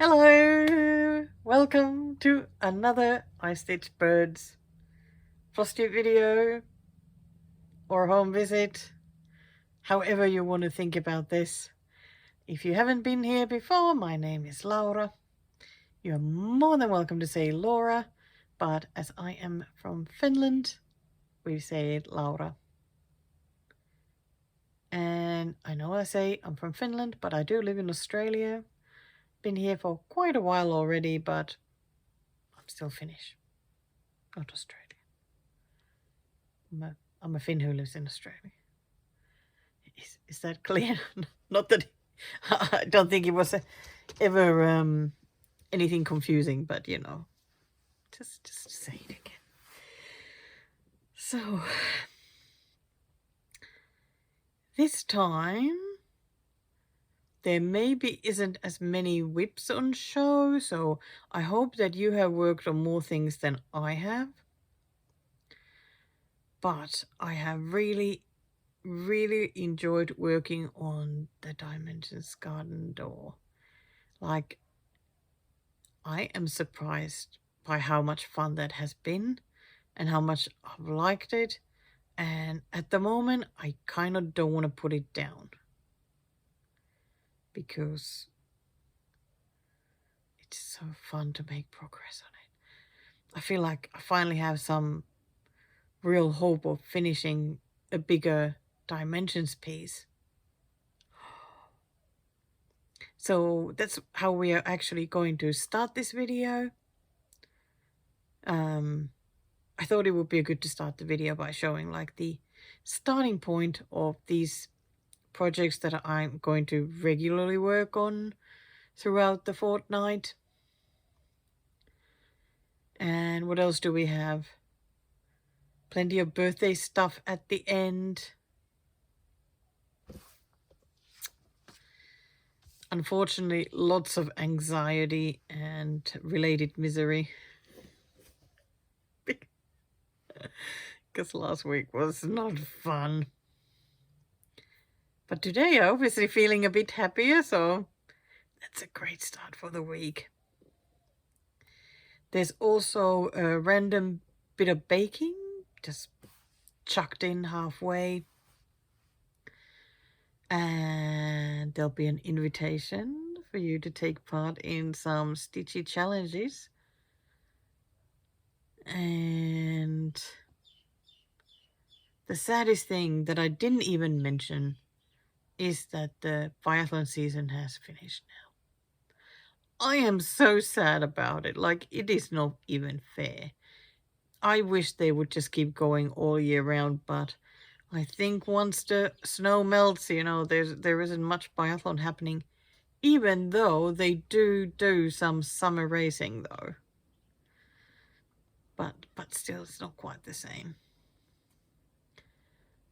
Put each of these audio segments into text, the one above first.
Hello! Welcome to another I Stitch Birds Flosstube video or home visit, however you want to think about this. If you haven't been here before, my name is Laura. You're more than welcome to say Laura, but as I am from Finland, we say Laura. And I know I say I'm from Finland, but I do live in Australia. Been here for quite a while already, but I'm still Finnish, not Australian. I'm a Finn who lives in Australia. Is that clear? Not that I don't think it was ever anything confusing, but you know, just say it again. So this time there maybe isn't as many whips on show, so I hope that you have worked on more things than I have. But I have really enjoyed working on the Dimensions garden door. Like, I am surprised by how much fun that has been and how much I've liked it. And at the moment, I kind of don't want to put it down because it's so fun to make progress on it. I feel like I finally have some real hope of finishing a bigger Dimensions piece. So that's how we are actually going to start this video. I thought it would be good to start the video by showing like the starting point of these projects that I'm going to regularly work on throughout the fortnight. And what else do we have? Plenty of birthday stuff at the end. Unfortunately, lots of anxiety and related misery. Because last week was not fun. But today I'm obviously feeling a bit happier, so that's a great start for the week. There's also a random bit of baking, just chucked in halfway. And there'll be an invitation for you to take part in some stitchy challenges. And the saddest thing that I didn't even mention is that the biathlon season has finished now. I am so sad about it. Like, it is not even fair. I wish they would just keep going all year round, but I think once the snow melts, you know, there isn't much biathlon happening, even though they do some summer racing though. But still, it's not quite the same.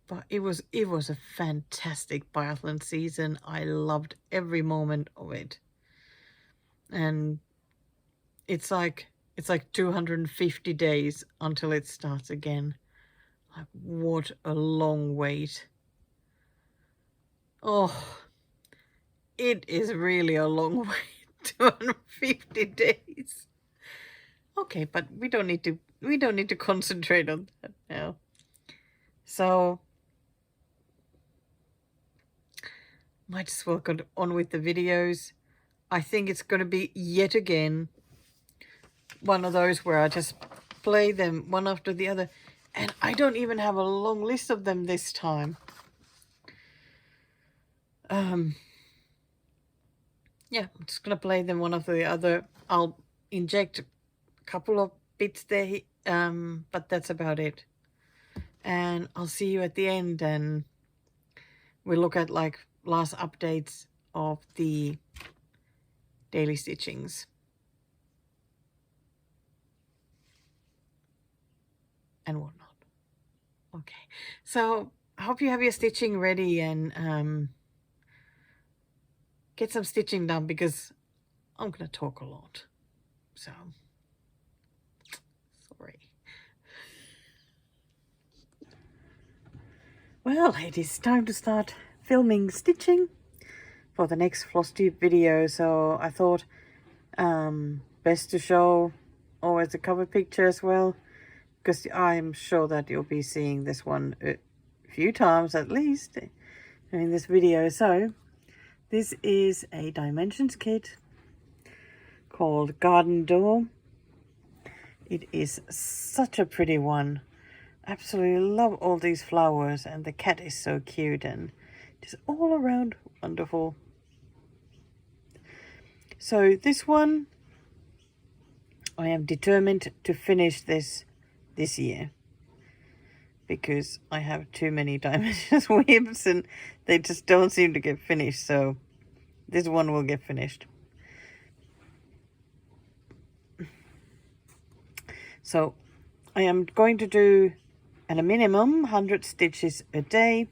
But it was a fantastic biathlon season. I loved every moment of it. And it's like 250 days until it starts again. Like, what a long wait. Oh, it is really a long wait. 250 days. Okay, but we don't need to concentrate on that now. So might as well go on with the videos. I think it's going to be yet again one of those where I just play them one after the other. And I don't even have a long list of them this time. Yeah, I'm just going to play them one after the other. I'll inject a couple of bits there, but that's about it. And I'll see you at the end, and we'll look at like last updates of the daily stitchings. And whatnot. Okay, so I hope you have your stitching ready and get some stitching done, because I'm going to talk a lot. So, sorry. Well, it is time to start filming stitching for the next Flosstube video, so I thought Best to show always the cover picture as well, because I'm sure that you'll be seeing this one a few times at least in this video. So this is a dimensions kit called Garden Door. It is such a pretty one. Absolutely love all these flowers, and the cat is so cute and just all around wonderful. So this one, I am determined to finish this year, because I have too many dimensions whips and they just don't seem to get finished. So this one will get finished. So I am going to do at a minimum 100 stitches a day.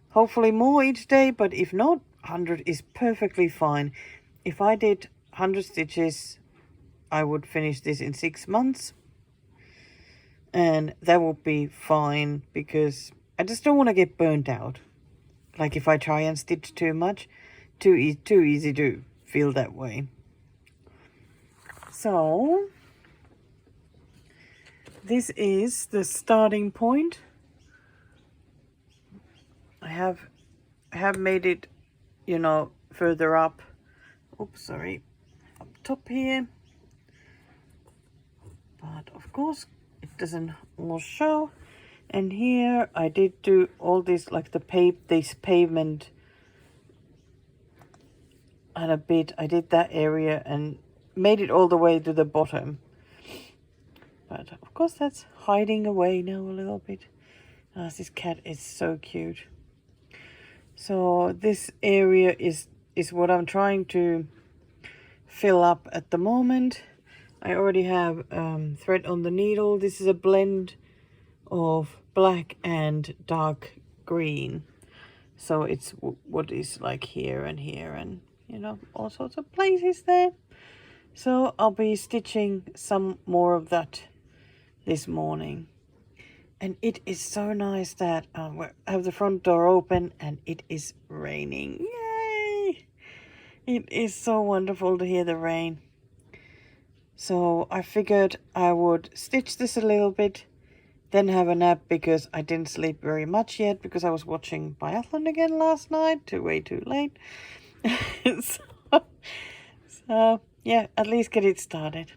Hopefully more each day, but if not, 100 is perfectly fine. If I did 100 stitches, I would finish this in 6 months. And that would be fine, because I just don't want to get burnt out. Like if I try and stitch too much, too easy to feel that way. So this is the starting point. I have made it, you know, further up. Oops, sorry, up top here. But of course it doesn't all show. And here I did do all this, like this pavement and a bit. I did that area and made it all the way to the bottom. But of course that's hiding away now a little bit. This cat is so cute. So this area is what I'm trying to fill up at the moment. I already have thread on the needle. This is a blend of black and dark green. So it's what is like here and you know, all sorts of places there. So I'll be stitching some more of that this morning. And it is so nice that I have the front door open and it is raining. Yay! It is so wonderful to hear the rain. So I figured I would stitch this a little bit, then have a nap, because I didn't sleep very much yet because I was watching biathlon again last night, way too late. so yeah, at least get it started.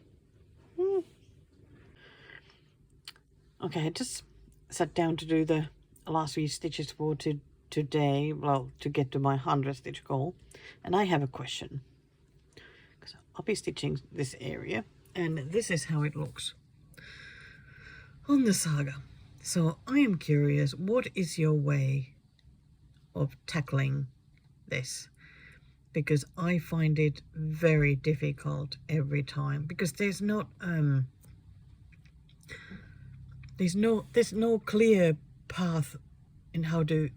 Okay, I just sat down to do the last few stitches for today, well, to get to my 100 stitch goal. And I have a question, because I'll be stitching this area, and this is how it looks on the saga. So I am curious, what is your way of tackling this? Because I find it very difficult every time, because there's not there's no clear path in how to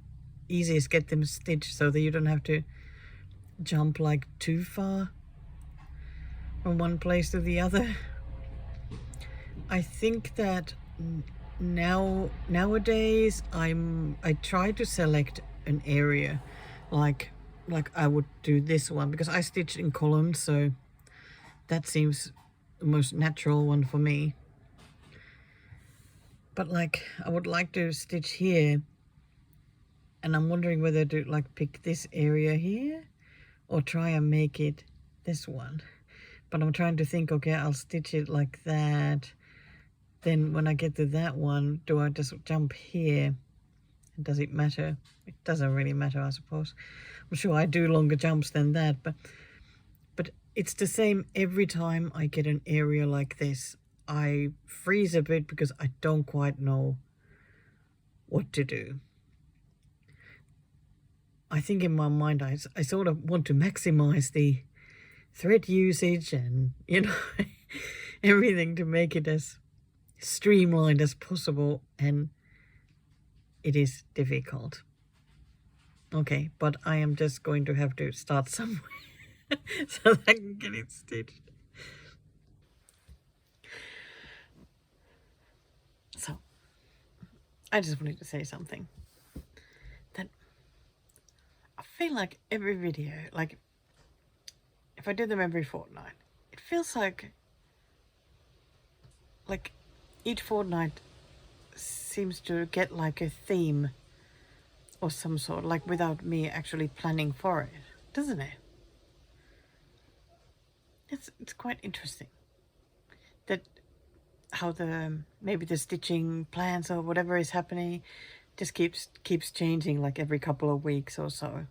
easiest get them stitched, so that you don't have to jump like too far from one place to the other. I think that nowadays I try to select an area, like I would do this one, because I stitch in columns, so that seems the most natural one for me. But like I would like to stitch here, and I'm wondering whether to like pick this area here or try and make it this one. But I'm trying to think, okay, I'll stitch it like that. Then when I get to that one, do I just jump here? Does it matter? It doesn't really matter, I suppose. I'm sure I do longer jumps than that, but it's the same every time I get an area like this. I freeze a bit because I don't quite know what to do. I think in my mind I sort of want to maximize the thread usage and, you know, everything to make it as streamlined as possible, and it is difficult. Okay, but I am just going to have to start somewhere so that I can get it stitched. So I just wanted to say something, that I feel like every video, like if I do them every fortnight, it feels like each fortnight seems to get like a theme or some sort, like without me actually planning for it, doesn't it? It's quite interesting that how the maybe the stitching plans or whatever is happening just keeps changing like every couple of weeks or so,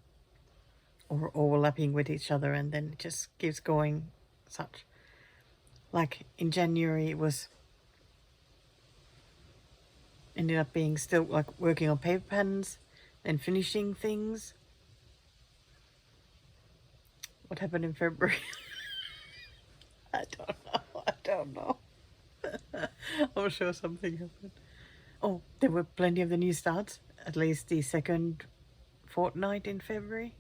or overlapping with each other, and then it just keeps going such. Like in January it was ended up being still like working on paper patterns, then finishing things. What happened in February? I don't know. I'm sure something happened. Oh, there were plenty of the new starts, at least the second fortnight in February.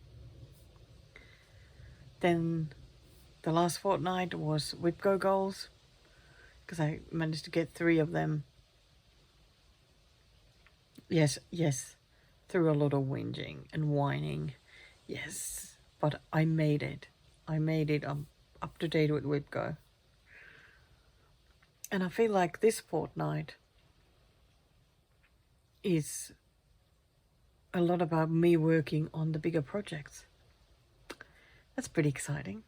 Then the last fortnight was WIPGO goals, because I managed to get 3 of them. Yes, through a lot of whinging and whining. Yes, but I made it. I'm up to date with WIPGO. And I feel like this fortnight is a lot about me working on the bigger projects. That's pretty exciting.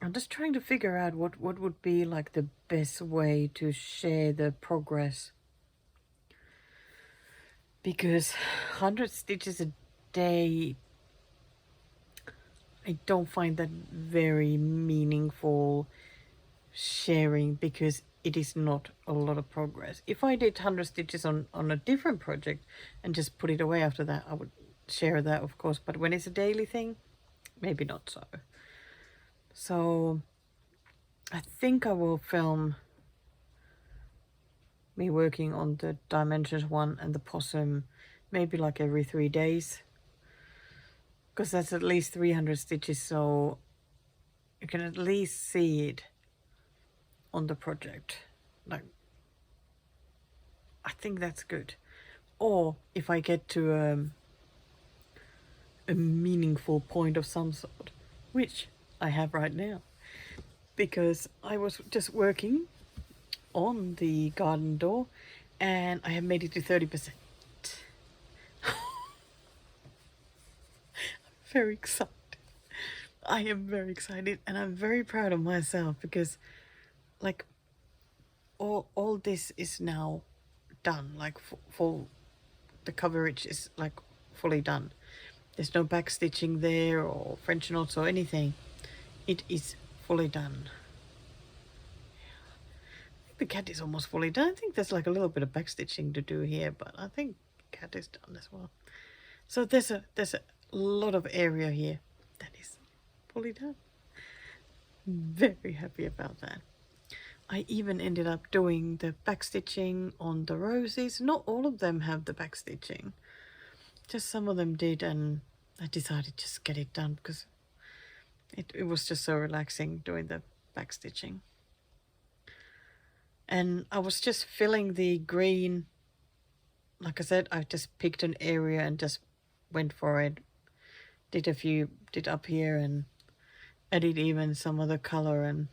I'm just trying to figure out what would be like the best way to share the progress. Because 100 stitches a day, I don't find that very meaningful sharing, because it is not a lot of progress. If I did 100 stitches on a different project and just put it away after that, I would share that, of course. But when it's a daily thing, maybe not so. So I think I will film me working on the dimensions one and the possum maybe like every 3 days, because that's at least 300 stitches, so you can at least see it on the project. Like, I think that's good. Or if I get to a meaningful point of some sort, which I have right now, because I was just working on the garden door and I have made it to 30%. Very excited. I am very excited, and I'm very proud of myself, because like all this is now done, like full the coverage is like fully done. There's no back stitching there or French knots or anything. It is fully done. The cat is almost fully done. I think there's like a little bit of back stitching to do here, but I think the cat is done as well. So there's a lot of area here that is fully done. Very happy about that. I even ended up doing the back stitching on the roses. Not all of them have the back stitching, just some of them did, and I decided to just get it done because it was just so relaxing doing the back stitching. And I was just filling the green. Like I said, I just picked an area and just went for it. Did up here and added even some other color, and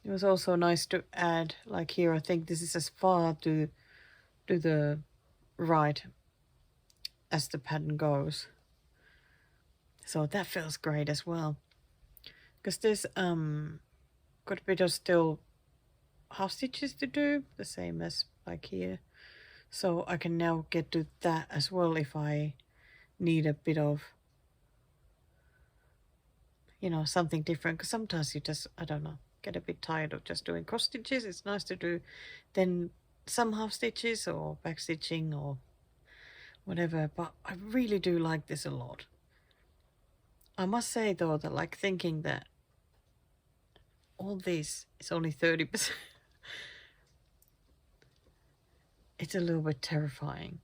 it was also nice to add, like here, I think this is as far to the right as the pattern goes. So that feels great as well. Because there's got a bit of still half stitches to do, the same as like here. So I can now get to that as well if I need a bit of, you know, something different. Because sometimes you just, I don't know, get a bit tired of just doing cross stitches. It's nice to do then some half stitches or back stitching or whatever. But I really do like this a lot. I must say though that, like, thinking that all this is only 30%, it's a little bit terrifying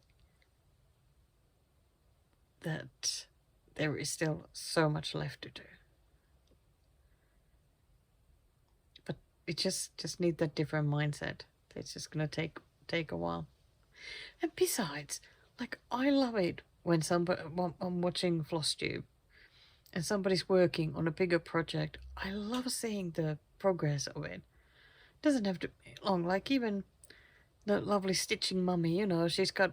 that there is still so much left to do. But it just need that different mindset. It's just gonna take a while. And besides, like, I love it when I'm watching Flosstube and somebody's working on a bigger project, I love seeing the progress of it. Doesn't have to be long. Like even the lovely stitching mummy, you know, she's got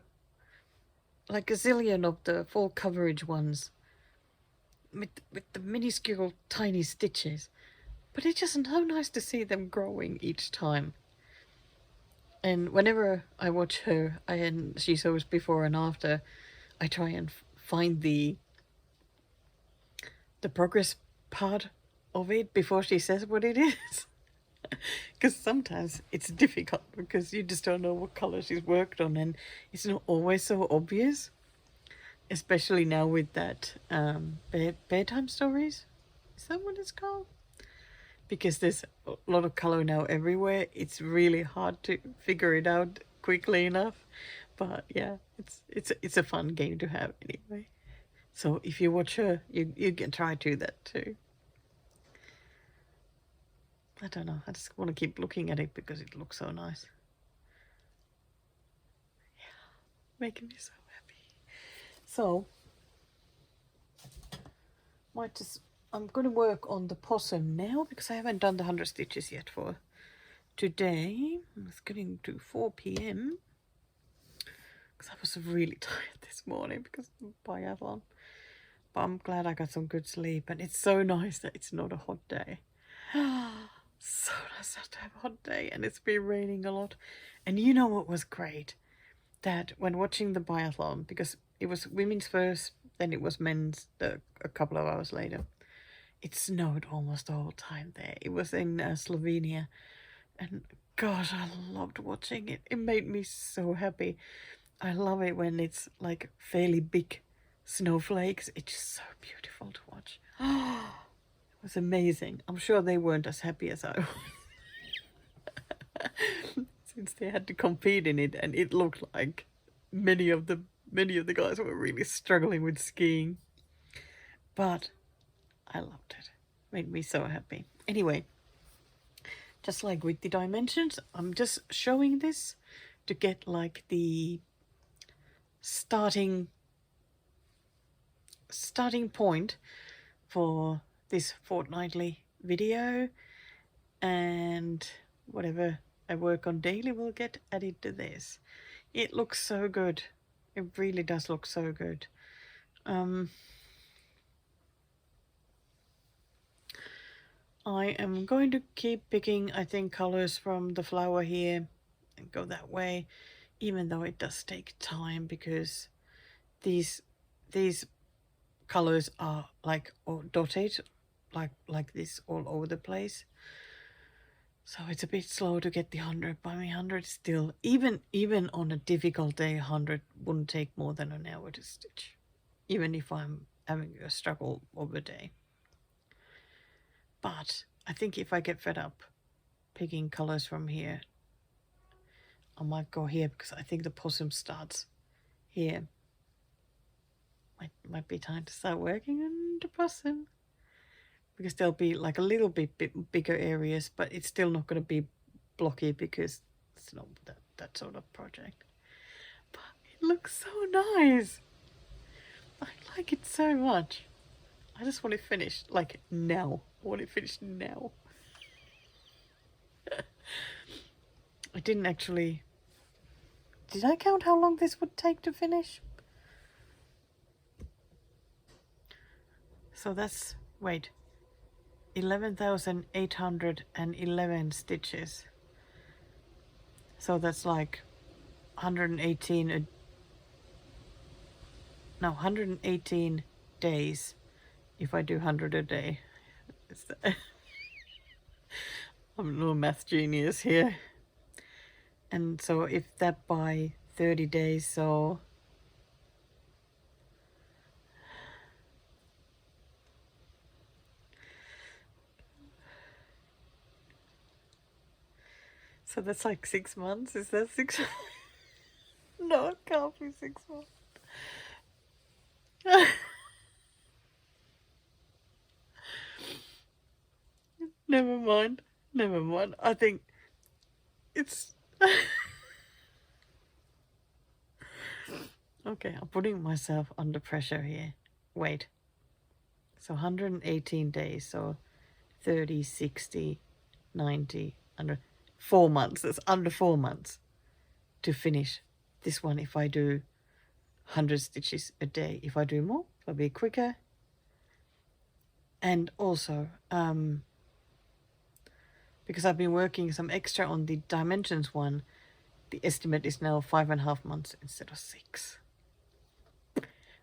like a zillion of the full coverage ones with the minuscule tiny stitches. But it's just so nice to see them growing each time. And whenever I watch her and she shows before and after, I try and find the progress part of it before she says what it is. Because sometimes it's difficult because you just don't know what color she's worked on, and it's not always so obvious. Especially now with that bedtime stories. Is that what it's called? Because there's a lot of color now everywhere. It's really hard to figure it out quickly enough. But yeah, it's a fun game to have anyway. So if you watch her, you can try to do that too. I don't know. I just want to keep looking at it because it looks so nice. Yeah, making me so happy. So I'm going to work on the possum now because I haven't done the 100 stitches yet for today. It's getting to 4 p.m. because I was really tired this morning because of the biathlon. But I'm glad I got some good sleep, and it's so nice that it's not a hot day. So nice not to have a hot day, and it's been raining a lot. And you know what was great? That when watching the biathlon, because it was women's first, then it was men's a couple of hours later. It snowed almost the whole time there. It was in Slovenia, and gosh, I loved watching it. It made me so happy. I love it when it's like fairly big snowflakes. It's just so beautiful to watch. It was amazing. I'm sure they weren't as happy as I was. Since they had to compete in it, and it looked like many of the guys were really struggling with skiing. But I loved it. Made me so happy. Anyway, just like with the dimensions, I'm just showing this to get like the starting point for this fortnightly video, and whatever I work on daily will get added to this. It looks so good. It really does look so good. I am going to keep picking, I think, colors from the flower here and go that way, even though it does take time because these colors are like dotted like this all over the place. So it's a bit slow to get the 100, but 100 still, even on a difficult day, 100 wouldn't take more than an hour to stitch, even if I'm having a struggle of a day. But I think if I get fed up picking colors from here, I might go here because I think the possum starts here. Might be time to start working on the possum. Because there'll be like a little bit bigger areas, but it's still not going to be blocky because it's not that sort of project. But it looks so nice. I like it so much. I just want it finished like now. I want it finished now. I didn't actually... Did I count how long this would take to finish? So that's... Wait. 11,811 stitches. So that's like 118 118 days if I do 100 a day. I'm no math genius here. And so if that by 30 days, so that's like 6 months. Is that 6? No, it can't be 6 months. Never mind. I think it's... Okay, I'm putting myself under pressure here. Wait. So 118 days, so 30, 60, 90, under 4 months. It's under 4 months to finish this one if I do 100 stitches a day. If I do more, it'll be quicker. And also, because I've been working some extra on the dimensions one, the estimate is now 5.5 months instead of 6.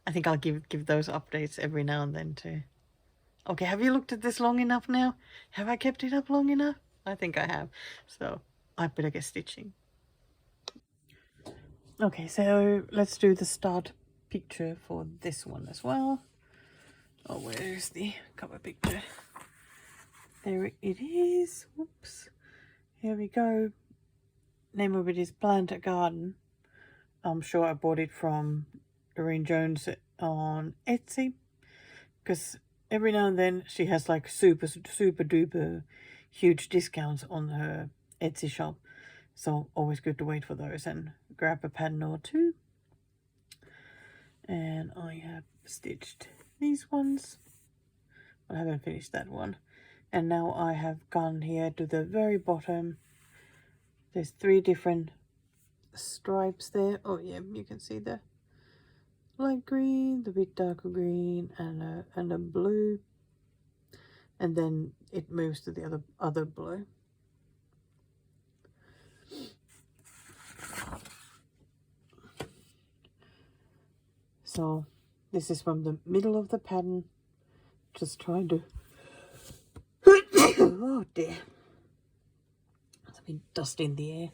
I think I'll give those updates every now and then too. Okay, have you looked at this long enough now? Have I kept it up long enough? I think I have. So I better get stitching. Okay, so let's do the start picture for this one as well. Oh, where's the cover picture? There it is. Whoops. Here we go. Name of it is Plant a Garden. I'm sure I bought it from Doreen Jones on Etsy, because every now and then she has like super duper huge discounts on her Etsy shop. So always good to wait for those and grab a pattern or two. And I have stitched these ones. I haven't finished that one. And now I have gone here to the very bottom. There's 3 different stripes there. Oh yeah, you can see the light green, the bit darker green, and a blue. And then it moves to the other blue. So this is from the middle of the pattern. Just trying to oh dear, there's a bit dust in the air.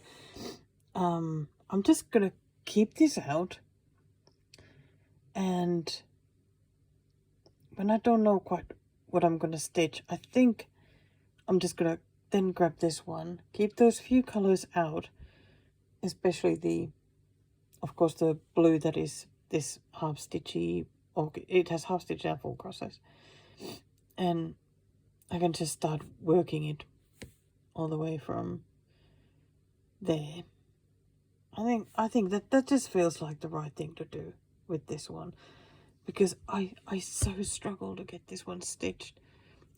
I'm just gonna keep this out, and when I don't know quite what I'm gonna stitch, I think I'm just gonna then grab this one, keep those few colors out, especially of course the blue that is this half stitchy, or it has half stitch and full crosses, and I can just start working it all the way from there. I think that just feels like the right thing to do with this one, because I so struggle to get this one stitched.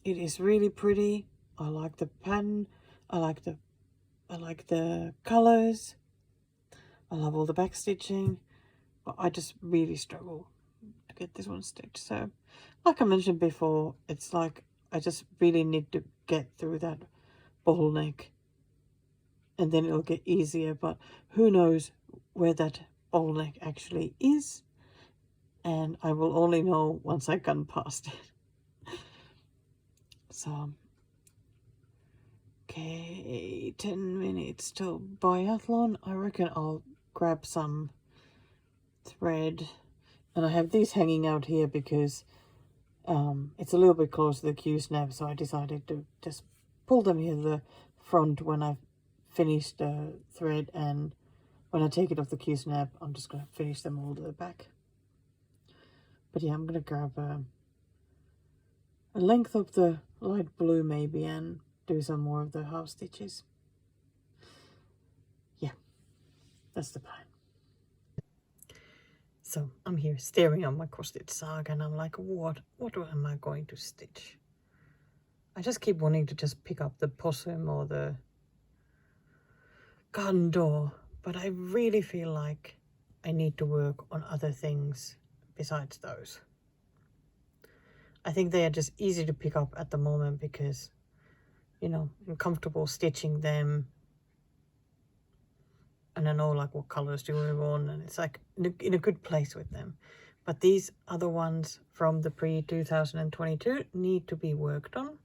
It is really pretty. I like the pattern. I like the colors. I love all the back stitching, but I just really struggle to get this one stitched. So, like I mentioned before, it's like I just really need to get through that ball neck, and then it'll get easier. But who knows where that ball neck actually is, and I will only know once I've gone past it. So, okay, 10 minutes till biathlon. I reckon I'll grab some thread, and I have these hanging out here because it's a little bit close to the Q-snap, so I decided to just pull them here to the front when I've finished the thread, and when I take it off the Q-snap, I'm just going to finish them all to the back. But yeah, I'm going to grab a length of the light blue maybe and do some more of the half stitches. Yeah, that's the plan. So I'm here staring at my cross-stitch saga, and I'm like, what am I going to stitch? I just keep wanting to just pick up the possum or the garden door, but I really feel like I need to work on other things besides those. I think they are just easy to pick up at the moment because, you know, I'm comfortable stitching them, and I know like what colors do we want, and it's like in a good place with them. But these other ones from the pre-2022 need to be worked on.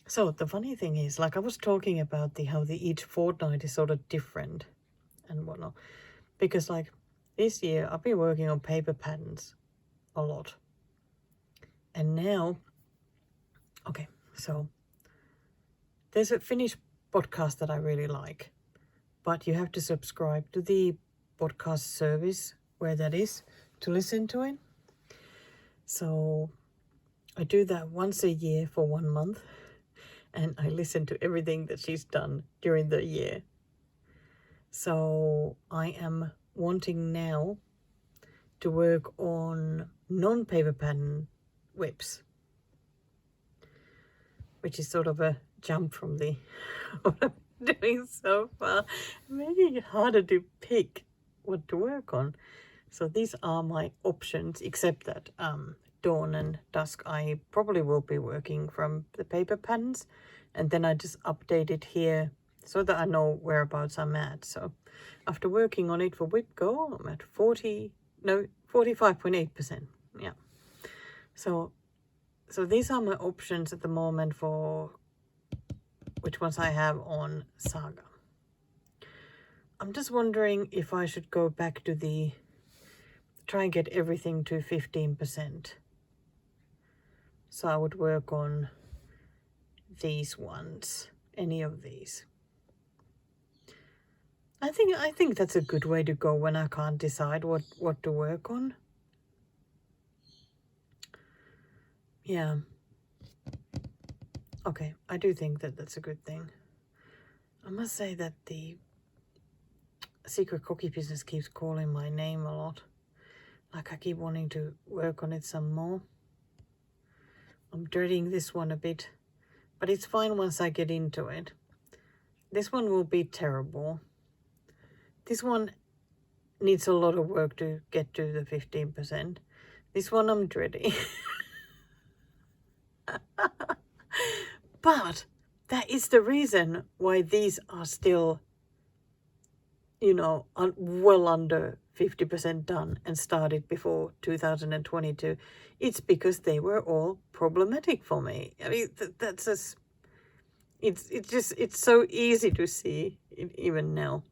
So the funny thing is, like I was talking about how each fortnight is sort of different and whatnot, because like this year I've been working on paper patterns a lot. And now, okay, so there's a Finnish podcast that I really like, but you have to subscribe to the podcast service where that is to listen to it. So I do that once a year for 1 month, and I listen to everything that she's done during the year. So I am wanting now to work on non-paper pattern whips, which is sort of a jump from the what I'm doing so far, making it harder to pick what to work on. So these are my options, except that dawn and dusk I probably will be working from the paper patterns, and then I just update it here so that I know whereabouts I'm at. So after working on it for whip go, I'm at 45.8%. Yeah. So these are my options at the moment for which ones I have on Saga. I'm just wondering if I should go back to the try and get everything to 15%. So I would work on these ones, any of these. I think that's a good way to go when I can't decide what to work on. Yeah. Okay, I do think that that's a good thing. I must say that the secret cookie business keeps calling my name a lot. Like I keep wanting to work on it some more. I'm dreading this one a bit, but it's fine once I get into it. This one will be terrible. This one needs a lot of work to get to the 15%. This one I'm dreading. But that is the reason why these are still, you know, well under 50% done and started before 2022. It's because they were all problematic for me. I mean, that's just, it's so easy to see it even now.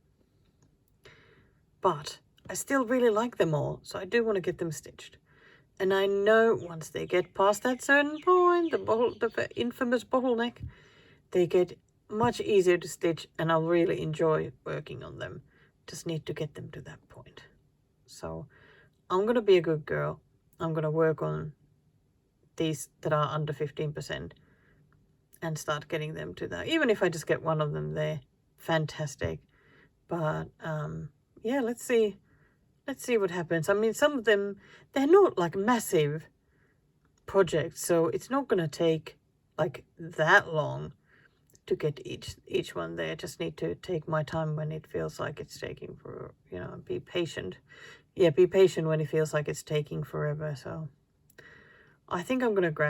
But I still really like them all, so I do want to get them stitched. And I know once they get past that certain point, the infamous bottleneck, they get much easier to stitch and I'll really enjoy working on them. Just need to get them to that point. So I'm going to be a good girl. I'm going to work on these that are under 15% and start getting them to that. Even if I just get one of them there, fantastic. But yeah, let's see what happens. I mean, some of them, they're not like massive projects, so it's not going to take like that long to get each one there. I just need to take my time when it feels like it's taking for, you know, be patient. Yeah, be patient when it feels like it's taking forever. So I think I'm going to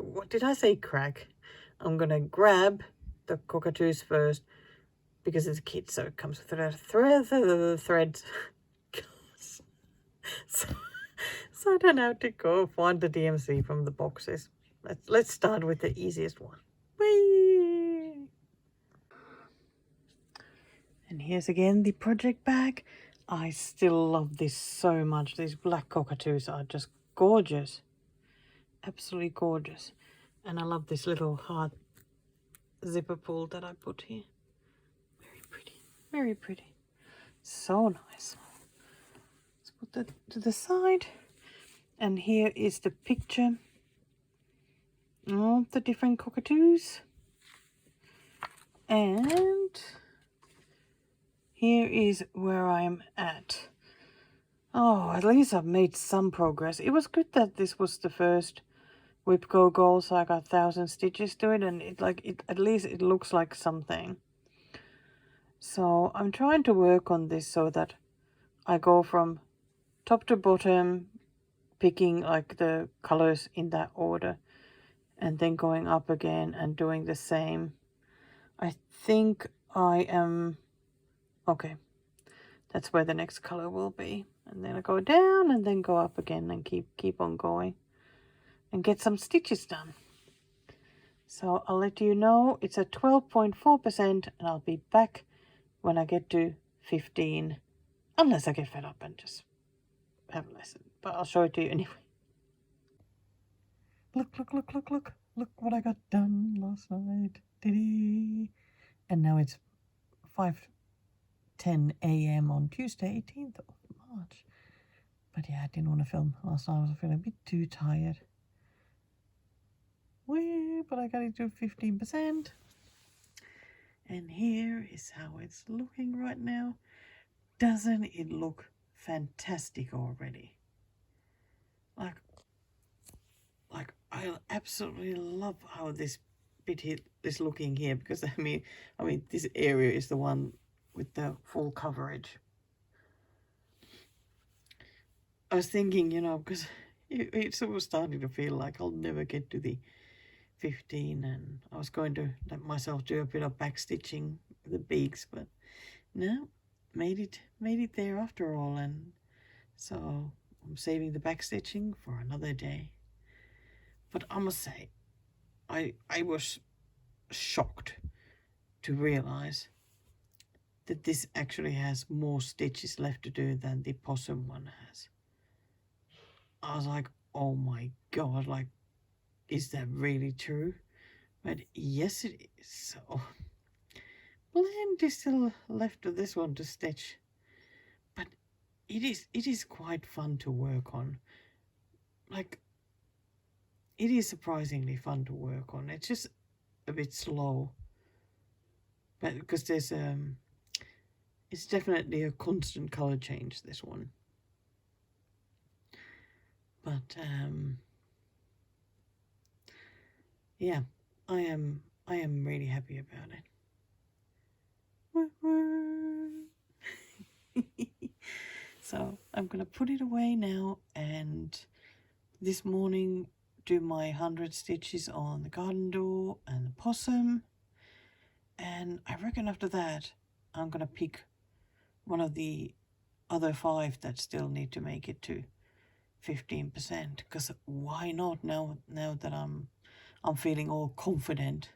what did I say, crack? I'm going to grab the cockatoos first because it's a kit, so it comes with threads. so I don't have to go find the DMC from the boxes. Let's start with the easiest one. Whee! And here's again the project bag. I still love this so much. These black cockatoos are just gorgeous. Absolutely gorgeous. And I love this little heart zipper pull that I put here. Very pretty. Very pretty. So nice. Let's put that to the side. And here is the picture of the different cockatoos. And here is where I'm at. Oh, at least I've made some progress. It was good that this was the first whip go goal, so I got 1,000 stitches to it, and at least it looks like something. So I'm trying to work on this so that I go from top to bottom, picking like the colors in that order, and then going up again and doing the same. I think I am okay. That's where the next color will be. And then I go down and then go up again and keep on going and get some stitches done. So I'll let you know it's at 12.4% and I'll be back when I get to 15, unless I get fed up and just have a lesson. But I'll show it to you anyway. Look what I got done last night. Diddy. And now it's 5:10 a.m. on Tuesday, 18th of March. But yeah, I didn't want to film last night. I was feeling a bit too tired. But I got it to 15%. And here is how it's looking right now. doesn't it look fantastic already? Like I absolutely love how this bit here is looking here, because I mean this area is the one with the full coverage. I was thinking, because it's sort of starting to feel like I'll never get to the 15, and I was going to let myself do a bit of backstitching the beaks, but no, made it there after all, and so I'm saving the backstitching for another day. But I must say, I was shocked to realize that this actually has more stitches left to do than the possum one has. I was like, oh my god, like, is that really true? But yes, it is. So plenty still left of this one to stitch, but it is quite fun to work on. Like, it is surprisingly fun to work on. It's just a bit slow, but because there's it's definitely a constant color change, this one. But yeah, I am really happy about it. So I'm gonna put it away now, and this morning do my 100 stitches on the garden door and the possum, and I reckon after that I'm gonna pick one of the other 5 that still need to make it to 15%, because why not, now that I'm feeling all confident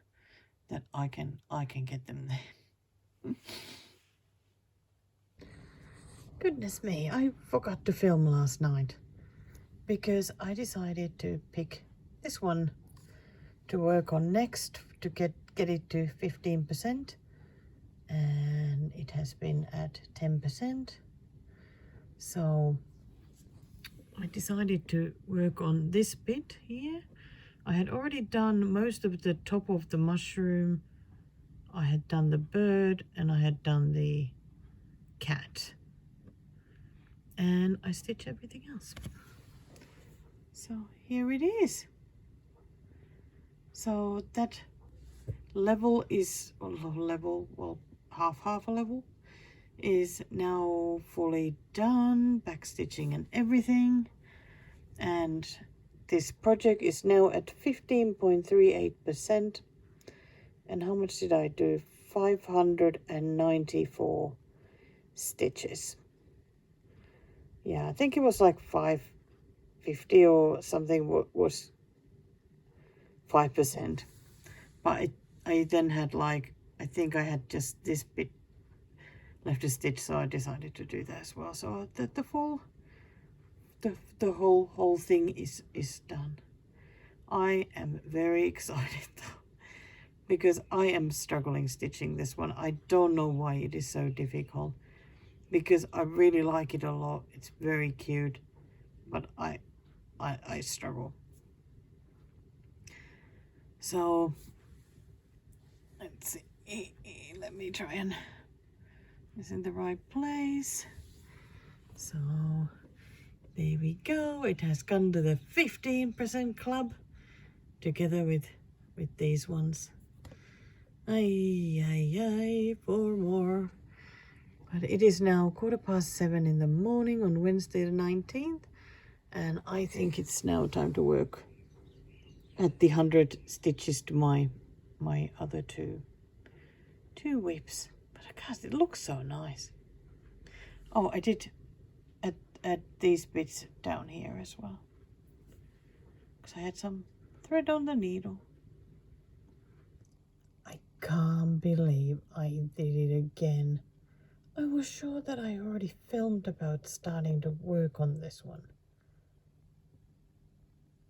that I can get them there. Goodness me, I forgot to film last night because I decided to pick this one to work on next to get it to 15%, and it has been at 10%. So I decided to work on this bit here. I had already done most of the top of the mushroom. I had done the bird and I had done the cat. And I stitch everything else. So here it is. So that level is, half a level is now fully done, backstitching and everything. And this project is now at 15.38%. And how much did I do? 594 stitches. Yeah, I think it was like 550 or something was 5%. But I then had like, I think I had just this bit left to stitch, so I decided to do that as well. So the whole thing is done. I am very excited though, because I am struggling stitching this one. I don't know why it is so difficult, because I really like it a lot. It's very cute, but I struggle. So let's see. Let me try and it's in the right place. So there we go. It has gone to the 15% club together with these ones. Ay, 4 more. But it is now 7:15 in the morning on Wednesday the 19th, and I think it's now time to work at the 100 stitches to my other two whips. But gosh, it looks so nice. Oh, I did add these bits down here as well, because I had some thread on the needle. I can't believe I did it again. I was sure that I already filmed about starting to work on this one.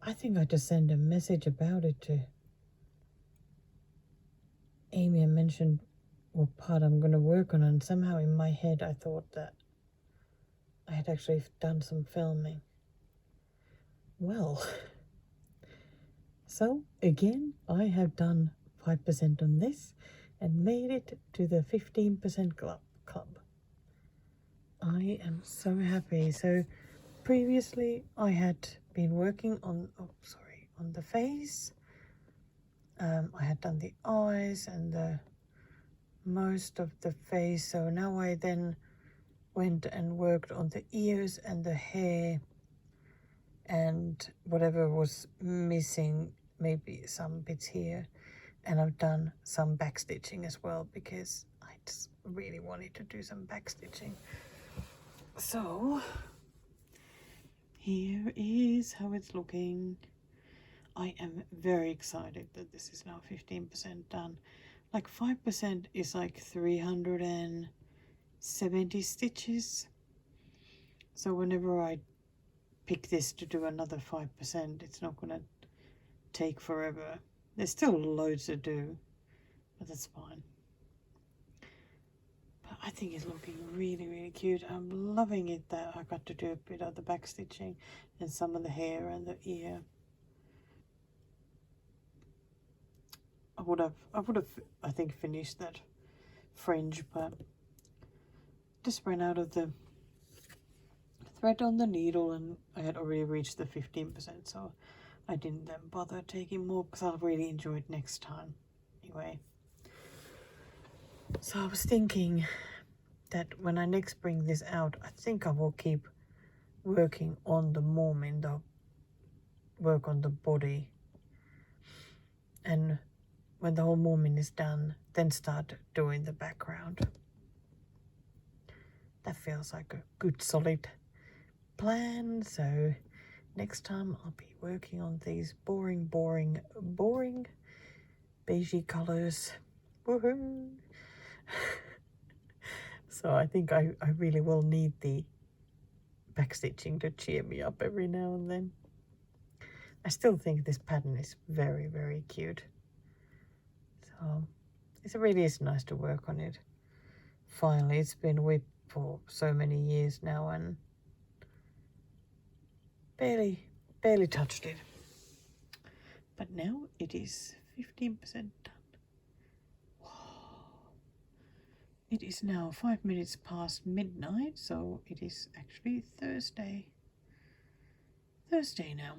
I think I just sent a message about it to Amy and mentioned what part I'm going to work on, and somehow in my head I thought that I had actually done some filming. Well, so again, I have done 5% on this and made it to the 15% club. I am so happy. So previously I had been working on, on the face. I had done the eyes and the most of the face. So now I then went and worked on the ears and the hair and whatever was missing, maybe some bits here. And I've done some backstitching as well because I just really wanted to do some backstitching. So here is how it's looking. I am very excited that this is now 15% done. Like 5% is like 370 stitches. So whenever I pick this to do another 5%, it's not gonna take forever. There's still loads to do, but that's fine. But I think it's looking really, really cute. I'm loving it that I got to do a bit of the back stitching and some of the hair and the ear. I would have, I think, finished that fringe, but just ran out of the thread on the needle, and I had already reached the 15%, so I didn't then bother taking more because I'll really enjoy it next time. Anyway, so I was thinking that when I next bring this out, I think I will keep working on the moment, work on the body, and when the whole moment is done, then start doing the background. That feels like a good solid plan. So next time I'll be working on these boring beigey colors. Woohoo! So I think I really will need the backstitching to cheer me up every now and then. I still think this pattern is very, very cute. So it really is nice to work on it. Finally, it's been whipped for so many years now and barely touched it. But now it is 15% done. Wow. It is now 5 minutes past midnight, so it is actually Thursday. Thursday now.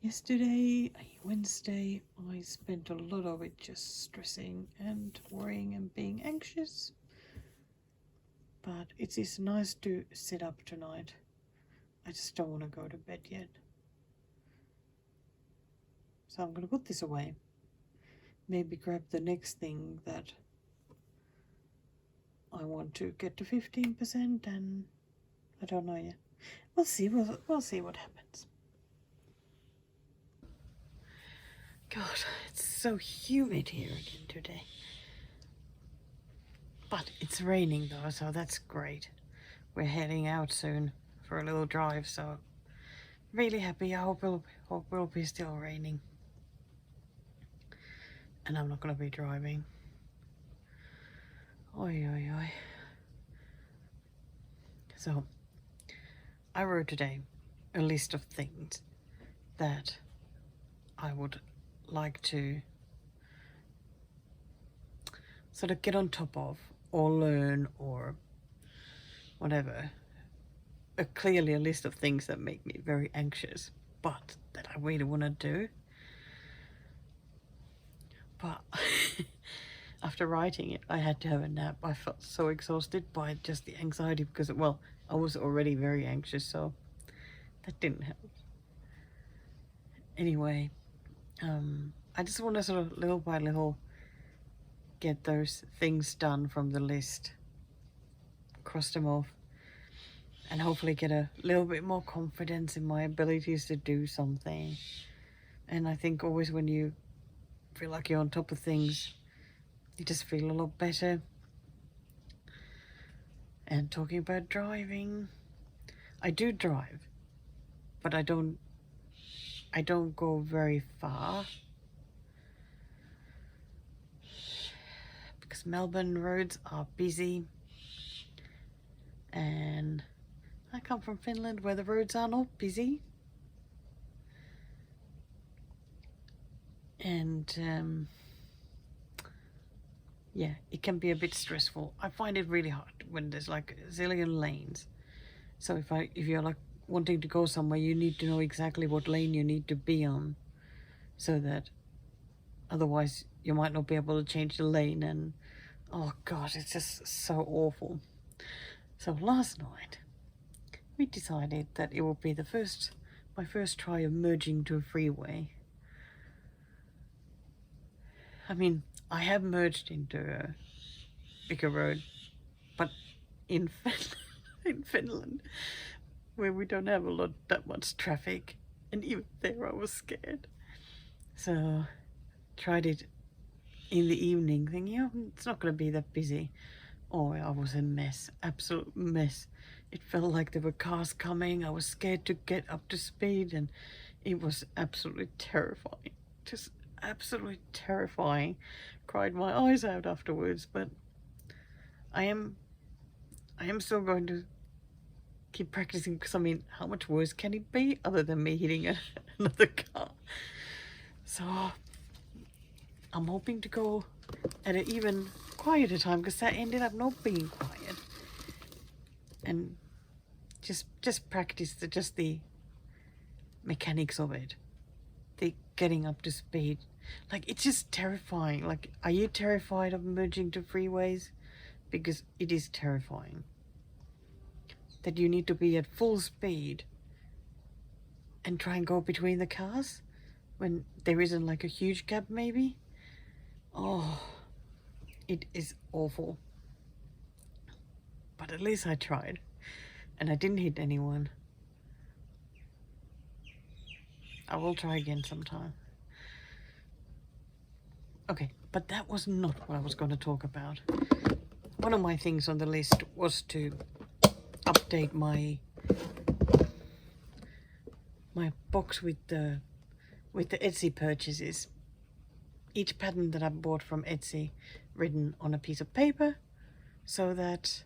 Yesterday, Wednesday, I spent a lot of it just stressing and worrying and being anxious. But it is nice to sit up tonight. I just don't want to go to bed yet. So I'm going to put this away. Maybe grab the next thing that I want to get to 15%, and I don't know yet. We'll see. We'll see what happens. God, it's so humid here again today. But it's raining though, so that's great. We're heading out soon for a little drive, so really happy. I hope it'll be still raining. And I'm not gonna be driving. Oi, oi, oi. So, I wrote today a list of things that I would like to sort of get on top of or learn or whatever. Clearly a list of things that make me very anxious, but that I really want to do. But after writing it, I had to have a nap. I felt so exhausted by just the anxiety because, well, I was already very anxious, so that didn't help. Anyway, I just want to sort of little by little get those things done from the list, cross them off, and hopefully get a little bit more confidence in my abilities to do something. And I think always when you feel like you're on top of things, you just feel a lot better. And talking about driving, I do drive, but I don't go very far because Melbourne roads are busy, and I come from Finland where the roads are not busy. And yeah, it can be a bit stressful. I find it really hard when there's like a zillion lanes. So if you're like wanting to go somewhere, you need to know exactly what lane you need to be on, so that otherwise you might not be able to change the lane, and oh god, it's just so awful. So last night we decided that it would be my first try of merging to a freeway. I mean, I have merged into a bigger road, but in in Finland, where we don't have that much traffic, and even there I was scared. So tried it in the evening, thinking, oh, it's not going to be that busy. Oh, I was a mess, absolute mess. It felt like there were cars coming. I was scared to get up to speed, and it was absolutely terrifying. Just absolutely terrifying. Cried my eyes out afterwards, but I am still going to keep practicing, because I mean, how much worse can it be other than me hitting another car? So I'm hoping to go at an even quieter time, because that ended up not being quiet, and just practice the mechanics of it, the getting up to speed. Like, it's just terrifying. Like, are you terrified of merging to freeways? Because it is terrifying that you need to be at full speed and try and go between the cars when there isn't like a huge gap maybe. Oh, it is awful. But at least I tried, and I didn't hit anyone. I will try again sometime. Okay, but that was not what I was going to talk about. One of my things on the list was to update my box with the Etsy purchases. Each pattern that I bought from Etsy written on a piece of paper, so that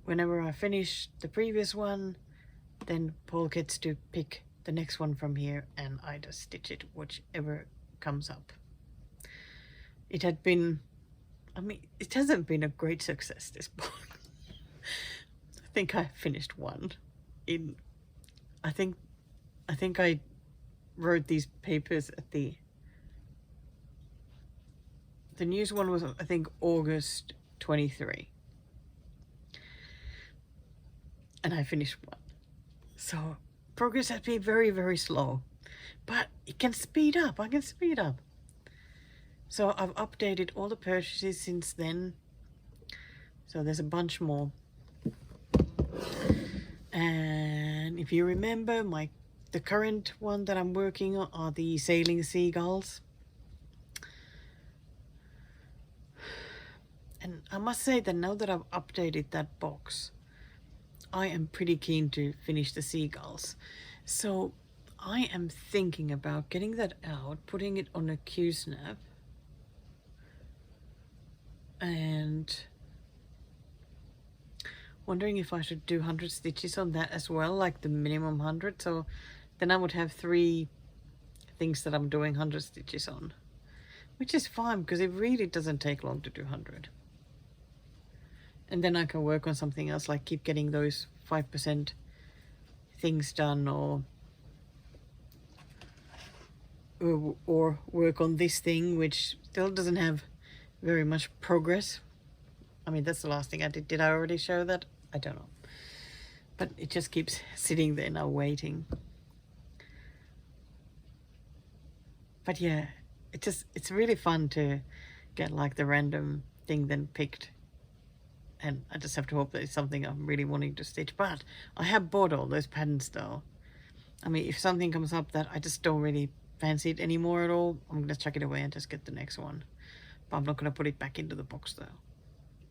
whenever I finish the previous one, then Paul gets to pick the next one from here, and I just stitch it whichever comes up. It had been, I mean, it hasn't been a great success, this book. I think I finished one in, I think I wrote these papers at the news one was, I think, August 23. And I finished one. So progress has been very, very slow, but it can speed up. I can speed up. So I've updated all the purchases since then. So there's a bunch more. And if you remember, the current one that I'm working on are the sailing seagulls. And I must say that now that I've updated that box, I am pretty keen to finish the seagulls. So I am thinking about getting that out, putting it on a Q-snap, and wondering if I should do 100 stitches on that as well, like the minimum 100. So then I would have 3 things that I'm doing 100 stitches on, which is fine because it really doesn't take long to do 100. And then I can work on something else, like keep getting those 5% things done, or work on this thing, which still doesn't have very much progress. I mean, that's the last thing I did. Did I already show that? I don't know. But it just keeps sitting there now waiting. But yeah, it's really fun to get like the random thing then picked. And I just have to hope that it's something I'm really wanting to stitch. But I have bought all those patterns though. I mean, if something comes up that I just don't really fancy it anymore at all, I'm going to chuck it away and just get the next one. But I'm not going to put it back into the box though.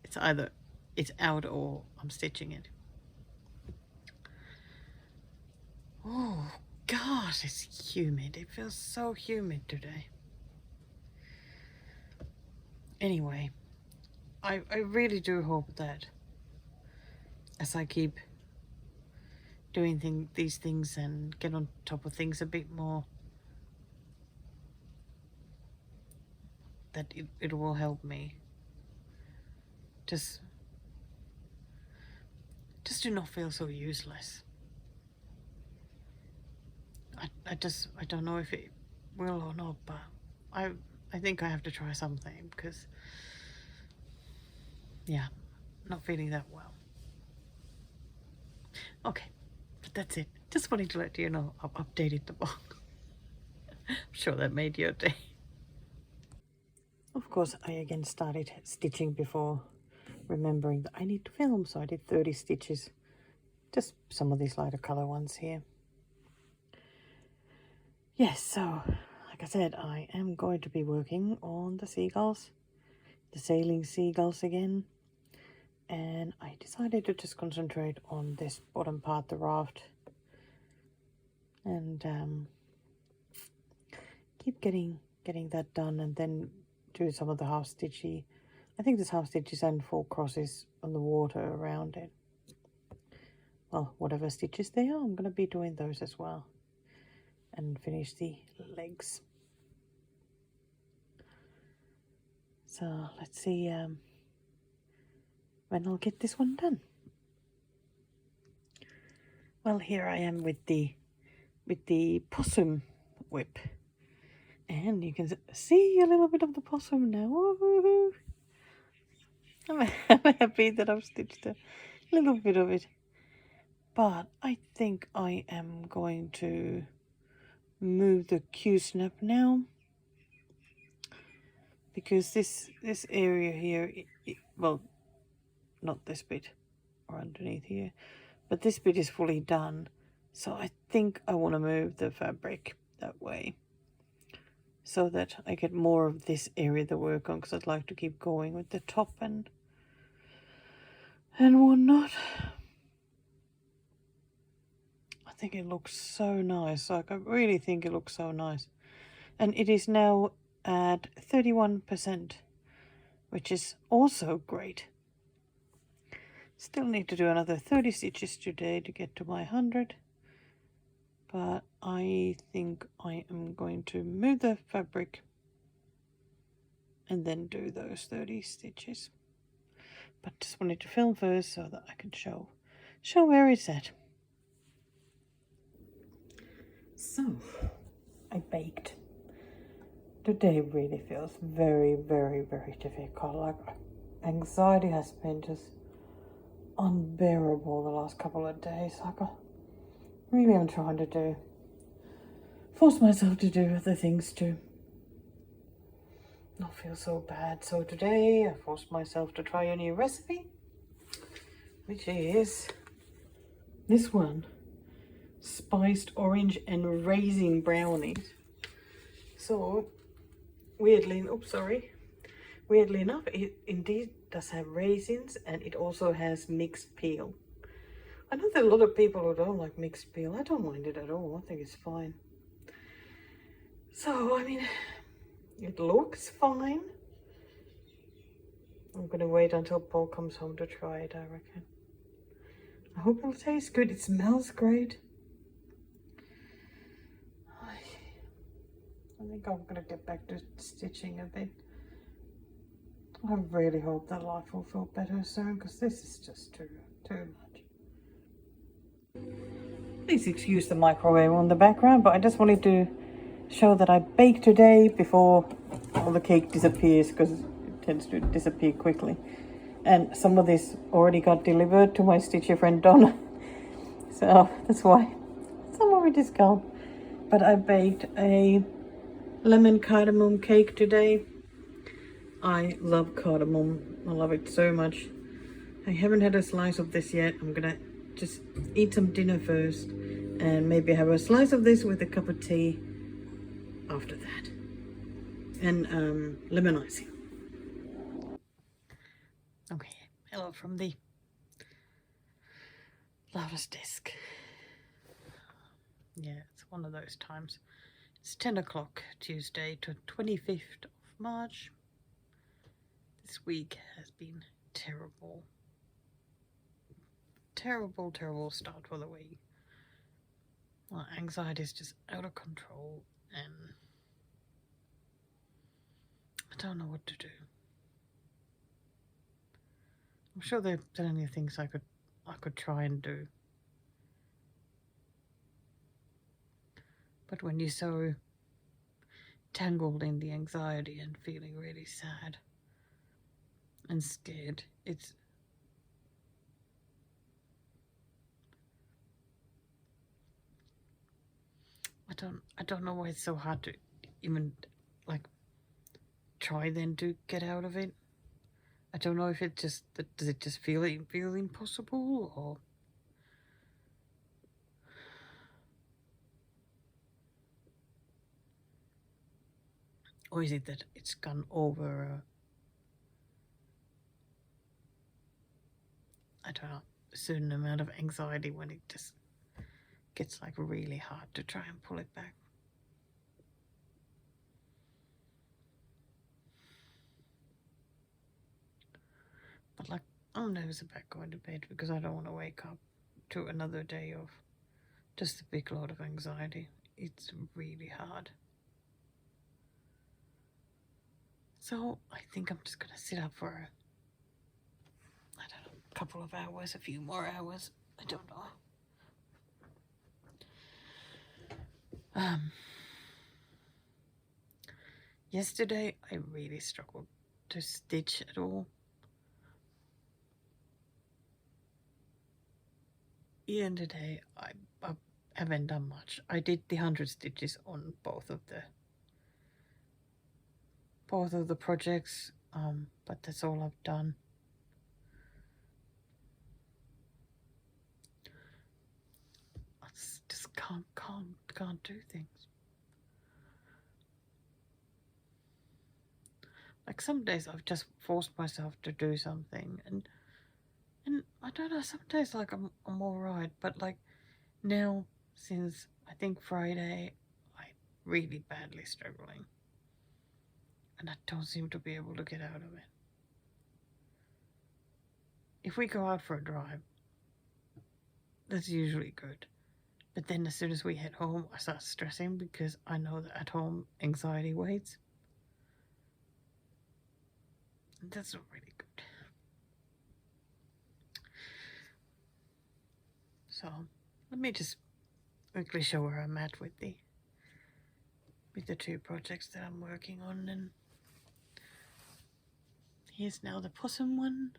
It's either it's out or I'm stitching it. Oh gosh, it's humid. It feels so humid today. Anyway, I really do hope that as I keep doing these things and get on top of things a bit more, that it will help me just to not feel so useless. I don't know if it will or not, but I think I have to try something because, yeah, not feeling that well. Okay, but that's it. Just wanted to let you know I've updated the blog. I'm sure that made your day. Of course, I again started stitching before remembering that I need to film, so I did 30 stitches. Just some of these lighter color ones here. Yes, so like I said, I am going to be working on the seagulls, the sailing seagulls again. And I decided to just concentrate on this bottom part, the raft. And keep getting that done, and then do some of the half stitchy. I think there's half stitches and 4 crosses on the water around it. Well, whatever stitches they are, I'm going to be doing those as well. And finish the legs. So let's see when I'll get this one done. Well, here I am with the possum whip. And you can see a little bit of the possum now. Woohoo! I'm happy that I've stitched a little bit of it. But I think I am going to move the Q-snap now. Because this area here, well, not this bit or underneath here, but this bit is fully done. So I think I want to move the fabric that way, so that I get more of this area to work on, because I'd like to keep going with the top and whatnot. I think it looks so nice. Like, I really think it looks so nice. And it is now at 31%, which is also great. Still need to do another 30 stitches today to get to my 100. But I think I am going to move the fabric and then do those 30 stitches. But just wanted to film first so that I can show where it's at. So, I baked. Today really feels very, very, very difficult. Like, anxiety has been just unbearable the last couple of days. Like, I really am trying to force myself to do other things to not feel so bad. So today I forced myself to try a new recipe, which is this one. Spiced orange and raisin brownies. So weirdly enough, it indeed does have raisins, and it also has mixed peel. I know there are a lot of people who don't like mixed peel. I don't mind it at all. I think it's fine. So, I mean, it looks fine. I'm gonna wait until Paul comes home to try it, I reckon. I hope it'll taste good. It smells great. I think I'm gonna get back to stitching a bit. I really hope that life will feel better soon, because this is just too much. Please excuse the microwave on the background, but I just wanted to show that I baked today before all the cake disappears, because it tends to disappear quickly. And some of this already got delivered to my stitcher friend Donna. So that's why some of it is gone. But I baked a lemon cardamom cake today. I love cardamom. I love it so much. I haven't had a slice of this yet. I'm gonna just eat some dinner first and maybe have a slice of this with a cup of tea after that. And lemon icing. Okay, hello from the loudest desk. Yeah, it's one of those times. It's 10 o'clock Tuesday to 25th of March. This week has been terrible. Terrible start for the week. My anxiety is just out of control, and I don't know what to do. I'm sure there are plenty of things I could try and do. But when you're so tangled in the anxiety and feeling really sad and scared, I don't know why it's so hard to even like try then to get out of it. I don't know if it just does it just feel impossible, or is it that it's gone over I don't know, a certain amount of anxiety when it just gets like really hard to try and pull it back. But like I'm nervous about going to bed because I don't want to wake up to another day of just a big load of anxiety. It's really hard. So I think I'm just gonna sit up for I don't know, a couple of hours, a few more hours. I don't know. Yesterday I really struggled to stitch at all. Even today I haven't done much. I did the 100 stitches on both of the projects, but that's all I've done. I just can't do things. Like some days I've just forced myself to do something, and I don't know. Some days like I'm all right, but like now since I think Friday, I'm really badly struggling, and I don't seem to be able to get out of it. If we go out for a drive, that's usually good. But then as soon as we head home, I start stressing because I know that at home anxiety waits. And that's not really good. So let me just quickly show where I'm at with the two projects that I'm working on. And here's now the possum one.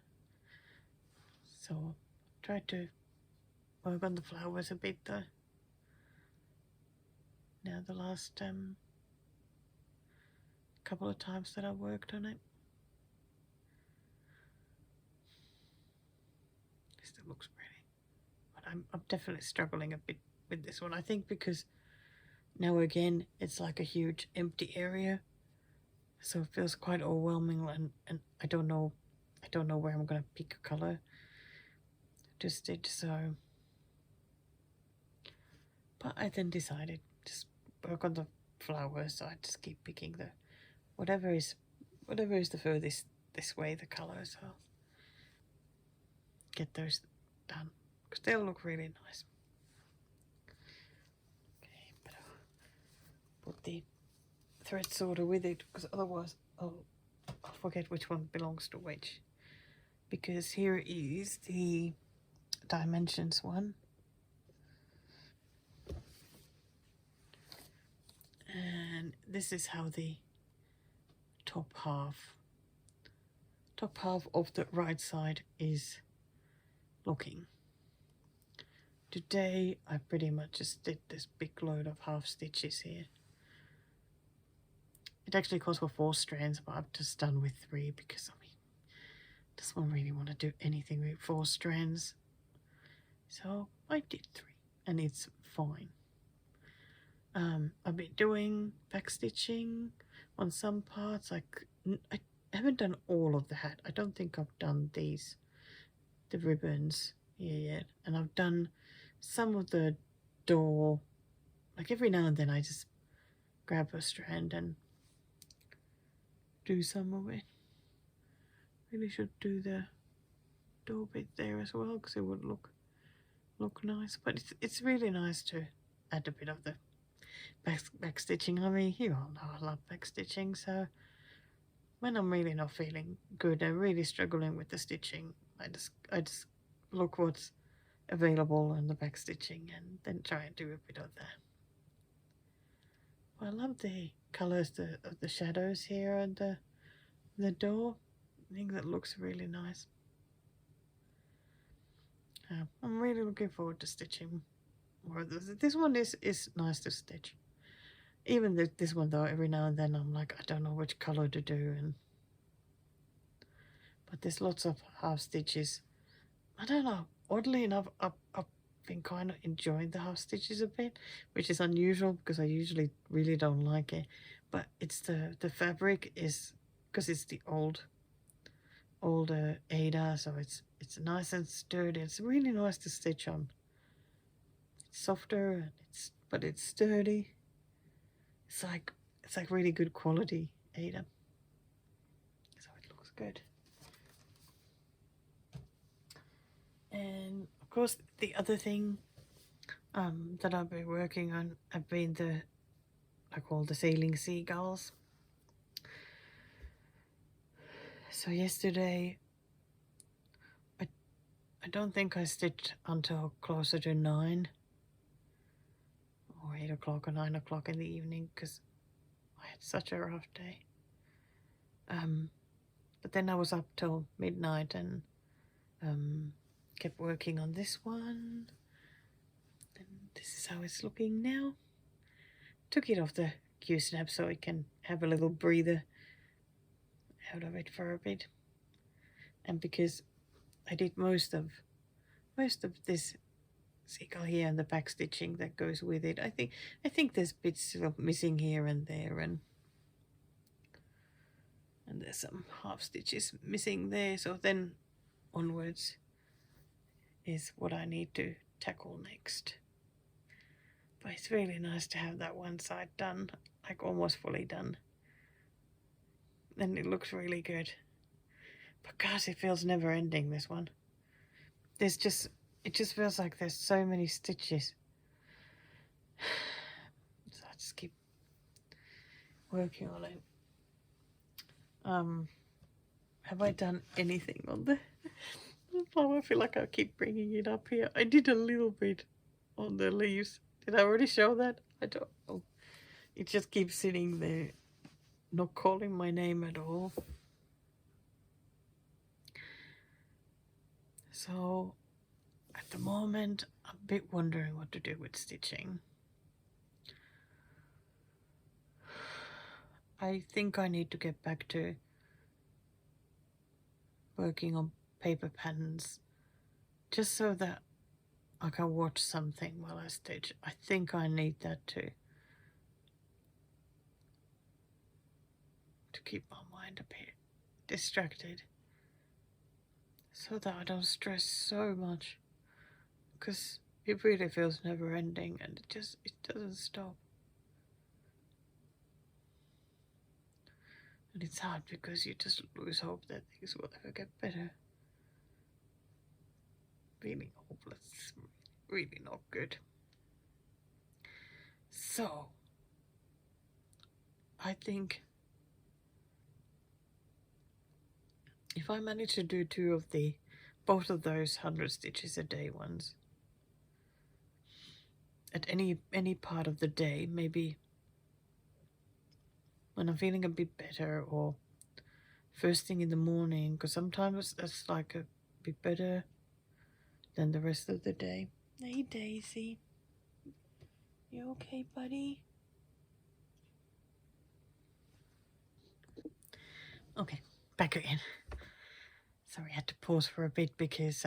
So try to work on the flowers a bit though. Now the last couple of times that I worked on it. It still looks pretty. But I'm definitely struggling a bit with this one. I think because now again it's like a huge empty area. So it feels quite overwhelming and I don't know where I'm gonna pick a color to stitch, so but I then decided just work on the flowers, so I just keep picking the whatever is the furthest this way the colors, so get those done because they'll look really nice. Okay, but I'll put the thread sorter with it because otherwise I'll forget which one belongs to which, because here is the dimensions one, and this is how the top half of the right side is looking. Today I pretty much just did this big load of half stitches here. It actually calls for 4 strands, but I've just done with 3 because I mean does one really want to do anything with 4 strands? So I did 3 and it's fine. I've been doing back stitching on some parts. I haven't done all of the hat. I don't think I've done the ribbons here yet, and I've done some of the door. Like every now and then I just grab a strand and do some of it. Really should do the door bit there as well because it would look nice, but it's really nice to add a bit of the back stitching. I mean, you all know I love back stitching, so when I'm really not feeling good and really struggling with the stitching, I just look what's available on the back stitching and then try and do a bit of that. Well, I love the colors of the shadows here and the door. I think that looks really nice. I'm really looking forward to stitching more of this. This one is nice to stitch. Even this one though, every now and then I'm like, I don't know which color to do, but there's lots of half stitches. I don't know. Oddly enough, I've been kind of enjoying the half stitches a bit, which is unusual because I usually really don't like it. But it's the fabric is because it's the older Ada, so it's nice and sturdy. It's really nice to stitch on. It's softer and but it's sturdy. It's like really good quality Ada. So it looks good. And of course the other thing that I've been working on have been I call the sailing seagulls. So yesterday I don't think I stitched until closer to 9 or 8 o'clock or 9 o'clock in the evening because I had such a rough day. But then I was up till midnight and kept working on this one. And this is how it's looking now. Took it off the Q-snap so it can have a little breather out of it for a bit. And because I did most of this seagull here and the back stitching that goes with it, I think there's bits still missing here and there, and there's some half stitches missing there. So then onwards is what I need to tackle next. But it's really nice to have that one side done, like almost fully done. And it looks really good. But gosh, it feels never ending, this one. It just feels like there's so many stitches. So I just keep working on it. Have I done anything on the flower? I feel like I keep bringing it up here. I did a little bit on the leaves. Did I already show that? I don't know. It just keeps sitting there, not calling my name at all. So at the moment, I'm a bit wondering what to do with stitching. I think I need to get back to working on paper patterns just so that I can watch something while I stitch. I think I need that to keep my mind a bit distracted so that I don't stress so much, because it really feels never ending and it doesn't stop. And it's hard because you just lose hope that things will ever get better. Feeling hopeless, really not good. So I think if I manage to do both of those 100 stitches a day ones at any part of the day, maybe when I'm feeling a bit better or first thing in the morning, because sometimes that's like a bit better than the rest of the day. Hey Daisy, you okay, buddy? Okay, back again. Sorry, I had to pause for a bit because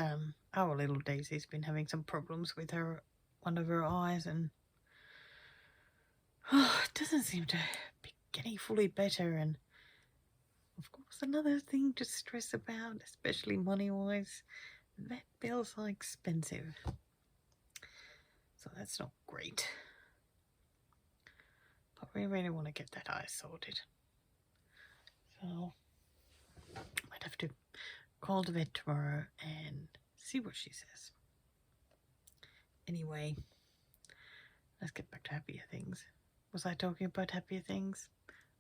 our little Daisy's been having some problems with one of her eyes, and it doesn't seem to be getting fully better. And of course, another thing to stress about, especially money-wise, vet bills are expensive, so that's not great. But we really want to get that eye sorted, so I might have to call the vet tomorrow and see what she says. Anyway, let's get back to happier things. Was I talking about happier things?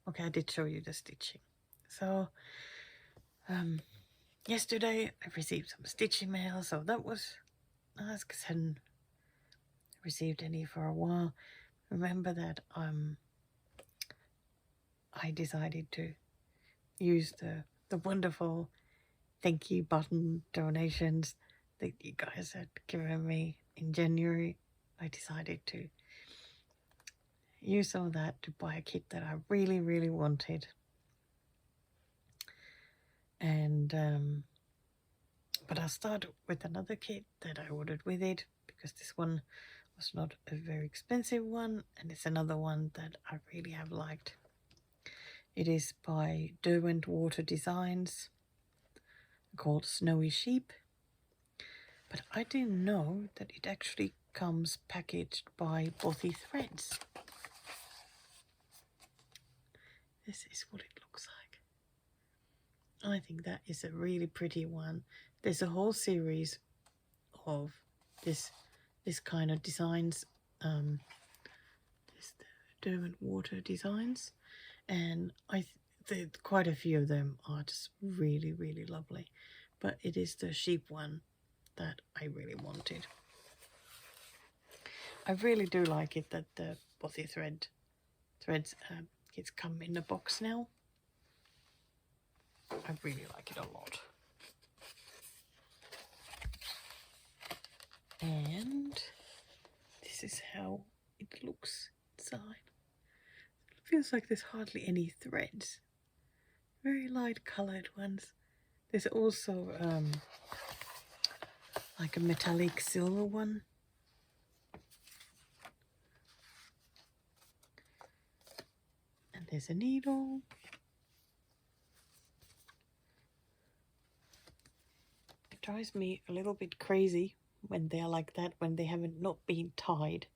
Okay, I did show you the stitching. So yesterday I received some stitching mail, so that was nice because I hadn't received any for a while. Remember that I decided to use the wonderful thank you button donations that you guys had given me in January. I decided to use some of that to buy a kit that I really, really wanted. And but I'll start with another kit that I ordered with it, because this one was not a very expensive one, and it's another one that I really have liked. It is by Derwent Water Designs, called Snowy Sheep. But I didn't know that it actually comes packaged by Bothy Threads. This is what it looks like. I think that is a really pretty one. There's a whole series of this kind of designs. There's the Derwent Water Designs, and quite a few of them are just really, really lovely. But it is the sheep one that I really wanted. I really do like it that the Bothy Threads kits come in a box now. I really like it a lot. And this is how it looks inside. It feels like there's hardly any threads. Very light coloured ones. There's also like a metallic silver one. And there's a needle. It drives me a little bit crazy when they're like that, when they haven't not been tied,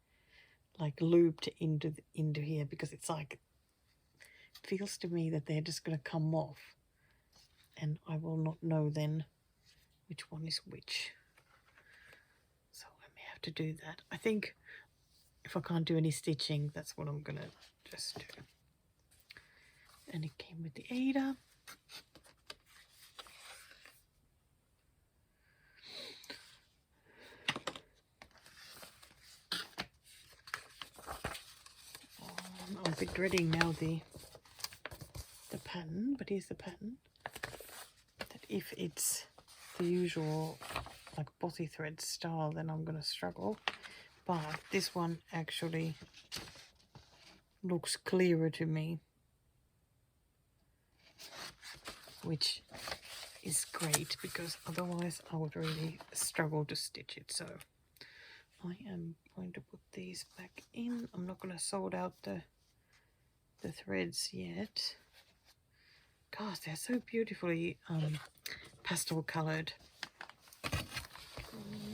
like looped into here, because it's like, it feels to me that they're just going to come off, and I will not know then which one is which. So I may have to do that. I think if I can't do any stitching, that's what I'm going to just do. And it came with the Ada. I'm a bit dreading now the pattern, but here's the pattern. That if it's the usual like Bothy thread style, then I'm going to struggle. But this one actually looks clearer to me, which is great, because otherwise I would really struggle to stitch it. So I am going to put these back in. I'm not going to sort out the threads yet. Gosh, they're so beautifully pastel coloured. Come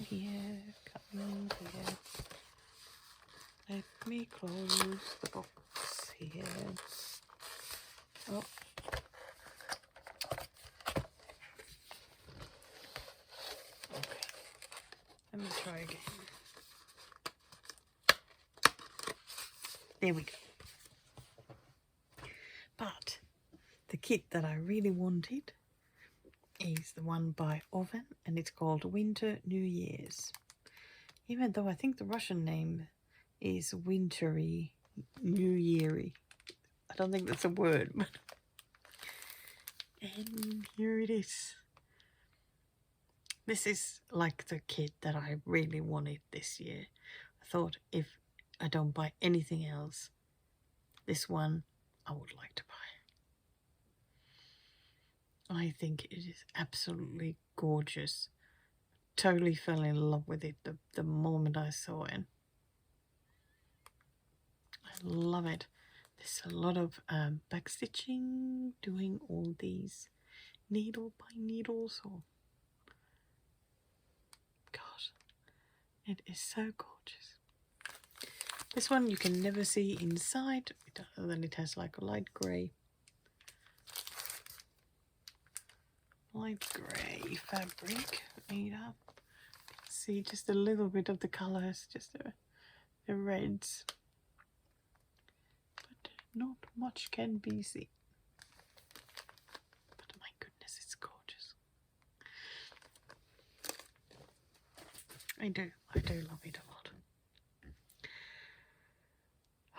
here, come here. Let me close the box here. Oh. Okay. Let me try again. There we go. But the kit that I really wanted is the one by Oven, and it's called Winter New Year's. Even though I think the Russian name is Wintry New Yeary. I don't think that's a word, but and here it is. This is like the kit that I really wanted this year. I thought if I don't buy anything else, this one I would like to buy. I think it is absolutely gorgeous. Totally fell in love with it the moment I saw it. I love it. There's a lot of backstitching, doing all these needle by needle. So, gosh, it is so gorgeous. This one you can never see inside, other than it has like a light grey fabric made up. See just a little bit of the colours, just the reds, but not much can be seen. I do love it a lot.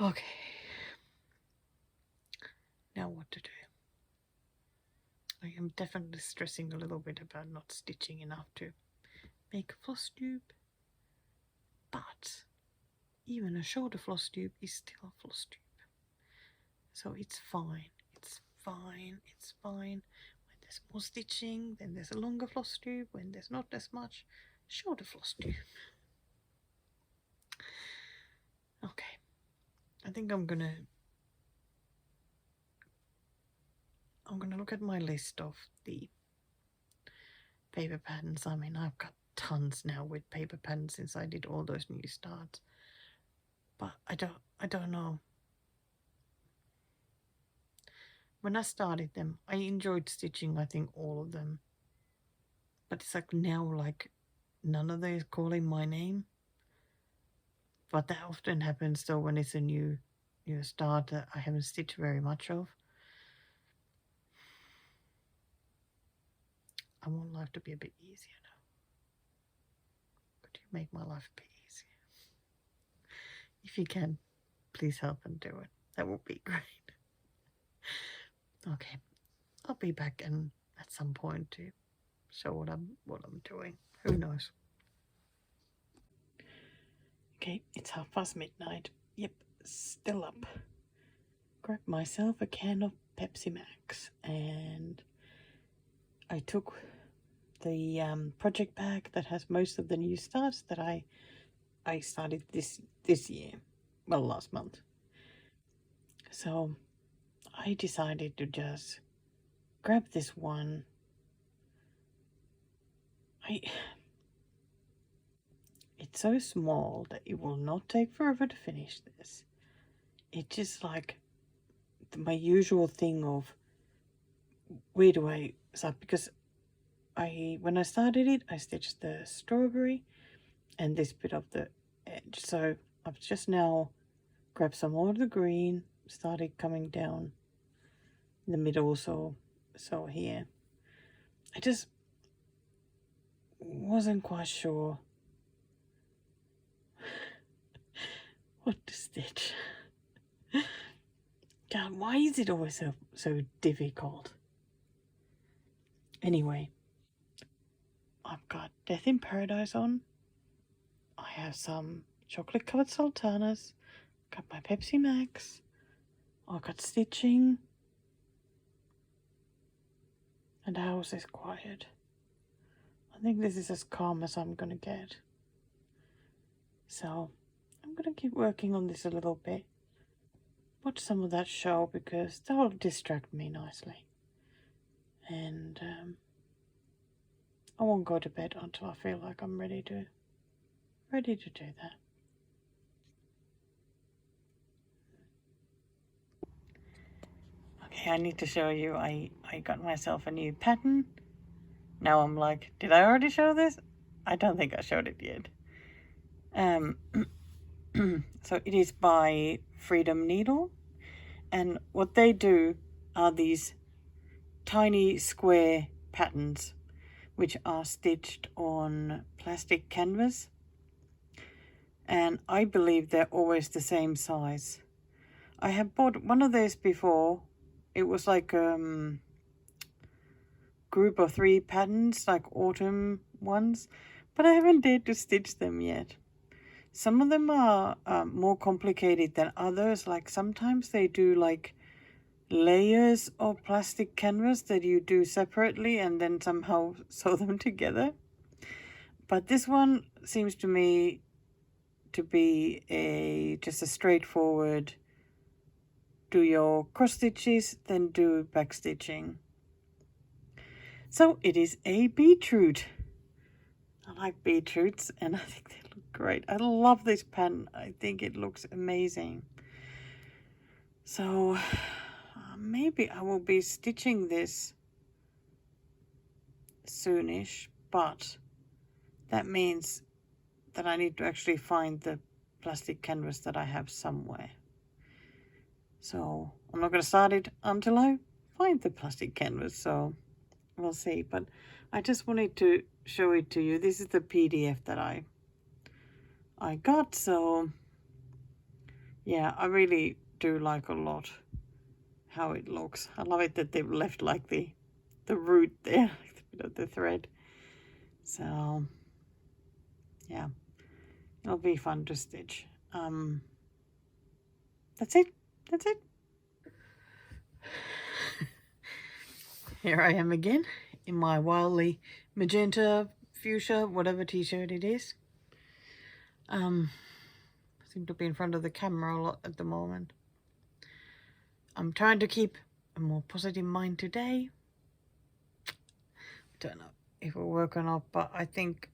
Okay. Now what to do? I am definitely stressing a little bit about not stitching enough to make a floss tube. But even a shorter floss tube is still a floss tube. So it's fine. It's fine. It's fine. When there's more stitching, then there's a longer floss tube. When there's not as much, shorter floss tube. Okay. I think I'm gonna look at my list of the paper patterns. I mean, I've got tons now with paper patterns since I did all those new starts. But I don't know. When I started them, I enjoyed stitching, I think, all of them. But it's like now, like, none of them is calling my name. But that often happens though when it's a new start that I haven't stitched very much of. I want life to be a bit easier now. Could you make my life a bit easier? If you can, please help and do it. That would be great. Okay, I'll be back and at some point to show what I'm doing. Who knows? Okay, it's midnight. Yep, still up. Grabbed myself a can of Pepsi Max and I took the project pack that has most of the new starts that I started this year, well, last month. So I decided to just grab this one. It's so small that it will not take forever to finish this. It's just like my usual thing of where do I start, because when I started it, I stitched the strawberry and this bit of the edge. So I've just now grabbed some more of the green, started coming down in the middle, so here. I just wasn't quite sure what to stitch. God, why is it always so difficult? Anyway, I've got Death in Paradise on. I have some chocolate covered sultanas. Got my Pepsi Max. I've got stitching. And the house is quiet. I think this is as calm as I'm gonna get. So I'm gonna keep working on this a little bit. Watch some of that show because that'll distract me nicely. And I won't go to bed until I feel like I'm ready to do that. Okay, I need to show you. I got myself a new pattern. Now I'm like, did I already show this? I don't think I showed it yet. So it is by Freedom Needle, and what they do are these tiny square patterns which are stitched on plastic canvas, and I believe they're always the same size. I have bought one of those before. It was like group of 3 patterns, like autumn ones, but I haven't dared to stitch them yet. Some of them are more complicated than others. Like sometimes they do like layers of plastic canvas that you do separately and then somehow sew them together. But this one seems to me to be just a straightforward, do your cross stitches, then do back stitching. So it is a beetroot. I like beetroots and I think they look great. I love this pattern. I think it looks amazing. So maybe I will be stitching this soonish, but that means that I need to actually find the plastic canvas that I have somewhere. So I'm not going to start it until I find the plastic canvas, so we'll see. But I just wanted to show it to you. This is the PDF that I I got. So yeah, I really do like a lot how it looks. I love it that they've left like the root there, like the bit of the thread. So yeah, it'll be fun to stitch. That's it. That's it. Here I am again in my wildly magenta, fuchsia, whatever t-shirt it is. I seem to be in front of the camera a lot at the moment. I'm trying to keep a more positive mind today. Don't know if it'll work or not, but I think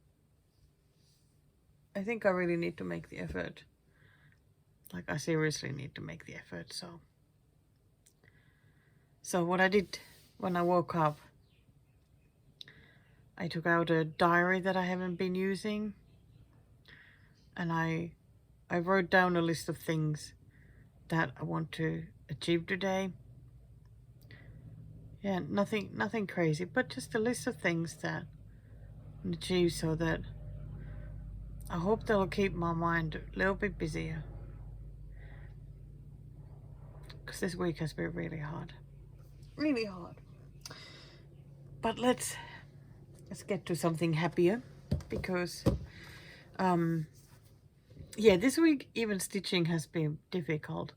I really need to make the effort. Like, I seriously need to make the effort. So what I did when I woke up, I took out a diary that I haven't been using, and I wrote down a list of things that I want to achieve today. Yeah, nothing crazy, but just a list of things that I want to achieve, so that I hope that'll keep my mind a little bit busier. Because this week has been really hard. Really hard. But let's get to something happier, because yeah, this week even stitching has been difficult.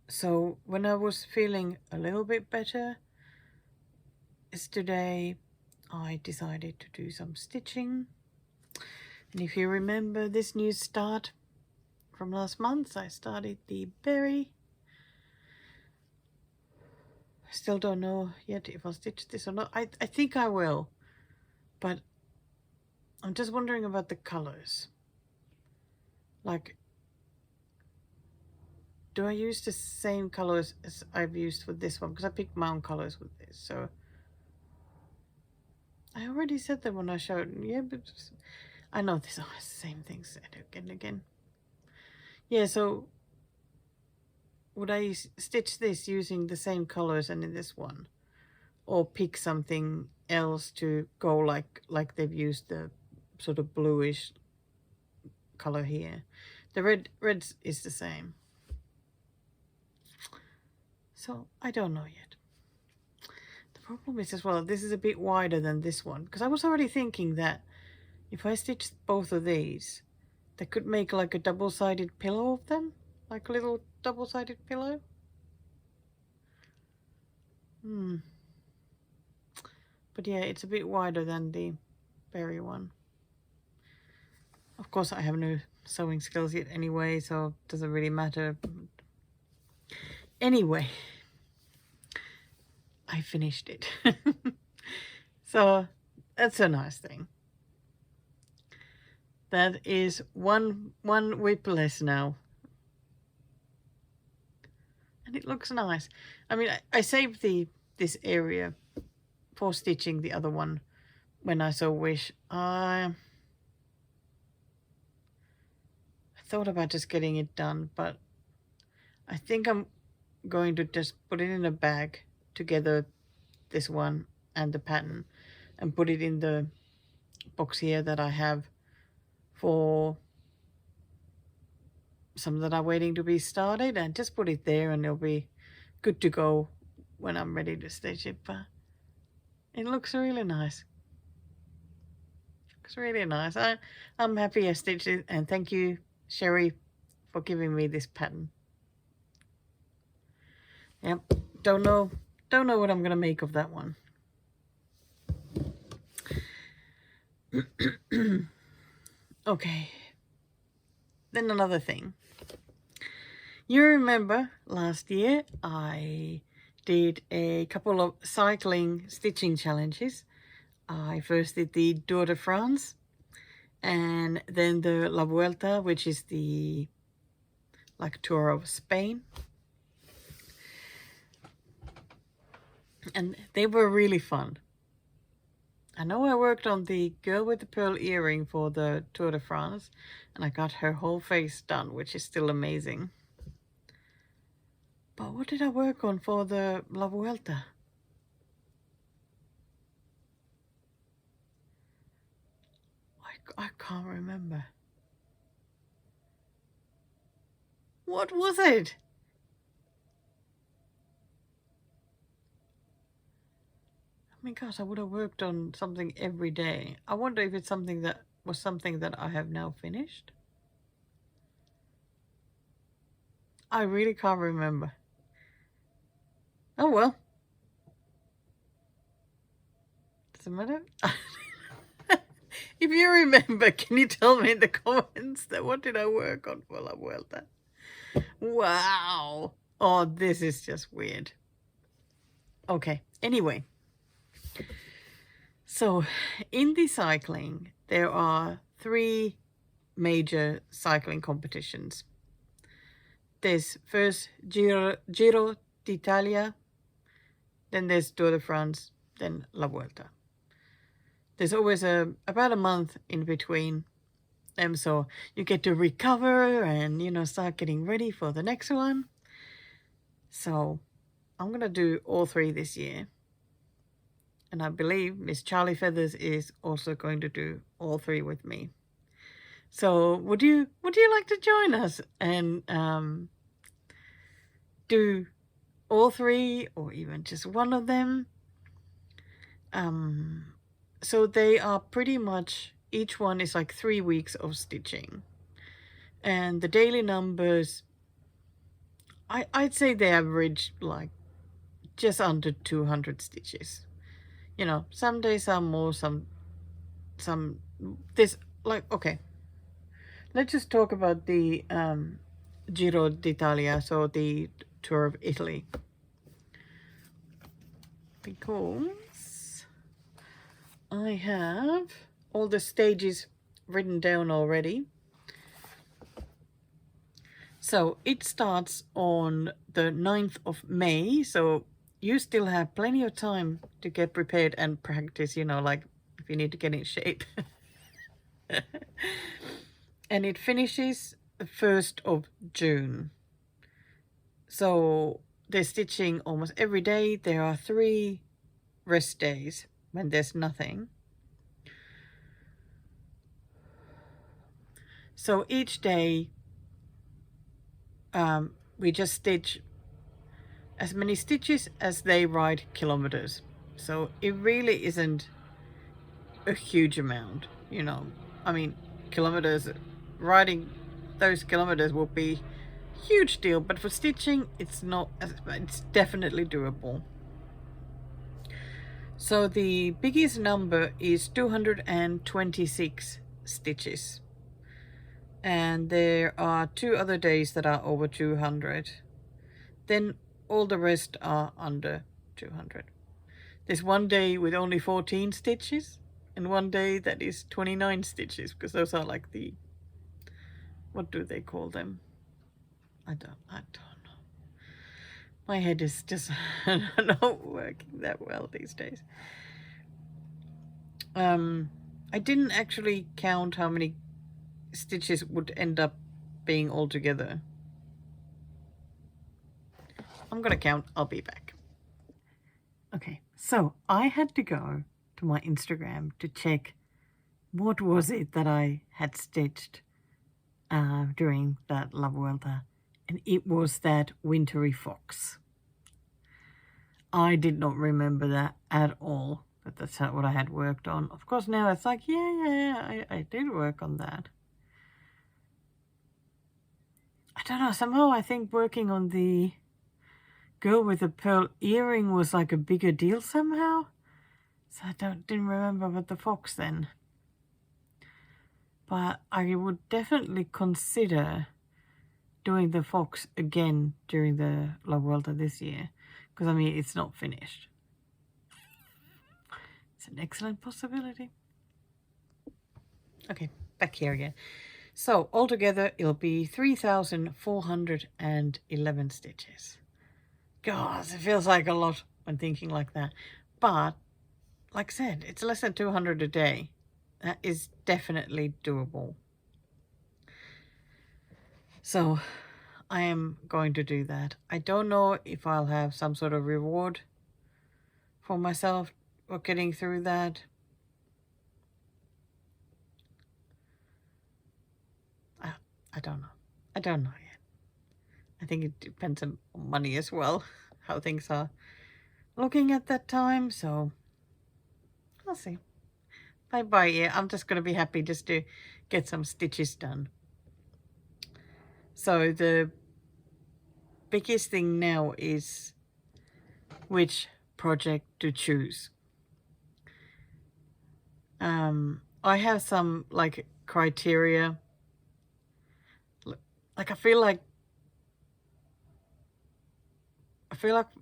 So when I was feeling a little bit better yesterday, I decided to do some stitching. And if you remember this new start from last month, I started the berry. I still don't know yet if I'll stitch this or not. I think I will, but I'm just wondering about the colors. Like, do I use the same colors as I've used with this one? Because I picked my own colors with this. So I already said that when I showed. Yeah, but I know these are the same things again and again. Yeah, so would I stitch this using the same colors and in this one? Or pick something else to go like they've used the sort of bluish color here. The red is the same. So I don't know yet. The problem is as well, this is a bit wider than this one, because I was already thinking that if I stitched both of these, they could make like a double-sided pillow of them, like a little double-sided pillow. But yeah, it's a bit wider than the berry one. Of course, I have no sewing skills yet anyway, so it doesn't really matter. Anyway, I finished it. So that's a nice thing. That is one whip less now. And it looks nice. I mean, I saved this area for stitching the other one when I so wish. I thought about just getting it done, but I think I'm going to just put it in a bag together, this one and the pattern, and put it in the box here that I have for some that are waiting to be started, and just put it there and it'll be good to go when I'm ready to stitch it. But it looks really nice. It's really nice. I'm happy I stitched it, and thank you, Sherry, for giving me this pattern. Yep, don't know what I'm gonna make of that one. Okay, then another thing. You remember last year I did a couple of cycling stitching challenges. I first did the Tour de France, and then the La Vuelta, which is the like tour of Spain. And they were really fun. I know I worked on the girl with the pearl earring for the Tour de France, and I got her whole face done, which is still amazing. But what did I work on for the La Vuelta? I can't remember. What was it? Oh my gosh, I would have worked on something every day. I wonder if it's something that I have now finished. I really can't remember. Oh well. Doesn't matter. If you remember, can you tell me in the comments that what did I work on for La Vuelta? Wow. Oh, this is just weird. Okay, anyway. So, in the cycling, there are 3 major cycling competitions. There's first Giro d'Italia, then there's Tour de France, then La Vuelta. There's always about a month in between them, so you get to recover and, you know, start getting ready for the next one. So I'm going to do all 3 this year. And I believe Miss Charlie Feathers is also going to do all 3 with me. So would you like to join us and do all 3 or even just one of them? So they are pretty much, each one is like 3 weeks of stitching. And the daily numbers, I'd say they average like just under 200 stitches. You know, some days are more, some this, like, okay. Let's just talk about the Giro d'Italia, so the Tour of Italy. Because I have all the stages written down already. So it starts on the 9th of May, so you still have plenty of time to get prepared and practice, you know, like if you need to get in shape. And it finishes the 1st of June. So they're stitching almost every day. There are 3 rest days when there's nothing. So each day we just stitch as many stitches as they ride kilometers. So it really isn't a huge amount, you know. I mean, kilometers, riding those kilometers will be a huge deal, but for stitching it's not, it's definitely doable. So the biggest number is 226 stitches. And there are 2 other days that are over 200. Then all the rest are under 200. There's one day with only 14 stitches and one day that is 29 stitches, because those are like the, what do they call them? I don't know. My head is just not working that well these days. I didn't actually count how many stitches would end up being all together. I'm gonna count. I'll be back. Okay, so I had to go to my Instagram to check what was it that I had stitched during that La Vuelta, and it was that wintry fox. I did not remember that at all, but that's what I had worked on. Of course, now it's like, yeah, I did work on that. I don't know, somehow I think working on the girl with the pearl earring was like a bigger deal somehow. So I didn't remember about the fox then. But I would definitely consider doing the fox again during the La Vuelta this year. Because, I mean, it's not finished. It's an excellent possibility. Okay, back here again. So, altogether, it'll be 3,411 stitches. God, it feels like a lot when thinking like that. But, like I said, it's less than 200 a day. That is definitely doable. So, I am going to do that. I don't know if I'll have some sort of reward for myself for getting through that. I don't know. I don't know yet. I think it depends on money as well, how things are looking at that time. So I'll see. Bye. Yeah, I'm just gonna be happy just to get some stitches done. So the biggest thing now is which project to choose. I have some like criteria. Like I feel like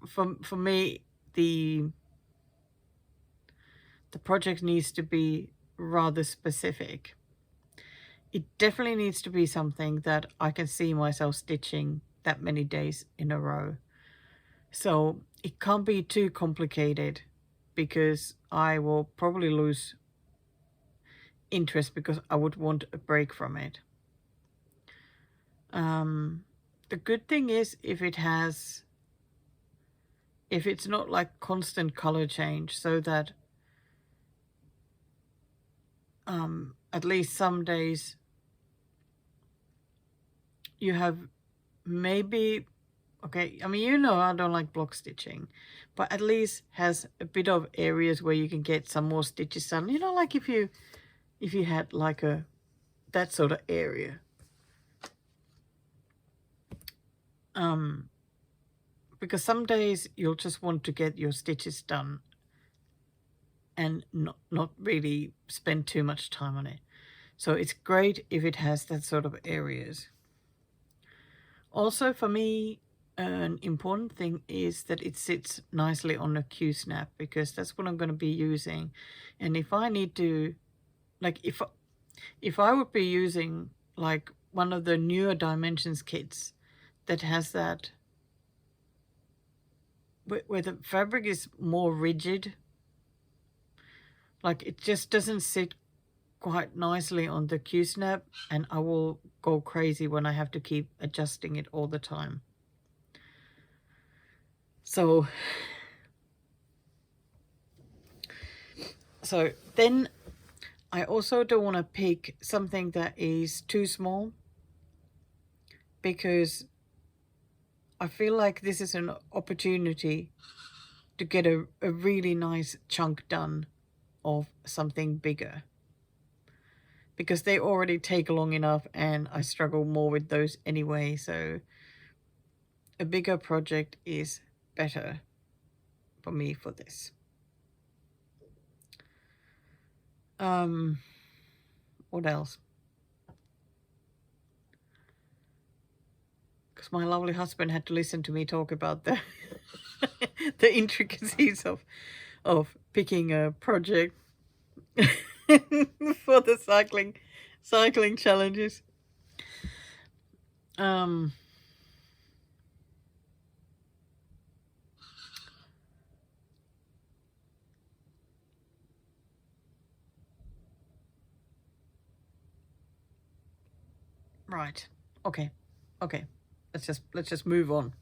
for me the project needs to be rather specific. It definitely needs to be something that I can see myself stitching that many days in a row. So it can't be too complicated because I will probably lose interest because I would want a break from it. The good thing is if it's not like constant color change, so that at least some days you have maybe, okay, I mean, I don't like block stitching, but at least has a bit of areas where you can get some more stitches done. Like if you had like that sort of area. Because some days you'll just want to get your stitches done and not really spend too much time on it. So it's great if it has that sort of areas. Also for me, an important thing is that it sits nicely on a Q-snap, because that's what I'm going to be using. And if I need to, like if I would be using like one of the newer Dimensions kits that has that, where the fabric is more rigid, like it just doesn't sit quite nicely on the Q-snap, and I will go crazy when I have to keep adjusting it all the time. So then I also don't want to pick something that is too small, because I feel like this is an opportunity to get a really nice chunk done of something bigger, because they already take long enough and I struggle more with those anyway. So a bigger project is better for me for this. What else? Because my lovely husband had to listen to me talk about the the intricacies of picking a project for the cycling challenges. Right. Okay. Let's just move on.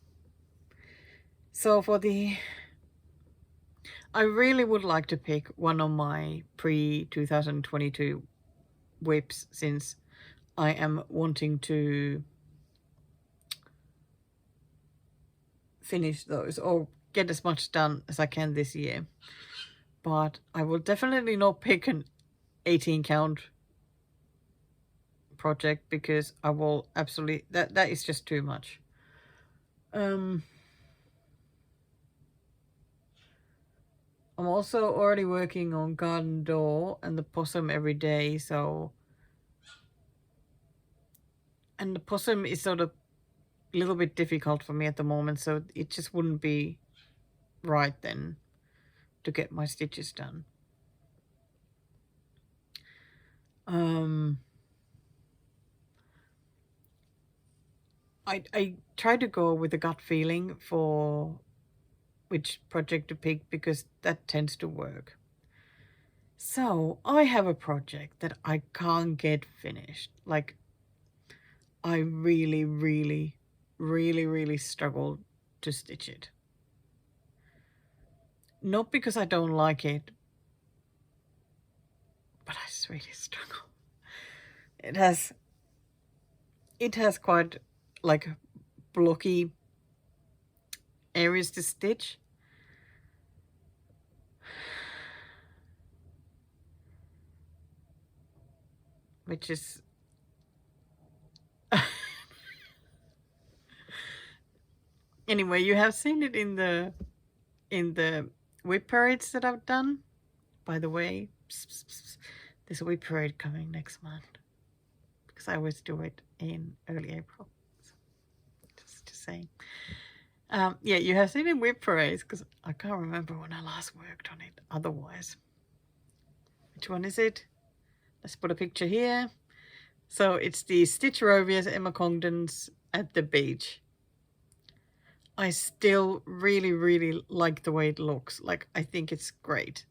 So I really would like to pick one of my pre-2022 whips, since I am wanting to finish those or get as much done as I can this year. But I will definitely not pick an 18 count project, because I will absolutely, that is just too much. I'm also already working on Garden Door and the Possum every day, so, and the Possum is sort of a little bit difficult for me at the moment, so it just wouldn't be right then to get my stitches done. I try to go with a gut feeling for which project to pick, because that tends to work. So I have a project that I can't get finished. Like, I really, really, really, really struggle to stitch it. Not because I don't like it, but I just really struggle. it has quite like blocky areas to stitch. Which is anyway, you have seen it in the whip parades that I've done. By the way, there's a whip parade coming next month because I always do it in early April. So, just saying. Yeah, you have seen it in whip parades because I can't remember when I last worked on it. Otherwise, which one is it? Let's put a picture here. So it's the Stitch Rovias Emma Congdons at the beach. I still really, really like the way it looks. Like, I think it's great.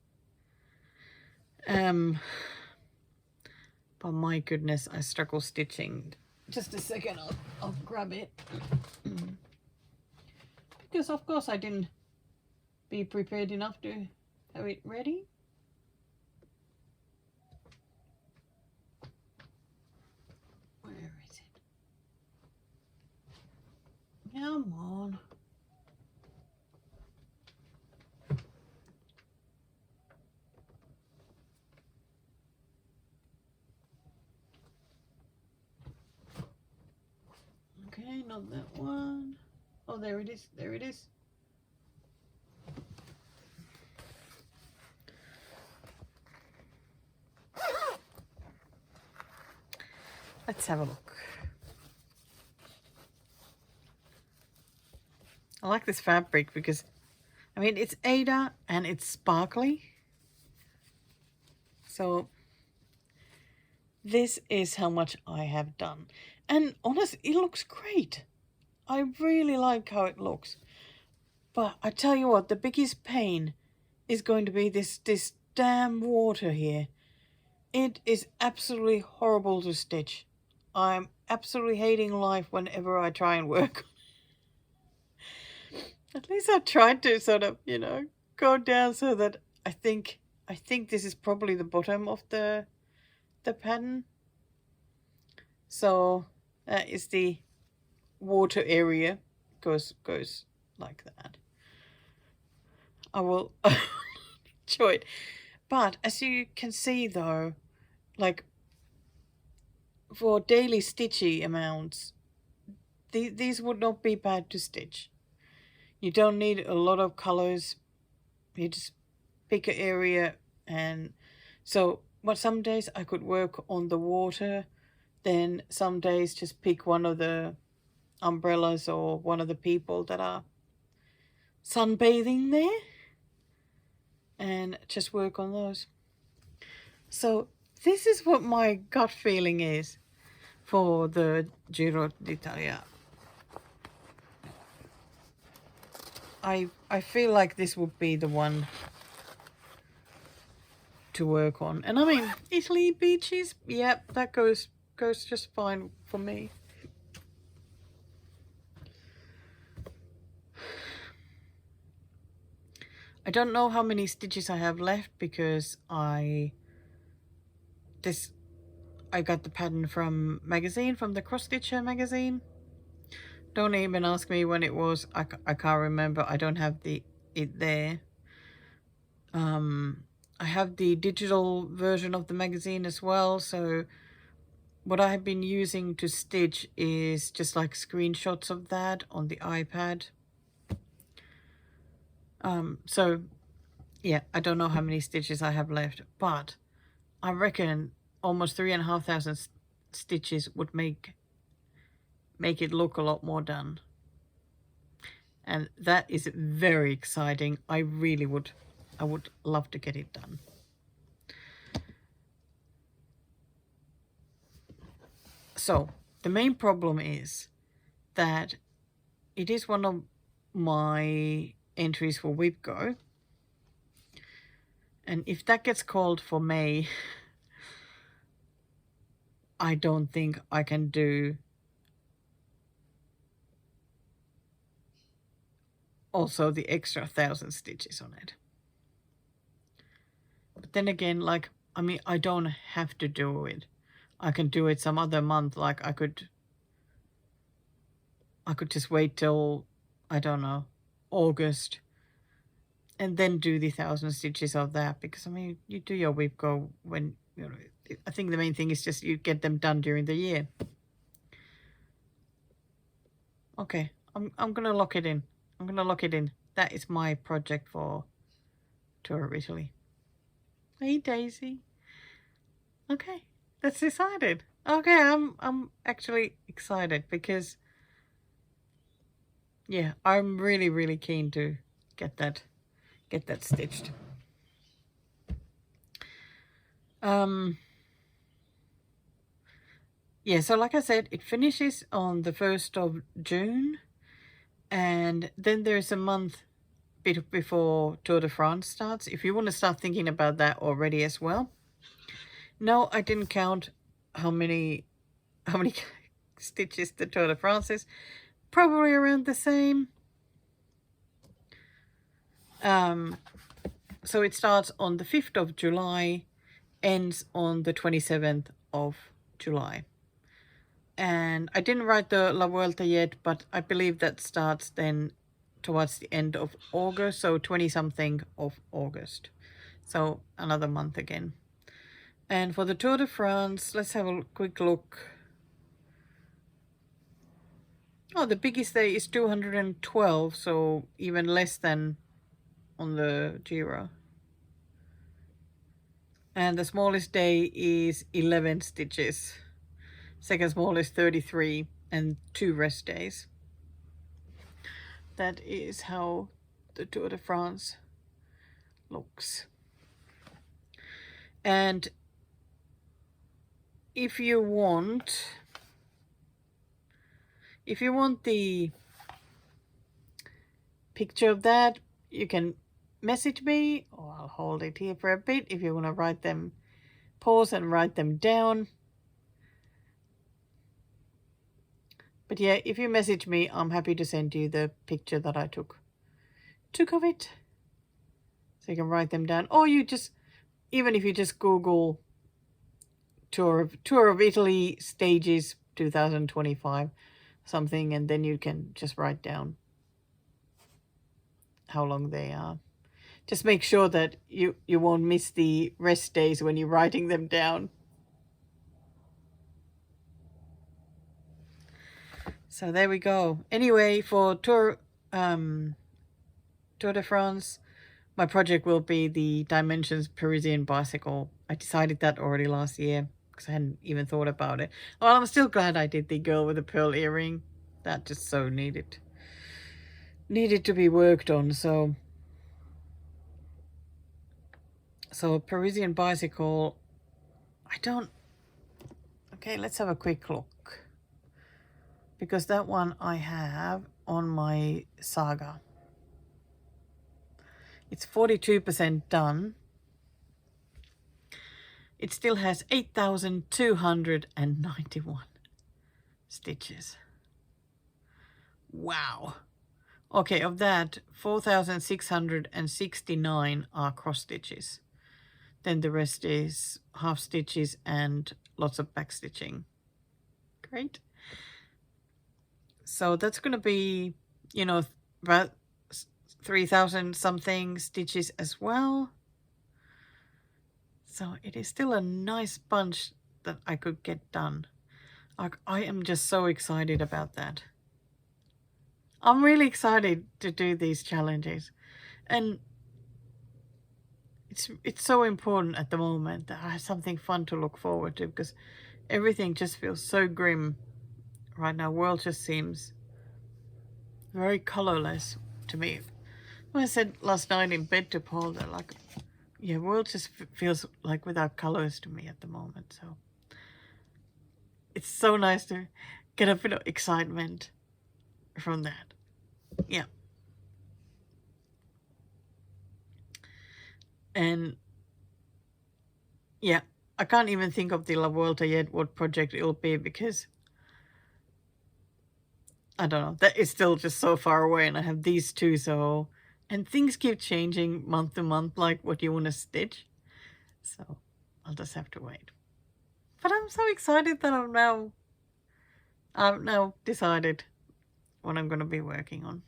But my goodness, I struggle stitching. Just a second, I'll grab it. Because of course I didn't be prepared enough to have it ready. Where is it? Come on. Okay, not that one. Oh, there it is. There it is. Let's have a look. I like this fabric because, I mean, it's Ada and it's sparkly. So this is how much I have done. And honestly, it looks great. I really like how it looks. But I tell you what, the biggest pain is going to be this damn water here. It is absolutely horrible to stitch. I'm absolutely hating life whenever I try and work. At least I tried to sort of, you know, go down so that I think this is probably the bottom of the pattern. So that is the water area. Goes like that. I will enjoy it. But as you can see though, like for daily stitchy amounts, these would not be bad to stitch. You don't need a lot of colors. You just pick an area, and so some days I could work on the water, then some days just pick one of the umbrellas or one of the people that are sunbathing there and just work on those. So this is what my gut feeling is for the Giro d'Italia. I feel like this would be the one to work on. And I mean, Italy beaches, yep, that goes just fine for me. I don't know how many stitches I have left because I got the pattern from the Cross Stitcher magazine. Don't even ask me when it was. I can't remember. I don't have it there. I have the digital version of the magazine as well. So what I have been using to stitch is just like screenshots of that on the iPad. So yeah, I don't know how many stitches I have left, but I reckon almost 3,500 stitches would make it look a lot more done. And that is very exciting. I would love to get it done. So the main problem is that it is one of my entries for WebGo. And if that gets called for May, I don't think I can do also the extra 1,000 stitches on it. But then again, like, I don't have to do it. I can do it some other month. Like I could I could just wait till, I don't know, August, and then do the 1,000 stitches of that, because I mean, you do your whip go when, you know, I think the main thing is just you get them done during the year. Okay, I'm gonna lock it in. I'm gonna lock it in. That is my project for tour of Italy. Hey Daisy. Okay, that's decided. Okay, I'm actually excited because, yeah, I'm really keen to get that stitched. Yeah, so like I said, it finishes on the 1st of June, and then there's a month bit before Tour de France starts, if you want to start thinking about that already as well. No, I didn't count how many stitches the Tour de France is. Probably around the same. So it starts on the 5th of July, ends on the 27th of July. And I didn't write the La Vuelta yet, but I believe that starts then towards the end of August, so 20-something of August. So another month again. And for the Tour de France, let's have a quick look. Oh, the biggest day is 212, so even less than on the Giro. And the smallest day is 11 stitches. Second smallest 33, and 2 rest days. That is how the Tour de France looks. And if you want the picture of that, you can message me, or I'll hold it here for a bit if you want to write them, pause and write them down. But yeah, if you message me, I'm happy to send you the picture that I took of it, so you can write them down. Or you just, even if you just Google Tour of Italy stages 2025 something, and then you can just write down how long they are. Just make sure that you won't miss the rest days when you're writing them down. So there we go. Anyway, for Tour de France, my project will be the Dimensions Parisian bicycle. I decided that already last year because I hadn't even thought about it. Well, I'm still glad I did the girl with the pearl earring. That just so needed to be worked on. So Parisian bicycle, I don't... Okay, let's have a quick look. Because that one I have on my Saga. It's 42% done. It still has 8,291 stitches. Wow. Okay, of that, 4,669 are cross stitches. Then the rest is half stitches and lots of back stitching. Great. So that's going to be, you know, about 3,000 something stitches as well. So it is still a nice bunch that I could get done. I am just so excited about that. I'm really excited to do these challenges. And it's so important at the moment that I have something fun to look forward to, because everything just feels so grim right now. World just seems very colorless to me. I said last night in bed to Paul that, like, yeah, world just feels like without colors to me at the moment. So it's so nice to get a bit of excitement from that. Yeah. And yeah, I can't even think of the La Vuelta yet, what project it'll be, because I don't know, that is still just so far away, and I have these two, so, and things keep changing month to month, like what you want to stitch. So I'll just have to wait. But I'm so excited that I've now decided what I'm going to be working on.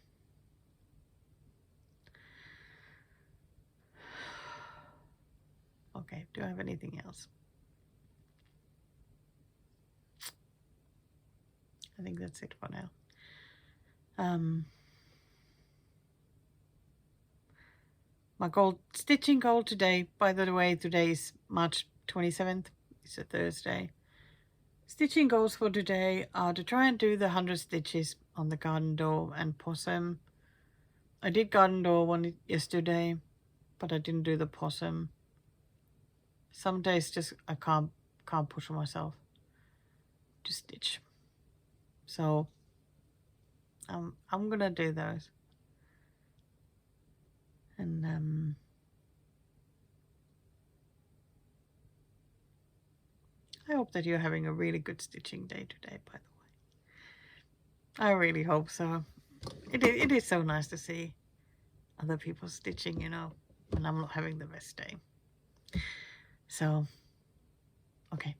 Okay, do I have anything else? I think that's it for now. My stitching goal today, by the way, today is March 27th. It's a Thursday. Stitching goals for today are to try and do the 100 stitches on the garden door and possum. I did garden door one yesterday, but I didn't do the possum. Some days just I can't push myself to stitch. So I'm gonna do those. And I hope that you're having a really good stitching day today, by the way. I really hope so. It is so nice to see other people stitching, you know, when I'm not having the best day. So, okay.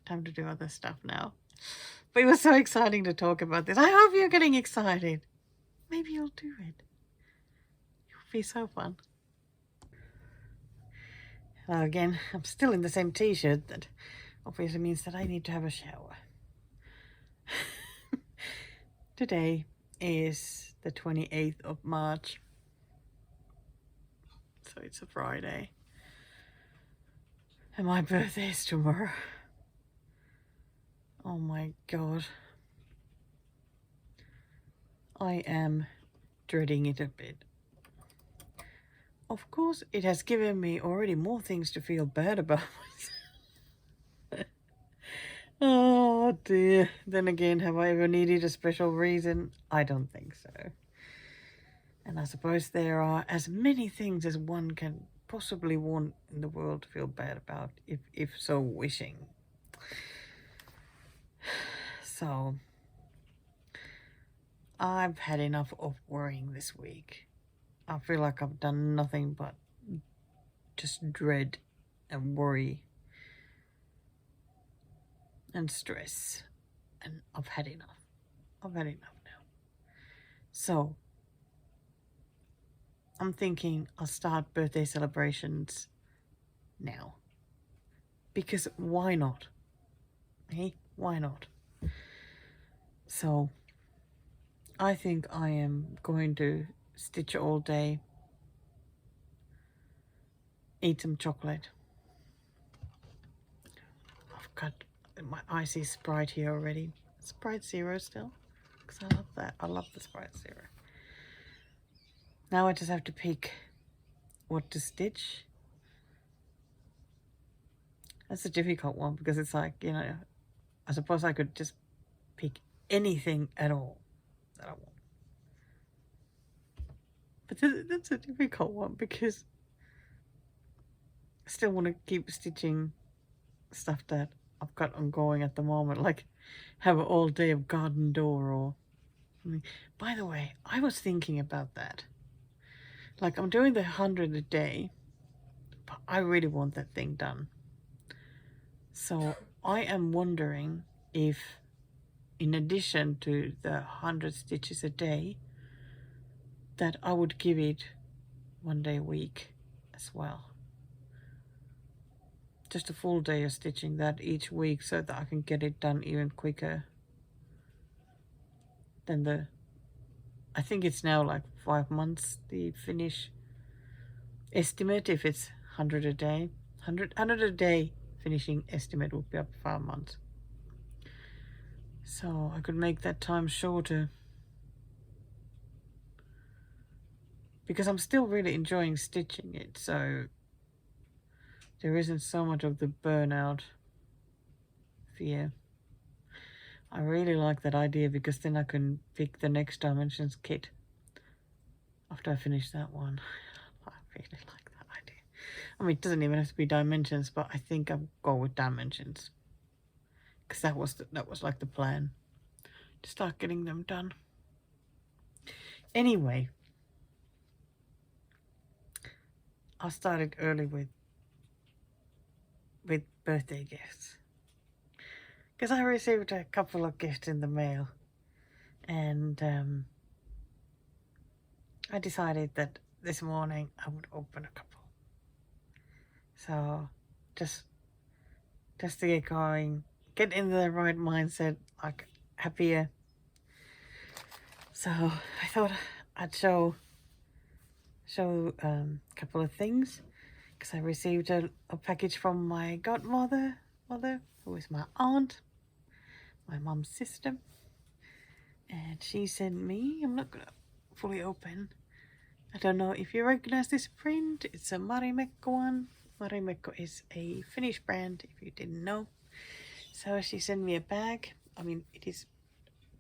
Time to do other stuff now. But it was so exciting to talk about this. I hope you're getting excited. Maybe you'll do it. It'll be so fun. Hello again. I'm still in the same t-shirt. That obviously means that I need to have a shower. Today is the 28th of March. So it's a Friday. And my birthday is tomorrow. Oh my god. I am dreading it a bit. Of course, it has given me already more things to feel bad about myself. Oh dear. Then again, have I ever needed a special reason? I don't think so. And I suppose there are as many things as one can possibly want in the world to feel bad about, if so wishing. So, I've had enough of worrying this week. I feel like I've done nothing but just dread and worry and stress. And I've had enough. I've had enough now. So, I'm thinking I'll start birthday celebrations now. Because why not? Hey, why not? So, I think I am going to stitch all day, eat some chocolate. I've got my icy Sprite here already. Sprite Zero still, because I love that. I love the Sprite Zero. Now I just have to pick what to stitch. That's a difficult one because it's like, you know, I suppose I could just pick anything at all that I want. But that's a difficult one because I still want to keep stitching stuff that I've got ongoing at the moment, like have an all day of garden door or something. By the way, I was thinking about that. Like, I'm doing the 100 a day, but I really want that thing done. So I am wondering if, in addition to the 100 stitches a day, that I would give it 1 day a week as well. Just a full day of stitching that each week so that I can get it done even quicker than the, I think it's now like 5 months, the finish estimate, if it's 100 a day. 100 a day finishing estimate would be up to 5 months. So I could make that time shorter. Because I'm still really enjoying stitching it, so there isn't so much of the burnout fear. I really like that idea because then I can pick the next dimensions kit after I finish that one. I really like that idea. I mean, it doesn't even have to be dimensions, but I think I'll go with dimensions because that was like the plan to start getting them done. Anyway, I started early with birthday gifts because I received a couple of gifts in the mail. And I decided that this morning I would open a couple. So just to get going, get into the right mindset, like happier. So I thought I'd show a couple of things, because I received a package from my godmother, who is my aunt, my mom's sister, and she sent me, I'm not gonna fully open, I don't know if you recognize this print, it's a Marimekko one. Marimekko is a Finnish brand, if you didn't know. So she sent me a bag. I mean, it is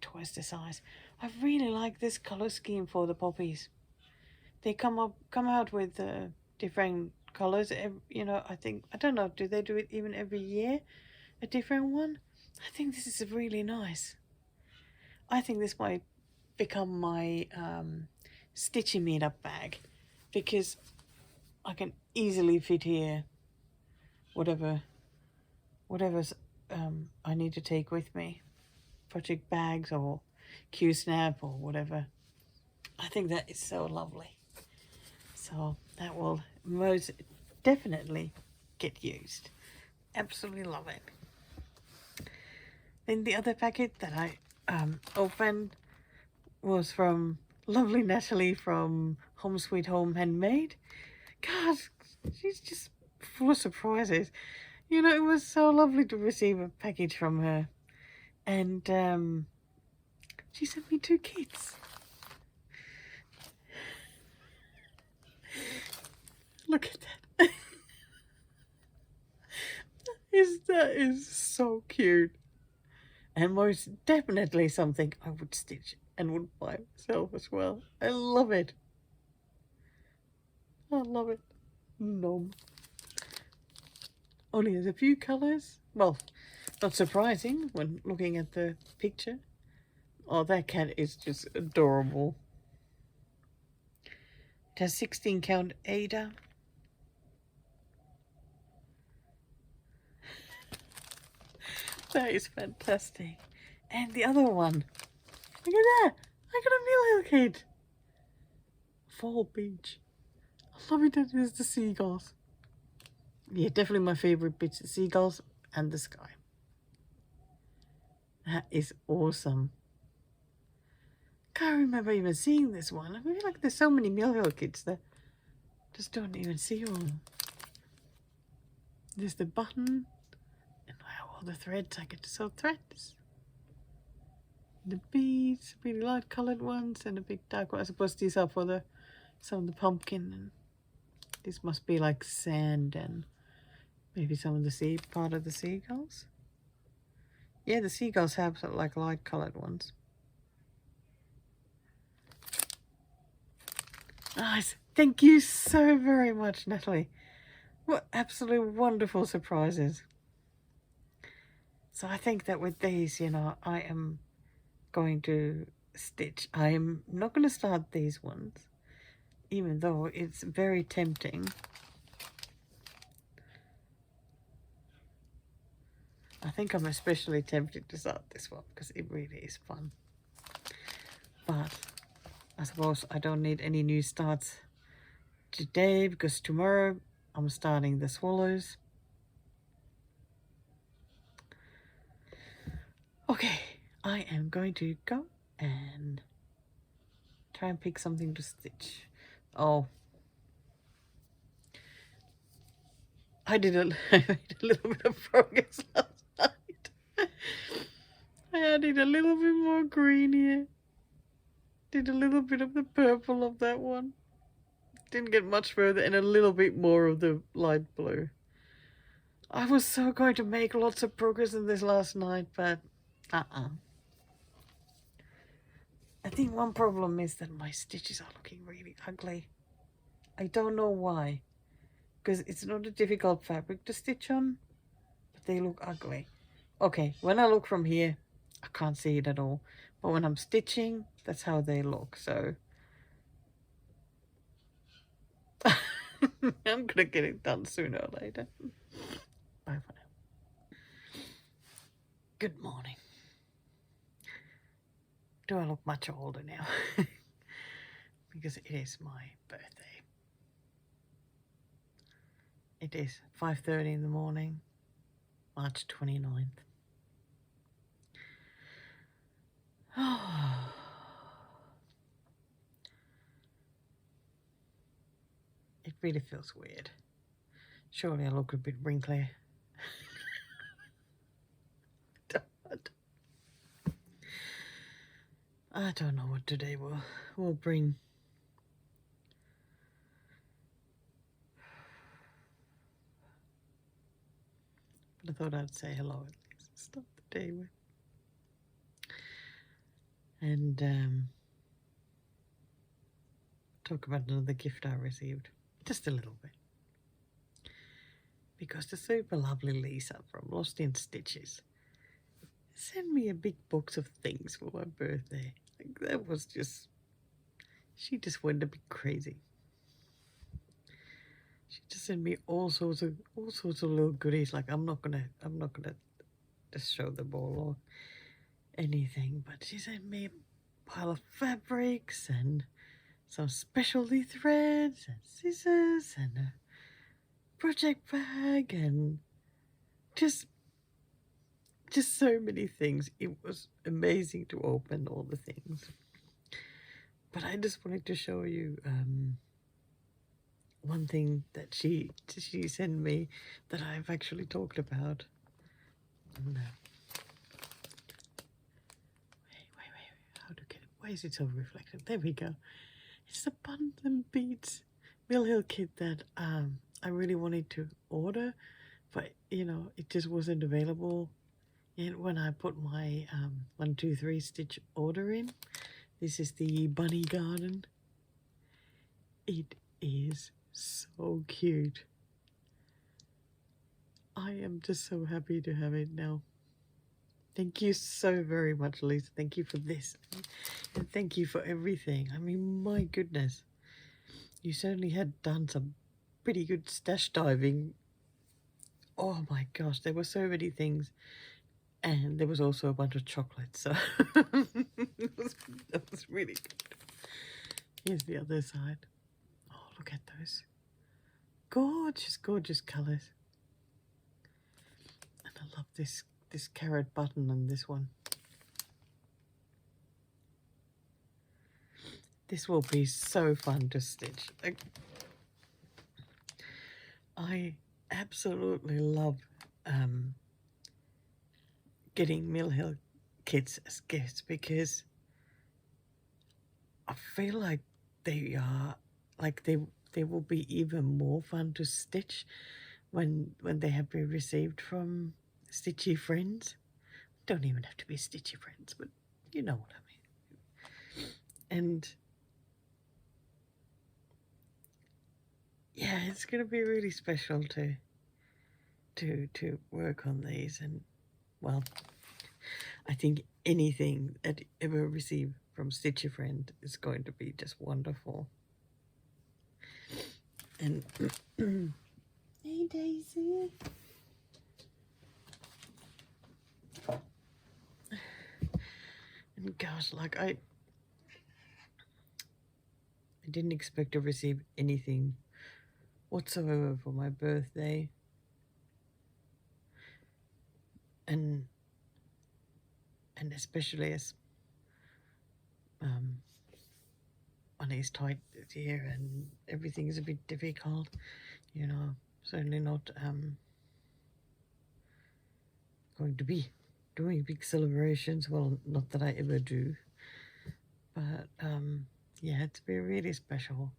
twice the size. I really like this color scheme for the poppies. They come out with different colors. I don't know, do they do it even every year? A different one? I think this is really nice. I think this might become my stitching meetup bag, because I can easily fit here whatever I need to take with me, project bags or Q-snap or whatever. I think that is so lovely. So that will most definitely get used. Absolutely love it. Then the other packet that I opened was from lovely Natalie from Home Sweet Home Handmade. God, she's just full of surprises. It was so lovely to receive a package from her. And she sent me 2 kits. Look at that. That is so cute. And most definitely something I would stitch and would buy myself as well. I love it. I love it. Nom. Only has a few colours. Well, not surprising when looking at the picture. Oh, that cat is just adorable. It has 16 count Ada. That is fantastic. And the other one. Look at that. I got a Mill Hill kid. Fall Beach. I love it that it is the seagulls. Yeah, definitely my favourite bits, the seagulls and the sky. That is awesome. Can't remember even seeing this one. I feel like there's so many Mill Hill kits that just don't even see them. There's the button. And wow, all the threads. I get to sew threads. The beads, really light coloured ones, and a big dark one. I suppose these are for some of the pumpkin. And this must be like sand and maybe some of the part of the seagulls. Yeah, the seagulls have like light coloured ones. Nice. Thank you so very much, Natalie. What absolute wonderful surprises. So I think that with these, I am going to stitch. I am not going to start these ones, even though it's very tempting. I think I'm especially tempted to start this one because it really is fun. But I suppose I don't need any new starts today, because tomorrow I'm starting the swallows. Okay, I am going to go and try and pick something to stitch. Oh, I made a little bit of progress last night. I added a little bit more green here. Did a little bit of the purple of that one. Didn't get much further, and a little bit more of the light blue. I was so going to make lots of progress in this last night, but I think one problem is that my stitches are looking really ugly. I don't know why, because it's not a difficult fabric to stitch on, but they look ugly. Okay, when I look from here, I can't see it at all, but when I'm stitching, that's how they look. So I'm gonna get it done sooner or later. Bye for now. Good morning. do I look much older now? Because it is my birthday. It is 5:30 in the morning, March 29th. Oh. It really feels weird. Surely I look a bit wrinkly. I don't know what today will bring. But I thought I'd say hello at least. Start the day with. And talk about another gift I received. Just a little bit. Because the super lovely Lisa from Lost in Stitches sent me a big box of things for my birthday. Like, that was just, she just went a bit crazy. She just sent me all sorts of little goodies. Like, I'm not gonna just show them all or anything, but she sent me a pile of fabrics and some specialty threads and scissors and a project bag and just so many things. It was amazing to open all the things. But I just wanted to show you one thing that she sent me that I've actually talked about. And, wait, how to get it? Why is it so reflective? There we go. It's the Buttons and Beads Mill Hill kit that I really wanted to order, but you know, it just wasn't available. And when I put my 1, 2, 3 stitch order in, this is the bunny garden. It is so cute. I am just so happy to have it now. Thank you so very much, Lisa. Thank you for this. And thank you for everything. I mean, my goodness. You certainly had done some pretty good stash diving. Oh my gosh, there were so many things. And there was also a bunch of chocolates, so that was really good. Here's the other side. Oh, look at those. Gorgeous, gorgeous colours. And I love this carrot button and this one. This will be so fun to stitch. I absolutely love getting Mill Hill kits as gifts because I feel like they are they will be even more fun to stitch when they have been received from stitchy friends. Don't even have to be stitchy friends, but you know what I mean. And yeah, it's gonna be really special to work on these. And well, I think anything that you ever receive from Stitchy Friend is going to be just wonderful. And hey, Daisy. And gosh, like I didn't expect to receive anything whatsoever for my birthday. And especially as money is tight this year and everything is a bit difficult, you know, certainly not going to be doing big celebrations. Well, not that I ever do, but yeah, it's been really special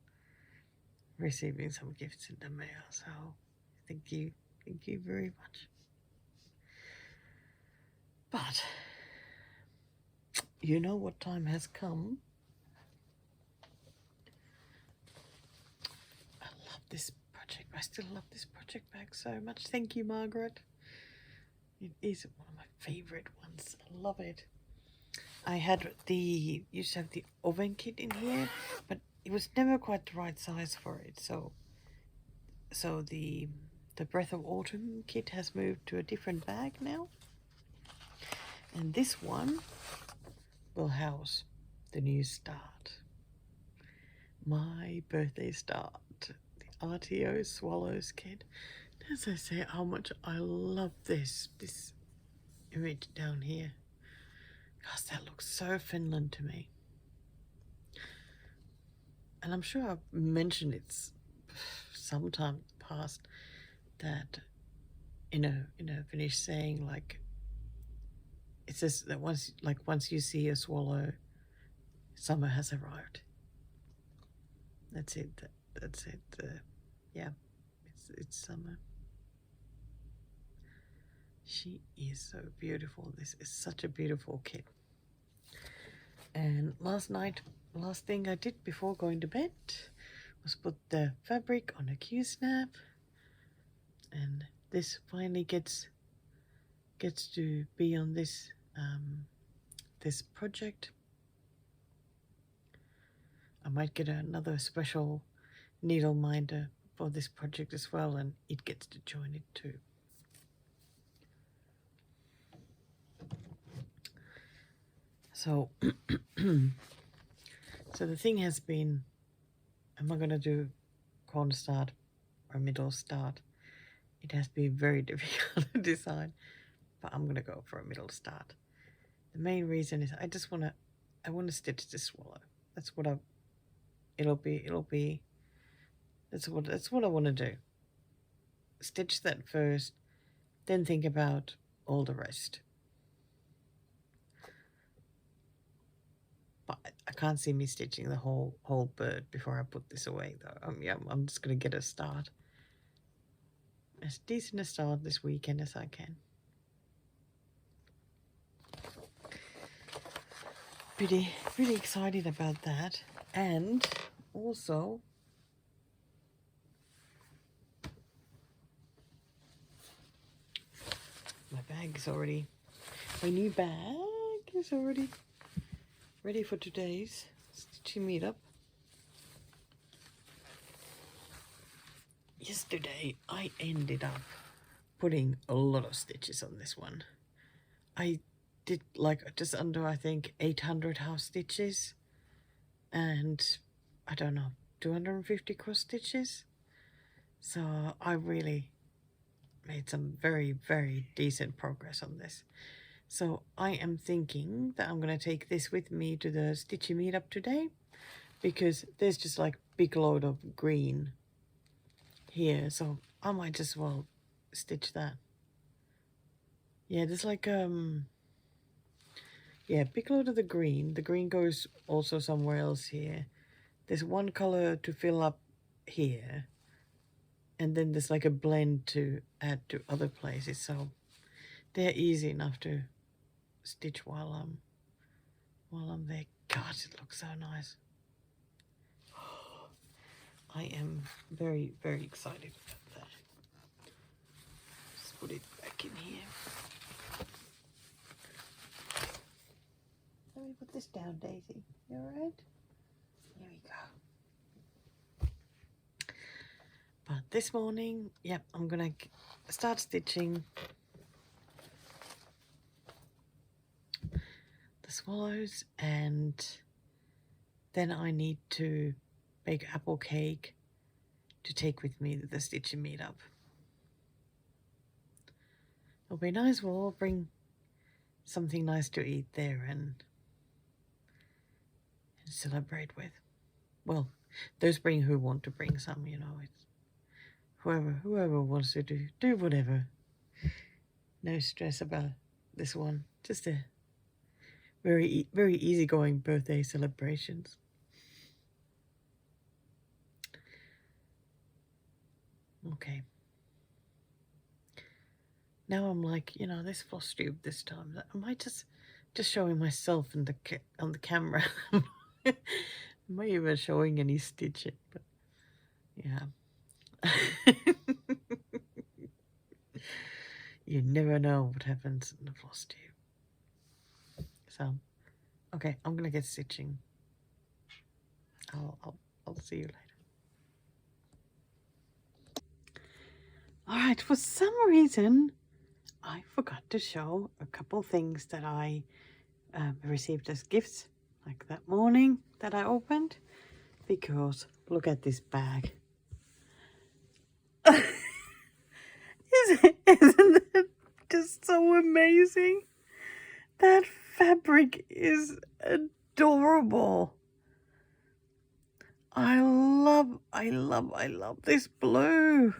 receiving some gifts in the mail, so thank you very much. But you know what time has come. I love this project. I still love this project bag so much. Thank you, Margaret. It is one of my favorite ones. I love it. I used to have the oven kit in here, but it was never quite the right size for it. So the Breath of Autumn kit has moved to a different bag now. And this one will house the new start. My birthday start. The RTO Swallows kit. As I say, how much I love this image down here. Gosh, that looks so Finland to me. And I'm sure I've mentioned it sometime past that in a Finnish saying, like, it says that once you see a swallow, summer has arrived. That's it. That's it. Yeah, it's summer. She is so beautiful. This is such a beautiful kit. And last thing I did before going to bed was put the fabric on a Q-snap, and this finally gets to be on this this project. I might get another special needle minder for this project as well, and it gets to join it too. So so the thing has been, am I going to do corner start or middle start? It has been very difficult to decide, but I'm going to go for a middle start. The main reason is I want to stitch this swallow. That's what it'll be. That's what I want to do. Stitch that first, then think about all the rest. But I can't see me stitching the whole bird before I put this away, though. Yeah, I'm just gonna get a start, as decent a start this weekend as I can. Pretty excited about that, and also my new bag is already ready for today's stitching meetup. Yesterday I ended up putting a lot of stitches on this one. I did like just under, I think, 800 half stitches and I don't know, 250 cross stitches. So I really made some very decent progress on this. So I am thinking that I'm going to take this with me to the stitchy meetup today, because there's just like big load of green here, so I might just well stitch that. Yeah, there's like yeah, big load of the green. The green goes also somewhere else here. There's one color to fill up here, and then there's like a blend to add to other places, so they're easy enough to stitch while I'm there. God, it looks so nice. I am very excited about that. Just put it back in here. Let me put this down, Daisy. You alright? Here we go. But this morning, yep, I'm gonna start stitching the swallows, and then I need to bake apple cake to take with me to the stitching meetup. It'll be nice. We'll all bring something nice to eat there and celebrate with. Well, those bring who want to bring some, you know. It's whoever wants to do whatever. No stress about this one. Just a very easygoing birthday celebrations. Okay. Now I'm like, you know, this Flosstube this time. Am I just showing myself in on the camera? Am I even showing any stitching? But yeah. You never know what happens in the Flosstube. So, okay, I'm gonna get stitching. I'll see you later. Alright, for some reason I forgot to show a couple things that I received as gifts, like that morning that I opened, because look at this bag. Isn't it just so amazing? That fabric is adorable. I love this blue.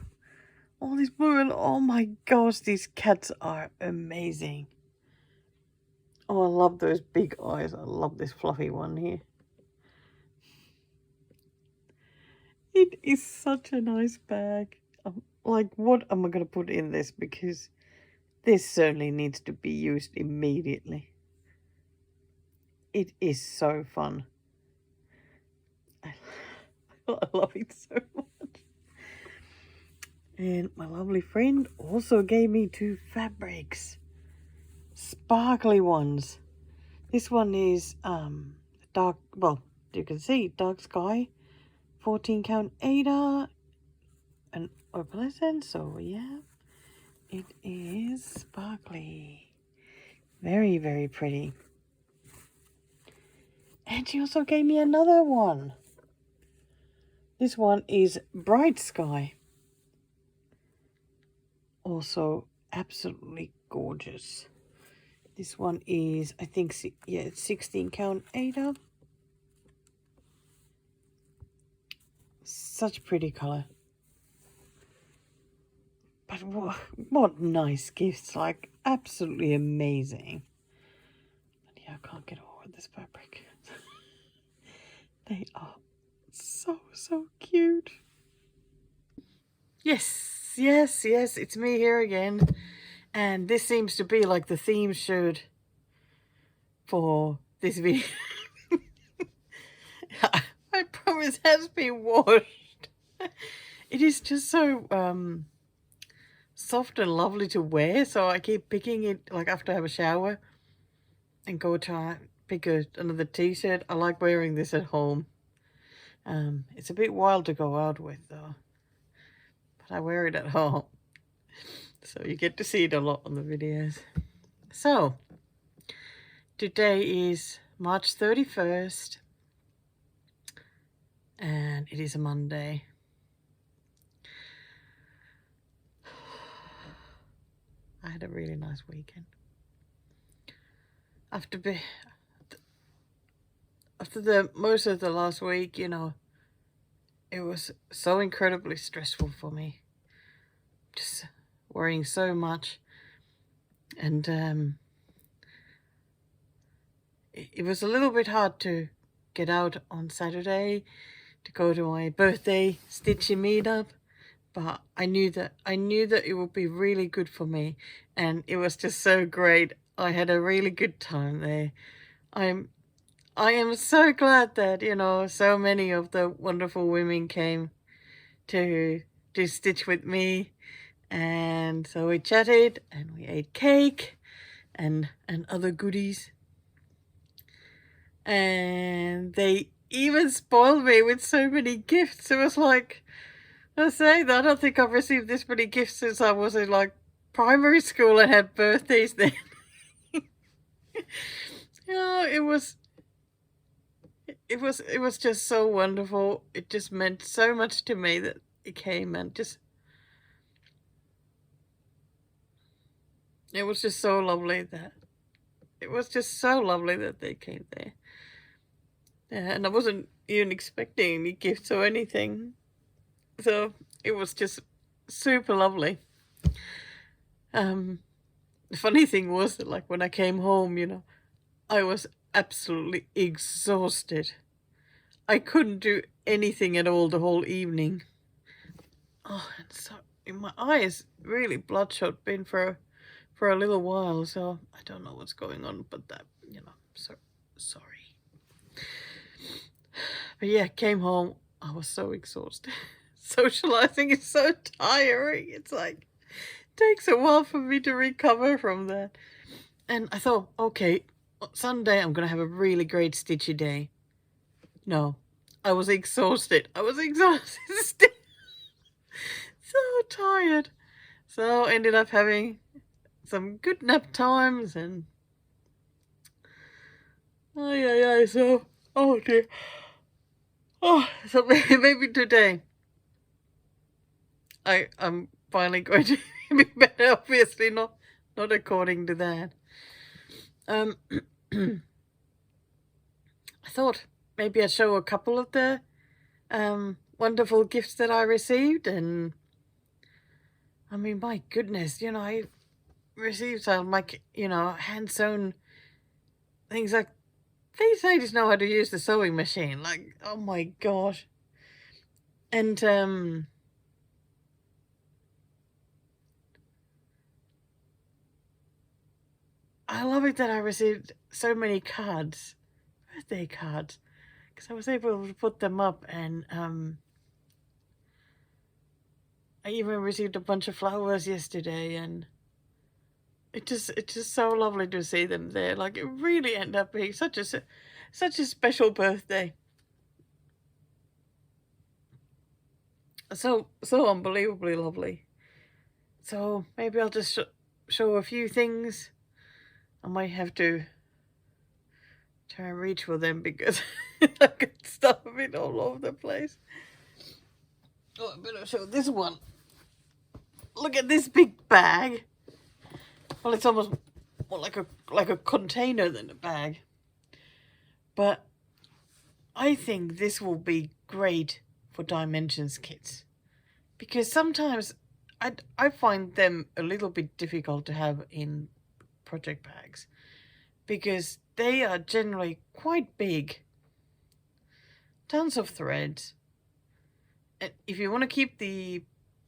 All this blue, and oh my gosh, these cats are amazing. Oh, I love those big eyes. I love this fluffy one here. It is such a nice bag. Like, what am I going to put in this? Because this certainly needs to be used immediately. It is so fun. I love it so much. And my lovely friend also gave me 2 fabrics. Sparkly ones. This one is dark, well, you can see dark sky, 14 count Ada, and opalescent, so yeah, it is sparkly. Very, very pretty. And she also gave me another one. This one is bright sky. Also absolutely gorgeous. This one is, I think, yeah, it's 16 count Ada. Such pretty color. But what nice gifts, like absolutely amazing. But yeah, I can't get over this fabric. They are so cute. Yes, it's me here again. And this seems to be like the theme shirt for this video. I promise it has been washed. It is just so soft and lovely to wear, so I keep picking it like after I have a shower and go try pick another t-shirt. I like wearing this at home. It's a bit wild to go out with though, but I wear it at home, so you get to see it a lot on the videos. So today is March 31st and it is a Monday. I had a really nice weekend. After the most of the last week, you know, it was so incredibly stressful for me. Just worrying so much. And it was a little bit hard to get out on Saturday to go to my birthday stitching meetup. But I knew that it would be really good for me, and it was just so great. I had a really good time there. I am so glad that, you know, so many of the wonderful women came to stitch with me, and so we chatted and we ate cake and other goodies, and they even spoiled me with so many gifts. It was like, I say that I don't think I've received this many gifts since I was in like primary school and had birthdays then. You know, it was just so wonderful. It just meant so much to me that it came, and just it was just so lovely that they came there. Yeah, and I wasn't even expecting any gifts or anything. So it was just super lovely. The funny thing was that, like, when I came home, you know, I was absolutely exhausted. I couldn't do anything at all the whole evening. Oh, and so my eyes really bloodshot, been for a little while, so I don't know what's going on, but that, you know, so sorry. But yeah, came home, I was so exhausted. Socializing is so tiring. It's like, it takes a while for me to recover from that. And I thought, okay, Sunday I'm going to have a really great stitchy day. No, I was exhausted. So tired. So ended up having some good nap times, and So, oh dear. Oh, so maybe today I'm finally going to be better. Obviously, not according to that. I thought maybe I'd show a couple of the wonderful gifts that I received, and I mean, my goodness, I received some like hand sewn things like these ladies know how to use the sewing machine. Like, oh my gosh. And I love it that I received so many cards, birthday cards, because I was able to put them up, and I even received a bunch of flowers yesterday, and it's just so lovely to see them there. Like, it really ended up being such a special birthday. So unbelievably lovely. So maybe I'll just show a few things. I might have to try and reach for them because I got stuff of it all over the place. Oh, I better show this one. Look at this big bag. Well, it's almost more like a container than a bag. But I think this will be great for dimensions kits, because sometimes I find them a little bit difficult to have in project bags, because they are generally quite big, tons of threads, and if you want to keep the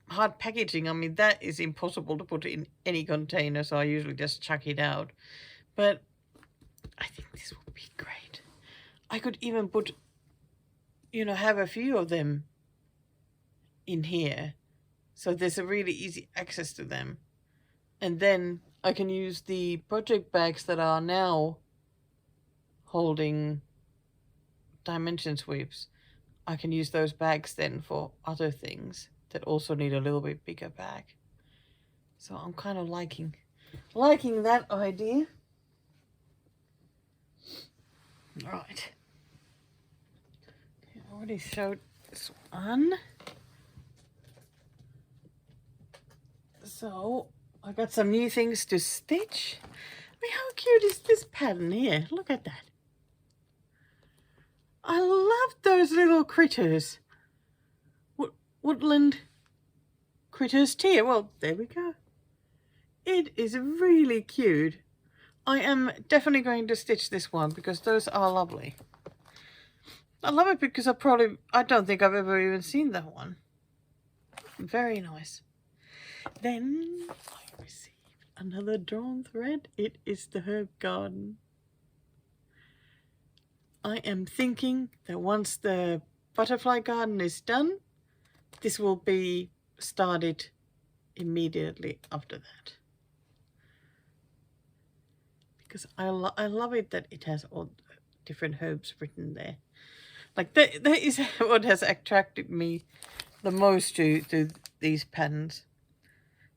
hard packaging, I mean, that is impossible to put in any container, so I usually just chuck it out. But I think this would be great. I could even put, have a few of them in here, so there's a really easy access to them. And then I can use the project bags that are now holding dimension sweeps. I can use those bags then for other things that also need a little bit bigger bag. So I'm kind of liking that idea. Right. I already showed this one. So I got some new things to stitch. I mean, how cute is this pattern here? Look at that. I love those little critters. Woodland critters tier. Well, there we go. It is really cute. I am definitely going to stitch this one because those are lovely. I love it because I don't think I've ever even seen that one. Very nice. Then I received another drawn thread. It is the herb garden. I am thinking that once the butterfly garden is done, this will be started immediately after that. Because I love it that it has all different herbs written there. Like, that is what has attracted me the most to these patterns.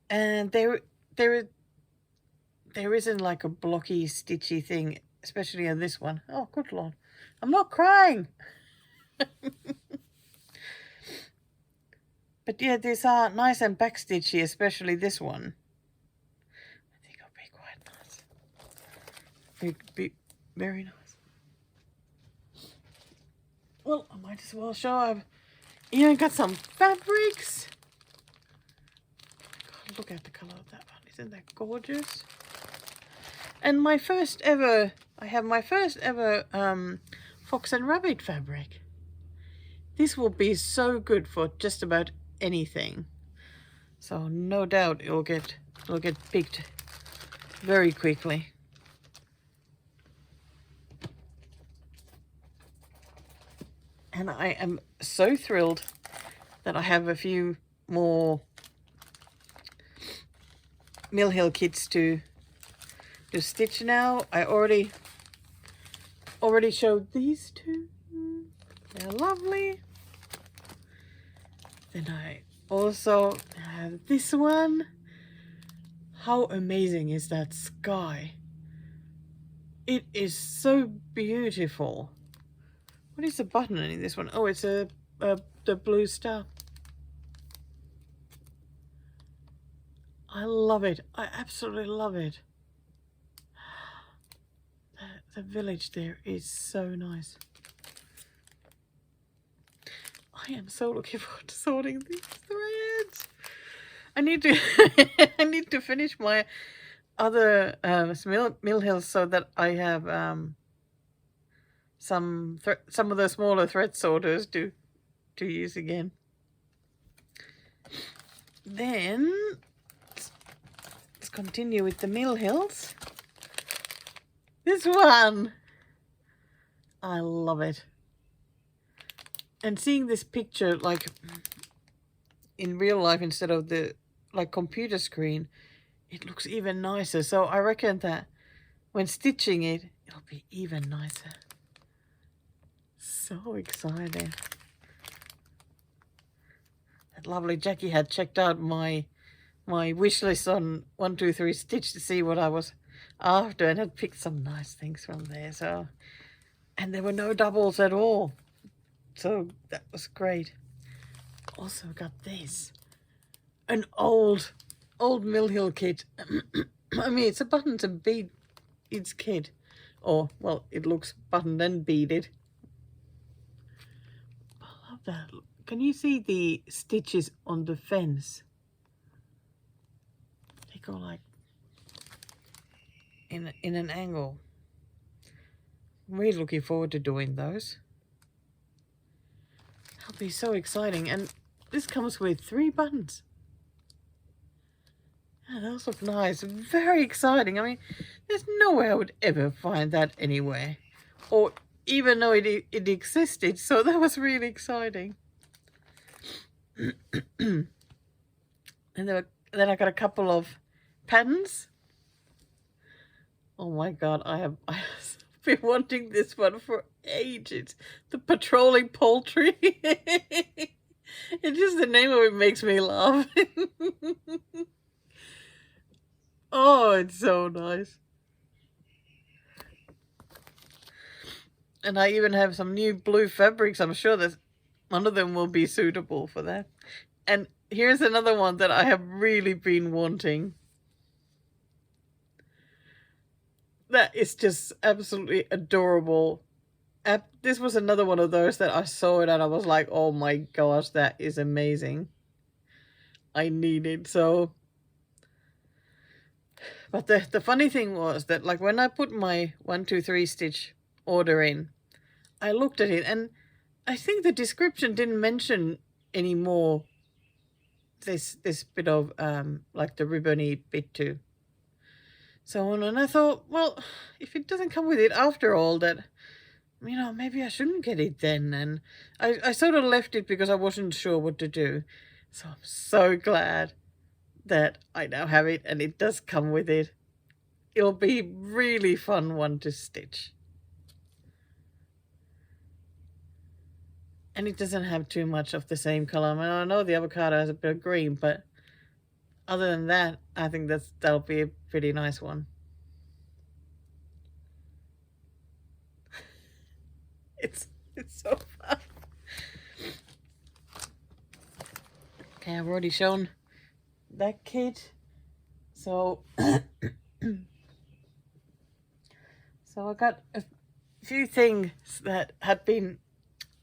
And there isn't like a blocky, stitchy thing, especially in this one. Oh, good Lord. I'm not crying. But yeah, these are nice and backstitchy, especially this one. I think it'll be quite nice. Be very nice. Well, I might as well show I've even got some fabrics. God, look at the color of that one. Isn't that gorgeous? And I have my first ever fox and rabbit fabric. This will be so good for just about anything. So no doubt it'll get picked very quickly. And I am so thrilled that I have a few more Mill Hill kits to stitch now. I already showed these two. They're lovely. Then I also have this one. How amazing is that sky? It is so beautiful. What is the button in this one? Oh, it's the blue star. I love it. I absolutely love it. The village there is so nice. I am so looking forward to sorting these threads. I need to I need to finish my other mill hills so that I have some of the smaller thread sorters to use again. Then let's continue with the mill hills. This one, I love it. And seeing this picture like in real life instead of the like computer screen, it looks even nicer. So I reckon that when stitching it, it'll be even nicer. So excited. That lovely Jackie had checked out my wish list on 123 Stitch to see what I was after and had picked some nice things from there. So, and there were no doubles at all. So that was great. Also got this. An old Mill Hill kit. I mean, it's a buttons and beads kit. Or, well, it looks buttoned and beaded. I love that. Can you see the stitches on the fence? They go like in an angle. I'm really looking forward to doing those. That'll be so exciting. And this comes with 3 buttons. Yeah, those look nice. Very exciting. I mean, there's no way I would ever find that anywhere. Or even know it existed. So that was really exciting. And then I got a couple of patterns. Oh my god, I've been wanting this one for ages. The patrolling poultry. It's just the name of it makes me laugh. Oh, it's so nice. And I even have some new blue fabrics. I'm sure that one of them will be suitable for that. And here's another one that I have really been wanting. That is just absolutely adorable. This was another one of those that I saw it and I was like, oh my gosh, that is amazing. I need it. So, but the funny thing was that like when I put my 123 Stitch order in, I looked at it and I think the description didn't mention any more this bit of like the ribbony bit too. So and I thought, well, if it doesn't come with it after all, that, you know, maybe I shouldn't get it then. And I sort of left it because I wasn't sure what to do. So I'm so glad that I now have it and it does come with it. It'll be really fun one to stitch. And it doesn't have too much of the same color. I mean, I know the avocado has a bit of green, but other than that, I think that'll be a pretty nice one. It's so fun. Okay, I've already shown that kit. So so I got a few things that had been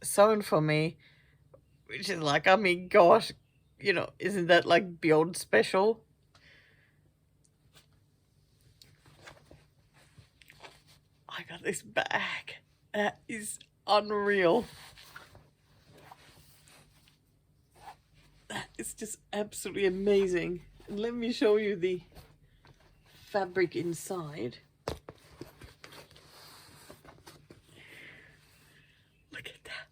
sewn for me, which is like, I mean, gosh, you know, isn't that like beyond special? I got this bag. That is unreal. That is just absolutely amazing. And let me show you the fabric inside. Look at that.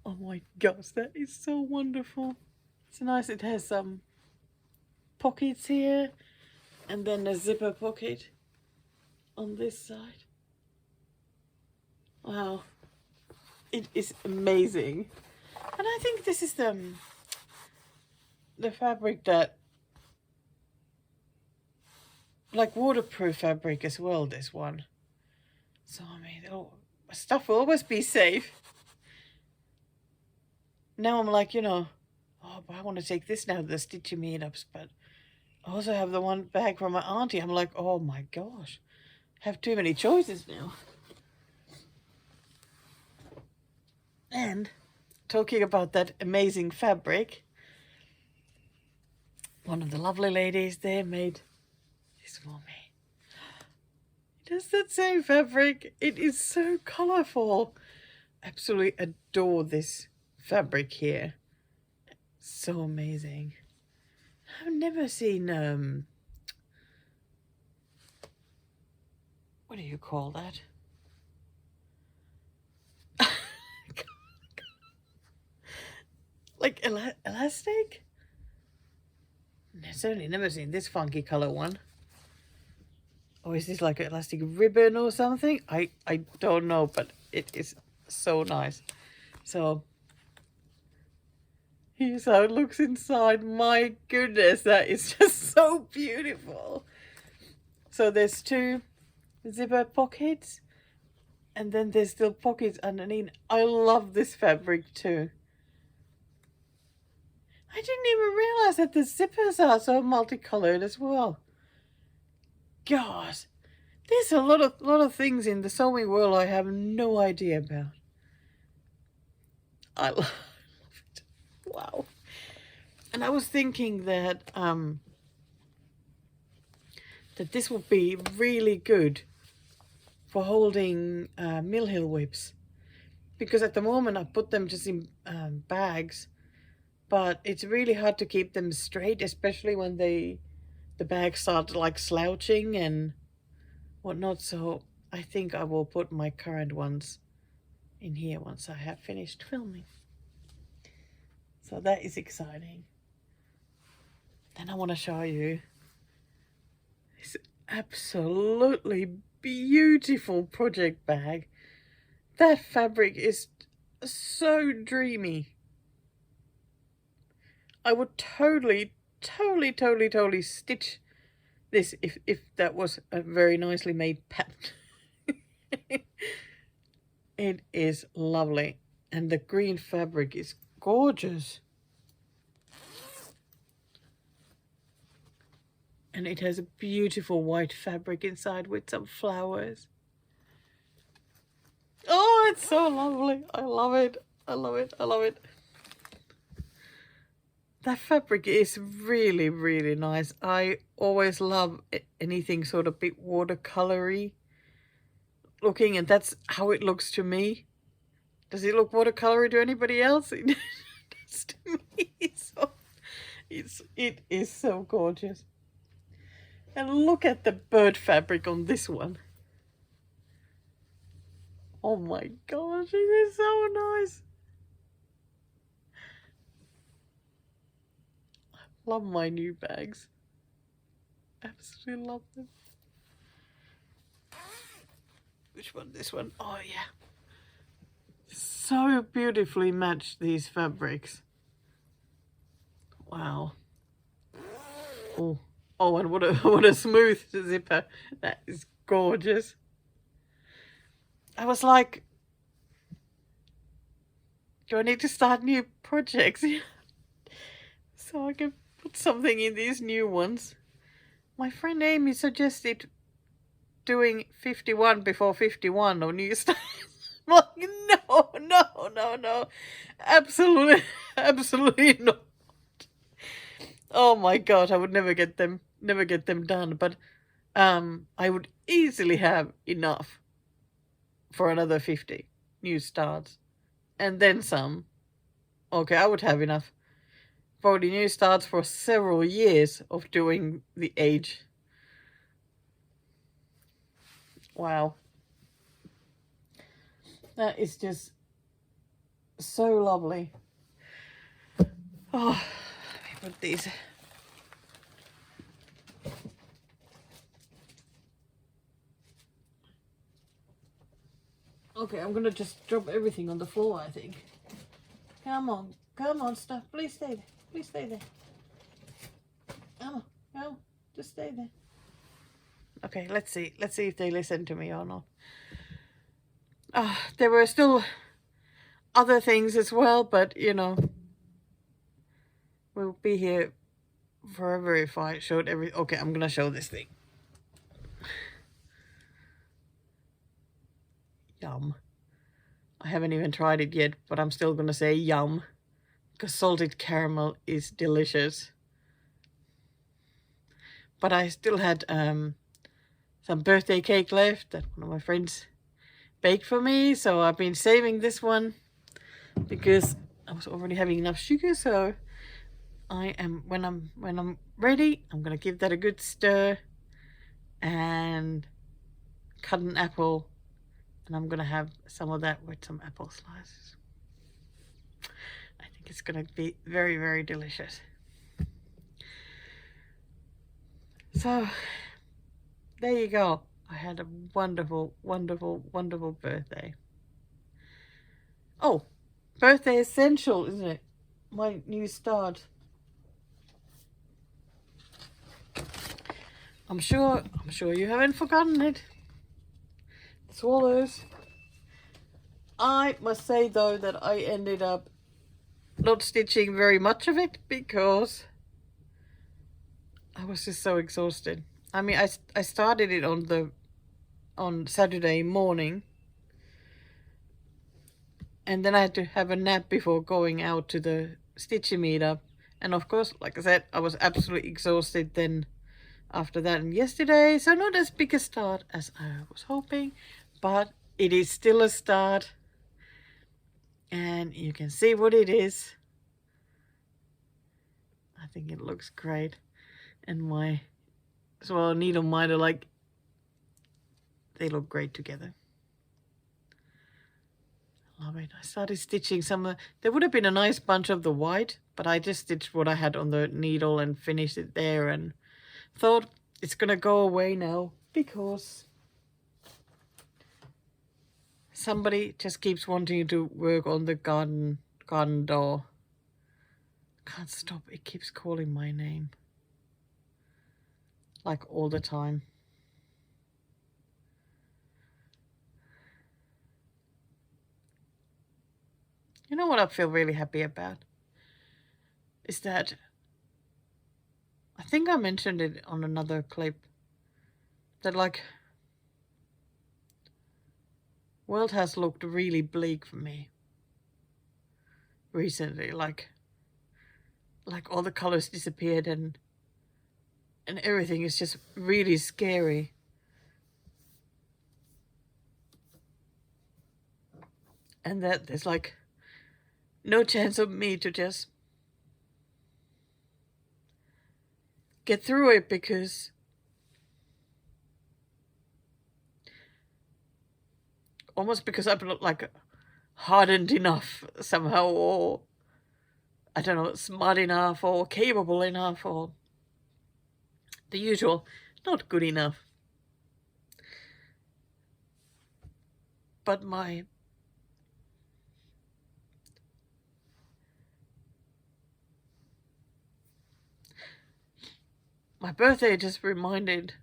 Oh my gosh, that is so wonderful. It's nice. It has some pockets here and then a zipper pocket on this side. Wow, it is amazing. And I think this is the fabric that like waterproof fabric as well, this one. So I mean, oh, stuff will always be safe. Now I'm like, oh, but I want to take this now to the stitchy meetups, but I also have the one bag from my auntie. I'm like, oh my gosh, I have too many choices now. And talking about that amazing fabric, one of the lovely ladies there made this for me. It has that same fabric. It is so colorful. Absolutely adore this fabric here. So amazing. I've never seen what do you call that? Like elastic? I've certainly never seen this funky color one. Or is this like an elastic ribbon or something? I don't know, but it is so nice. So here's how it looks inside. My goodness, that is just so beautiful. So there's 2 zipper pockets, and then there's still pockets underneath. I love this fabric too. I didn't even realize that the zippers are so multicolored as well. Gosh, there's a lot of things in the sewing world I have no idea about. I love it. Wow. And I was thinking that that this would be really good for holding mill hill whips, because at the moment I put them just in bags, but it's really hard to keep them straight, especially when the bags start like slouching and whatnot. So I think I will put my current ones in here once I have finished filming. So that is exciting. Then I want to show you this absolutely beautiful project bag. That fabric is so dreamy. I would totally stitch this if that was a very nicely made pattern. It is lovely, and the green fabric is gorgeous. And it has a beautiful white fabric inside with some flowers. Oh, it's so lovely. I love it. I love it. I love it. That fabric is really, really nice. I always love anything sort of bit watercolory looking, and that's how it looks to me. Does it look watercolory to anybody else? It does to me. So it is so gorgeous. And look at the bird fabric on this one. Oh my gosh, it is so nice. I love my new bags. Absolutely love them. Which one? This one? Oh yeah. So beautifully matched, these fabrics. Wow. Oh. Oh, and what a smooth zipper. That is gorgeous. I was like, do I need to start new projects? So I can put something in these new ones. My friend Amy suggested doing 51 before 51 or new styles. I'm like, no. Absolutely not. Oh my God, I would never get them done. But I would easily have enough for another 50 new starts, and then some. Okay, I would have enough for the new starts for several years of doing the age. Wow. That is just so lovely. Oh, let me put these. Okay, I'm gonna just drop everything on the floor, I think. Come on, stuff. Please stay there. Come on, just stay there. Okay, let's see. Let's see if they listen to me or not. There were still other things as well, but you know, we'll be here forever if I showed every. Okay, I'm gonna show this thing. Yum. I haven't even tried it yet, but I'm still gonna say yum, because salted caramel is delicious. But I still had some birthday cake left that one of my friends baked for me, so I've been saving this one because I was already having enough sugar. So I am when I'm ready, I'm gonna give that a good stir and cut an apple, and I'm gonna have some of that with some apple slices. I think it's gonna be very, very delicious. So there you go. I had a wonderful, wonderful, wonderful birthday. Oh, birthday essential, isn't it? My new start. I'm sure you haven't forgotten it. Swallows. I must say though that I ended up not stitching very much of it because I was just so exhausted. I mean, I started it on Saturday morning, and then I had to have a nap before going out to the stitching meetup. And of course, like I said, I was absolutely exhausted then after that and yesterday. So not as big a start as I was hoping, but it is still a start. And you can see what it is. I think it looks great. And my needle minder, like, they look great together. Love it. I started stitching some. There would have been a nice bunch of the white, but I just stitched what I had on the needle and finished it there, and thought it's gonna go away now because somebody just keeps wanting to work on the garden door. Can't stop. It keeps calling my name, like all the time. You know what I feel really happy about? Is that I think I mentioned it on another clip that, like, world has looked really bleak for me recently. Like all the colors disappeared and everything is just really scary. And that there's like no chance of me to just get through it because almost because I'm not like hardened enough somehow, or I don't know, smart enough or capable enough, or the usual, not good enough. But my birthday just reminded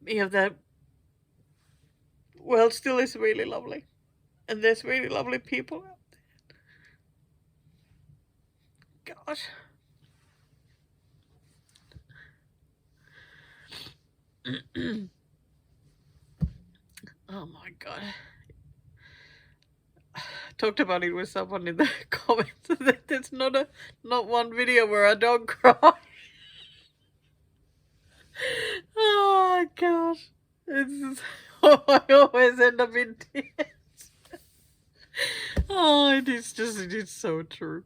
me of that world still is really lovely. And there's really lovely people out there. Gosh. Oh my god. I talked about it with someone in the comments. There's not one video where I don't cry. Oh gosh. I always end up in tears. Oh, it is so true.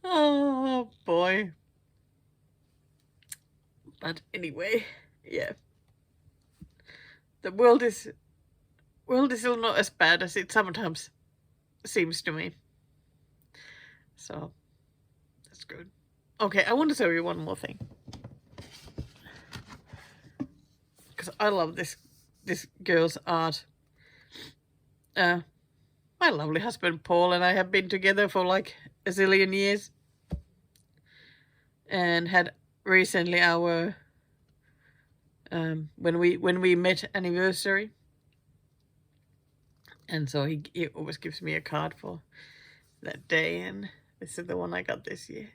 Oh boy. But anyway, yeah. The world is still not as bad as it sometimes seems to me. So that's good. Okay, I want to show you one more thing. Because I love this girl's art. My lovely husband Paul and I have been together for like a zillion years, and had recently our when we met anniversary, and so he always gives me a card for that day, and this is the one I got this year.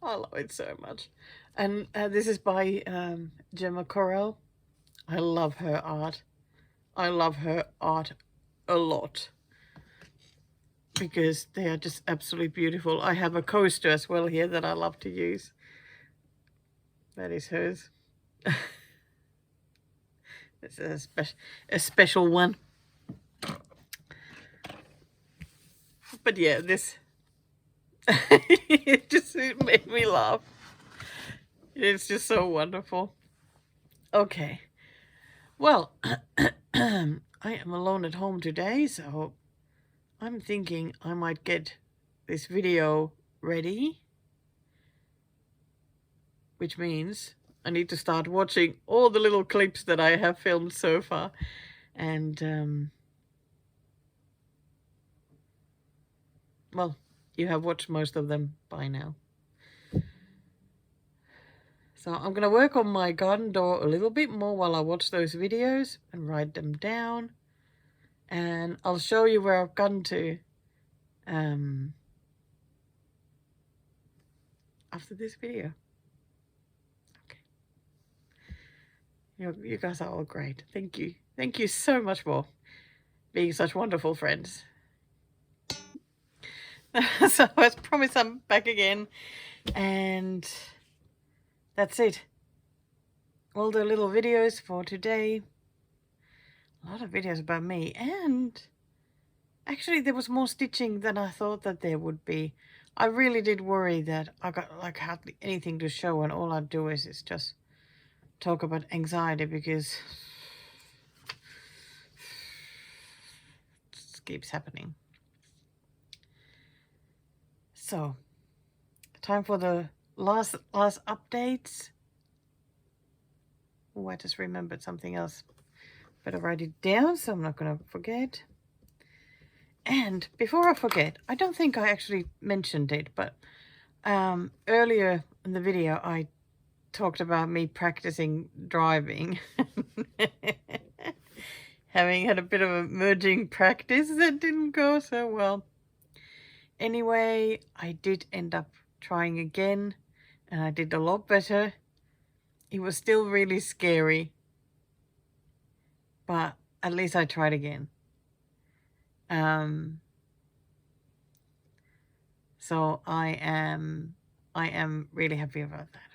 I love it so much. And this is by Gemma Correll. I love her art. I love her art a lot because they are just absolutely beautiful. I have a coaster as well here that I love to use. That is hers. This is a special one. But yeah, this it made me laugh. It's just so wonderful. Okay. Well, I am alone at home today, so I'm thinking I might get this video ready, which means I need to start watching all the little clips that I have filmed so far. And, well, you have watched most of them by now. So I'm going to work on my garden door a little bit more while I watch those videos and write them down. And I'll show you where I've gotten to after this video. Okay. You guys are all great. Thank you. Thank you so much for being such wonderful friends. So as promised, I'm back again. And that's it. All the little videos for today. A lot of videos about me. And actually there was more stitching than I thought that there would be. I really did worry that I got like hardly anything to show, and all I do is just talk about anxiety because it keeps happening. So, time for the last updates. Oh, I just remembered something else. Better write it down so I'm not going to forget. And before I forget, I don't think I actually mentioned it, but earlier in the video I talked about me practicing driving. Having had a bit of a merging practice that didn't go so well. Anyway, I did end up trying again, and I did a lot better. It was still really scary, but at least I tried again. So I am really happy about that.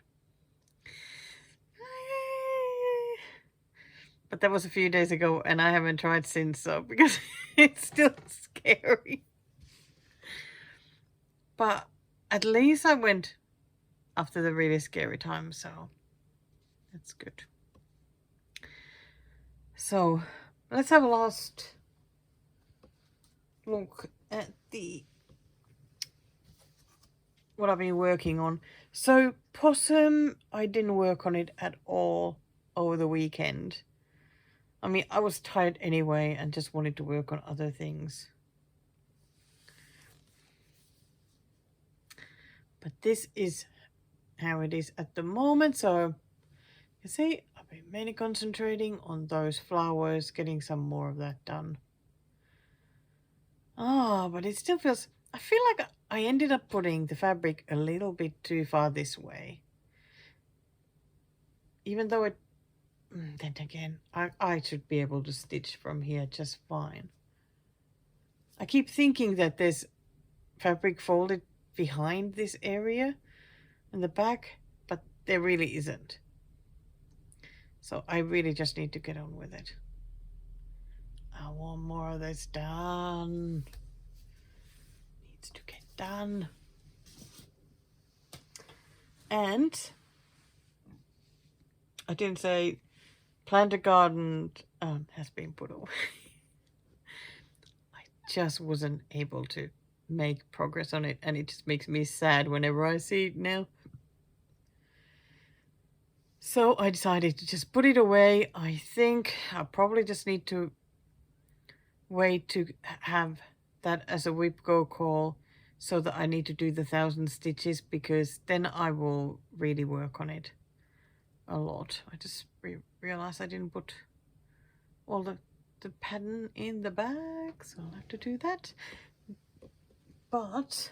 But that was a few days ago, and I haven't tried since, so because it's still scary. But at least I went after the really scary time, so that's good. So let's have a last look at what I've been working on. So Pawsome, I didn't work on it at all over the weekend. I mean, I was tired anyway and just wanted to work on other things. But this is how it is at the moment. So you see, I've been mainly concentrating on those flowers, getting some more of that done. But it still feels, I feel like I ended up putting the fabric a little bit too far this way. Even though it, then again, I should be able to stitch from here just fine. I keep thinking that there's fabric folded behind this area in the back, but there really isn't. So I really just need to get on with it. I want more of this done. Needs to get done. And I didn't say plant a garden has been put away. I just wasn't able to make progress on it, and it just makes me sad whenever I see it now. So I decided to just put it away. I think I probably just need to wait to have that as a whip go call so that I need to do the 1,000 stitches, because then I will really work on it a lot. I just realized I didn't put all the pattern in the bag, so I'll have to do that. But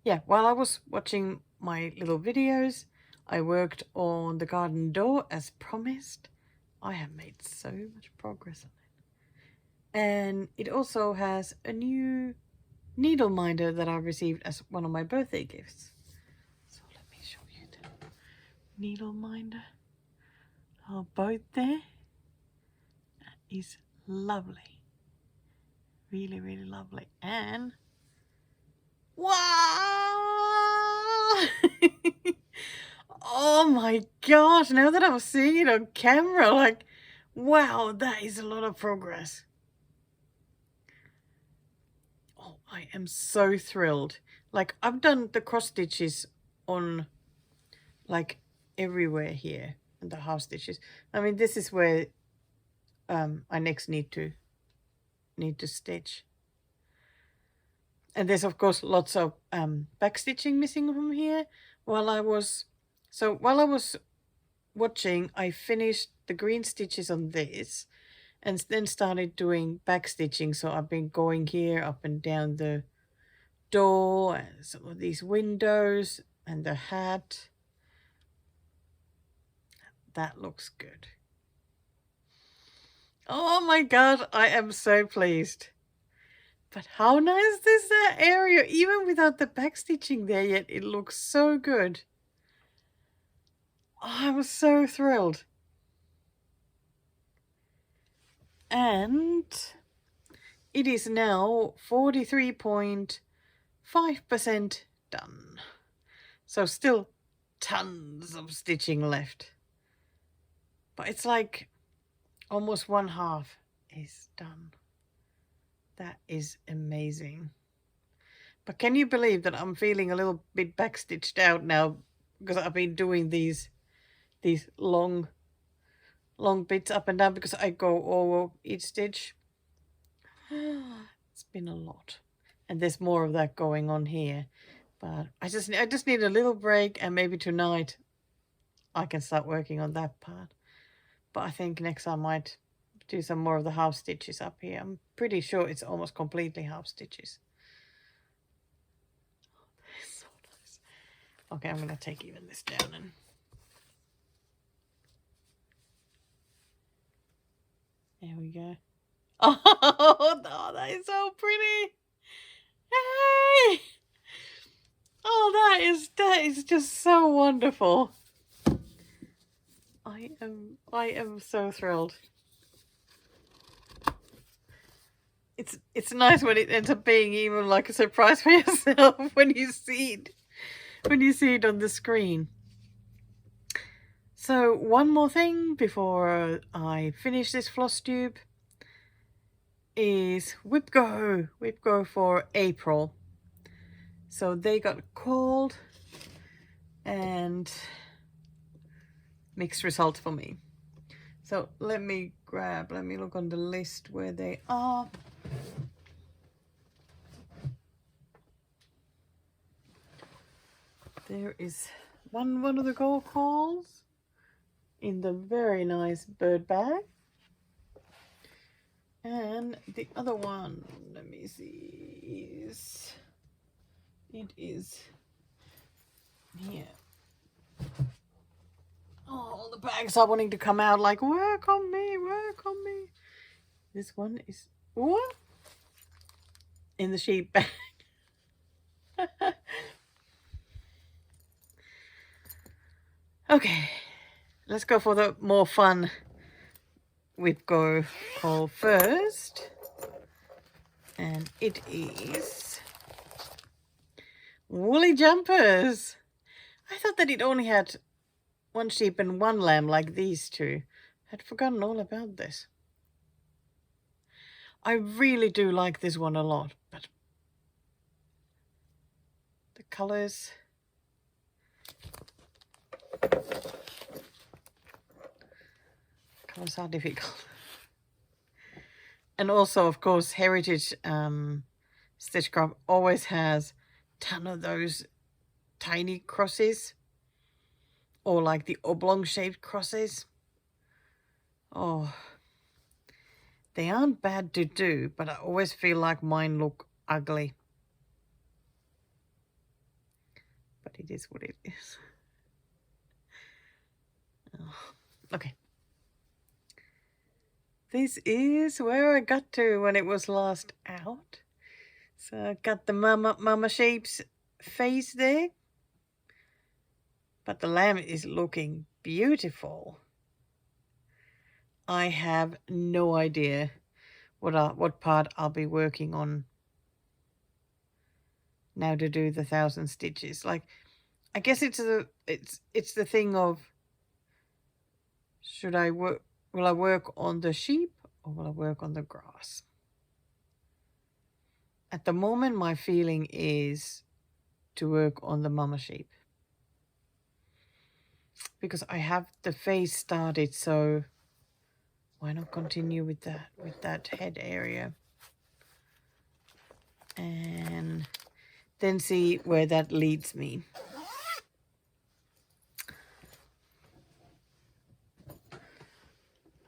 yeah, while I was watching my little videos, I worked on the garden door as promised. I have made so much progress on it. And it also has a new needle minder that I received as one of my birthday gifts. So let me show you the needle minder. Oh, both there. That is lovely. Really, really lovely. And wow! Oh my gosh, now that I'm seeing it on camera, like, wow, that is a lot of progress. Oh, I am so thrilled. Like, I've done the cross stitches on, like, everywhere here, and the half stitches. I mean, this is where I next need to stitch. And there's of course lots of back stitching missing from here. While I was watching, I finished the green stitches on this and then started doing back stitching. So I've been going here up and down the door and some of these windows and the hat. That looks good. Oh my god, I am so pleased. But how nice is that area? Even without the back stitching there yet, it looks so good. Oh, I'm so thrilled. And it is now 43.5% done. So still tons of stitching left. But it's like almost 1/2 is done. That is amazing. But can you believe that I'm feeling a little bit backstitched out now, because I've been doing these long bits up and down because I go over each stitch. It's been a lot. And there's more of that going on here. But I just need a little break, and maybe tonight I can start working on that part. But I think next I might do some more of the half stitches up here. I'm pretty sure it's almost completely half stitches. That's so nice. Okay, I'm gonna take even this down and there we go. Oh, that is so pretty. Hey! Oh, that is just so wonderful. I am so thrilled. It's nice when it ends up being even like a surprise for yourself when you see it on the screen. So one more thing before I finish this Flosstube is Whip Go for April. So they got called and mixed results for me. So let me look on the list where they are. There is one of the gold calls in the very nice bird bag. And the other one, let me see, it is here. Oh, all the bags are wanting to come out like, work on me, work on me. This one is, what? In the sheep bag. Okay, let's go for the more fun Whip Go call first. And it is woolly jumpers. I thought that it only had one sheep and one lamb like these two. I'd forgotten all about this. I really do like this one a lot, but the colors. Colors are difficult. And also, of course, Heritage Stitchcraft always has a ton of those tiny crosses, or like the oblong shaped crosses. Oh, they aren't bad to do, but I always feel like mine look ugly. But it is what it is. Oh, okay. This is where I got to when it was last out. So I got the mama sheep's face there. But the lamb is looking beautiful. I have no idea what part I'll be working on now to do the 1,000 stitches. Like, I guess it's the thing of, will I work on the sheep or will I work on the grass? At the moment, my feeling is to work on the mama sheep, because I have the face started, so why not continue with that head area and then see where that leads me.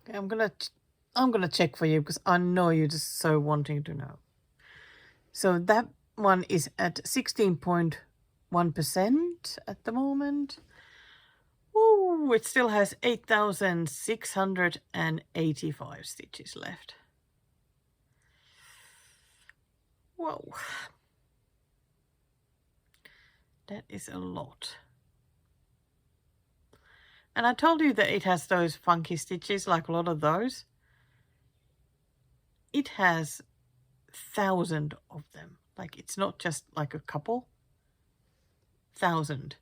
Okay, I'm gonna check for you because I know you're just so wanting to know. So that one is at 16.1% at the moment. Ooh, it still has 8,685 stitches left. Whoa. That is a lot. And I told you that it has those funky stitches, like a lot of those. It has 1,000 of them. Like, it's not just like a couple. 1,000.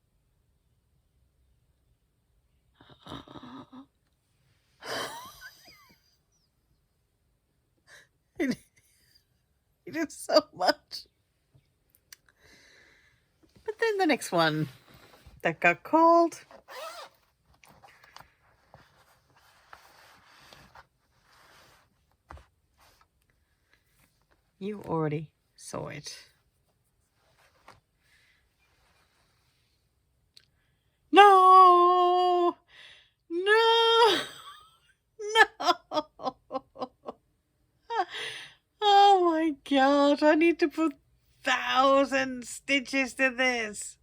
It is so much. But then the next one that got called. You already saw it. No! No! No! Oh my god, I need to put 1,000 stitches to this.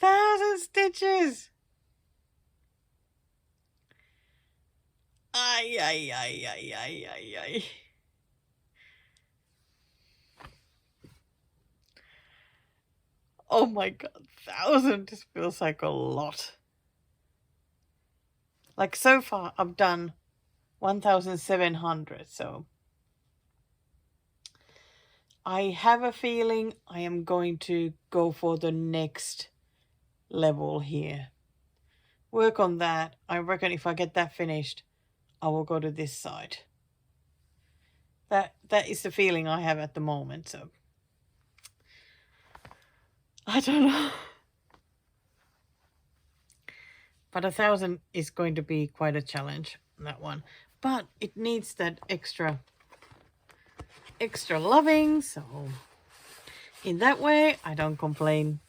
1,000 stitches! Ay, ay, ay, ay, ay, ay, ay. Oh my god, 1,000 just feels like a lot. Like, so far I've done 1,700, so I have a feeling I am going to go for the next level here. Work on that. I reckon if I get that finished, I will go to this side. That is the feeling I have at the moment, so I don't know. But 1,000 is going to be quite a challenge, that one. But it needs that extra loving, so in that way I don't complain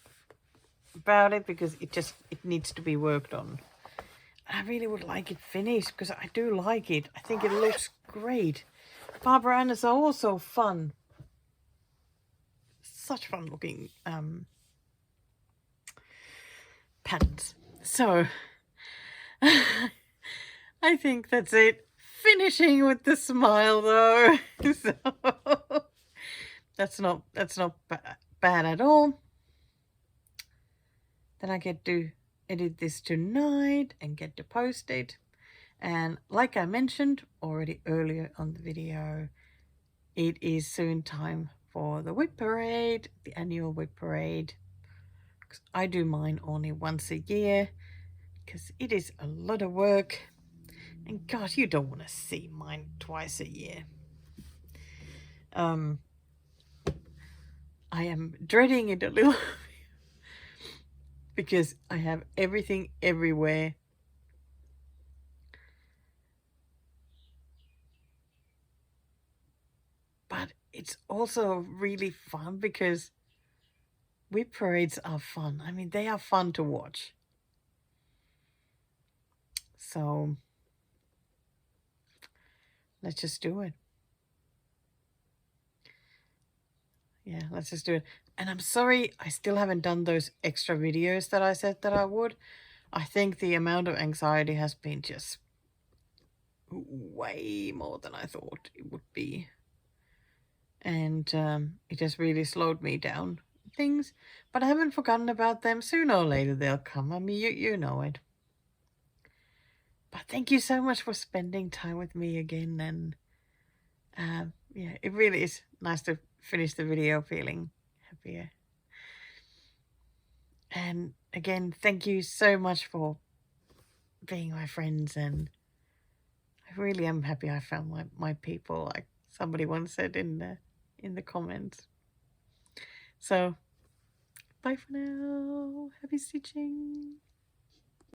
about it, because it needs to be worked on. I really would like it finished because I do like it. I think it looks great. Barbara Anna's are also fun. Such fun looking patterns. So I think that's it. Finishing with the smile though. So that's not bad at all. Then I get to edit this tonight and get to post it. And like I mentioned already earlier on the video, it is soon time for the whip parade, the annual whip parade. I do mine only once a year because it is a lot of work. And God, you don't want to see mine twice a year. I am dreading it a little because I have everything everywhere. it's also really fun because whip parades are fun. I mean, they are fun to watch. So let's just do it. Yeah, let's just do it. And I'm sorry, I still haven't done those extra videos that I said that I would. I think the amount of anxiety has been just way more than I thought it would be. And it has really slowed me down things. But I haven't forgotten about them. Sooner or later they'll come. I mean, you know it. But thank you so much for spending time with me again. And yeah, it really is nice to finish the video feeling happier. And again, thank you so much for being my friends. And I really am happy I found my people, like somebody once said in the comments. So bye for now. Happy stitching.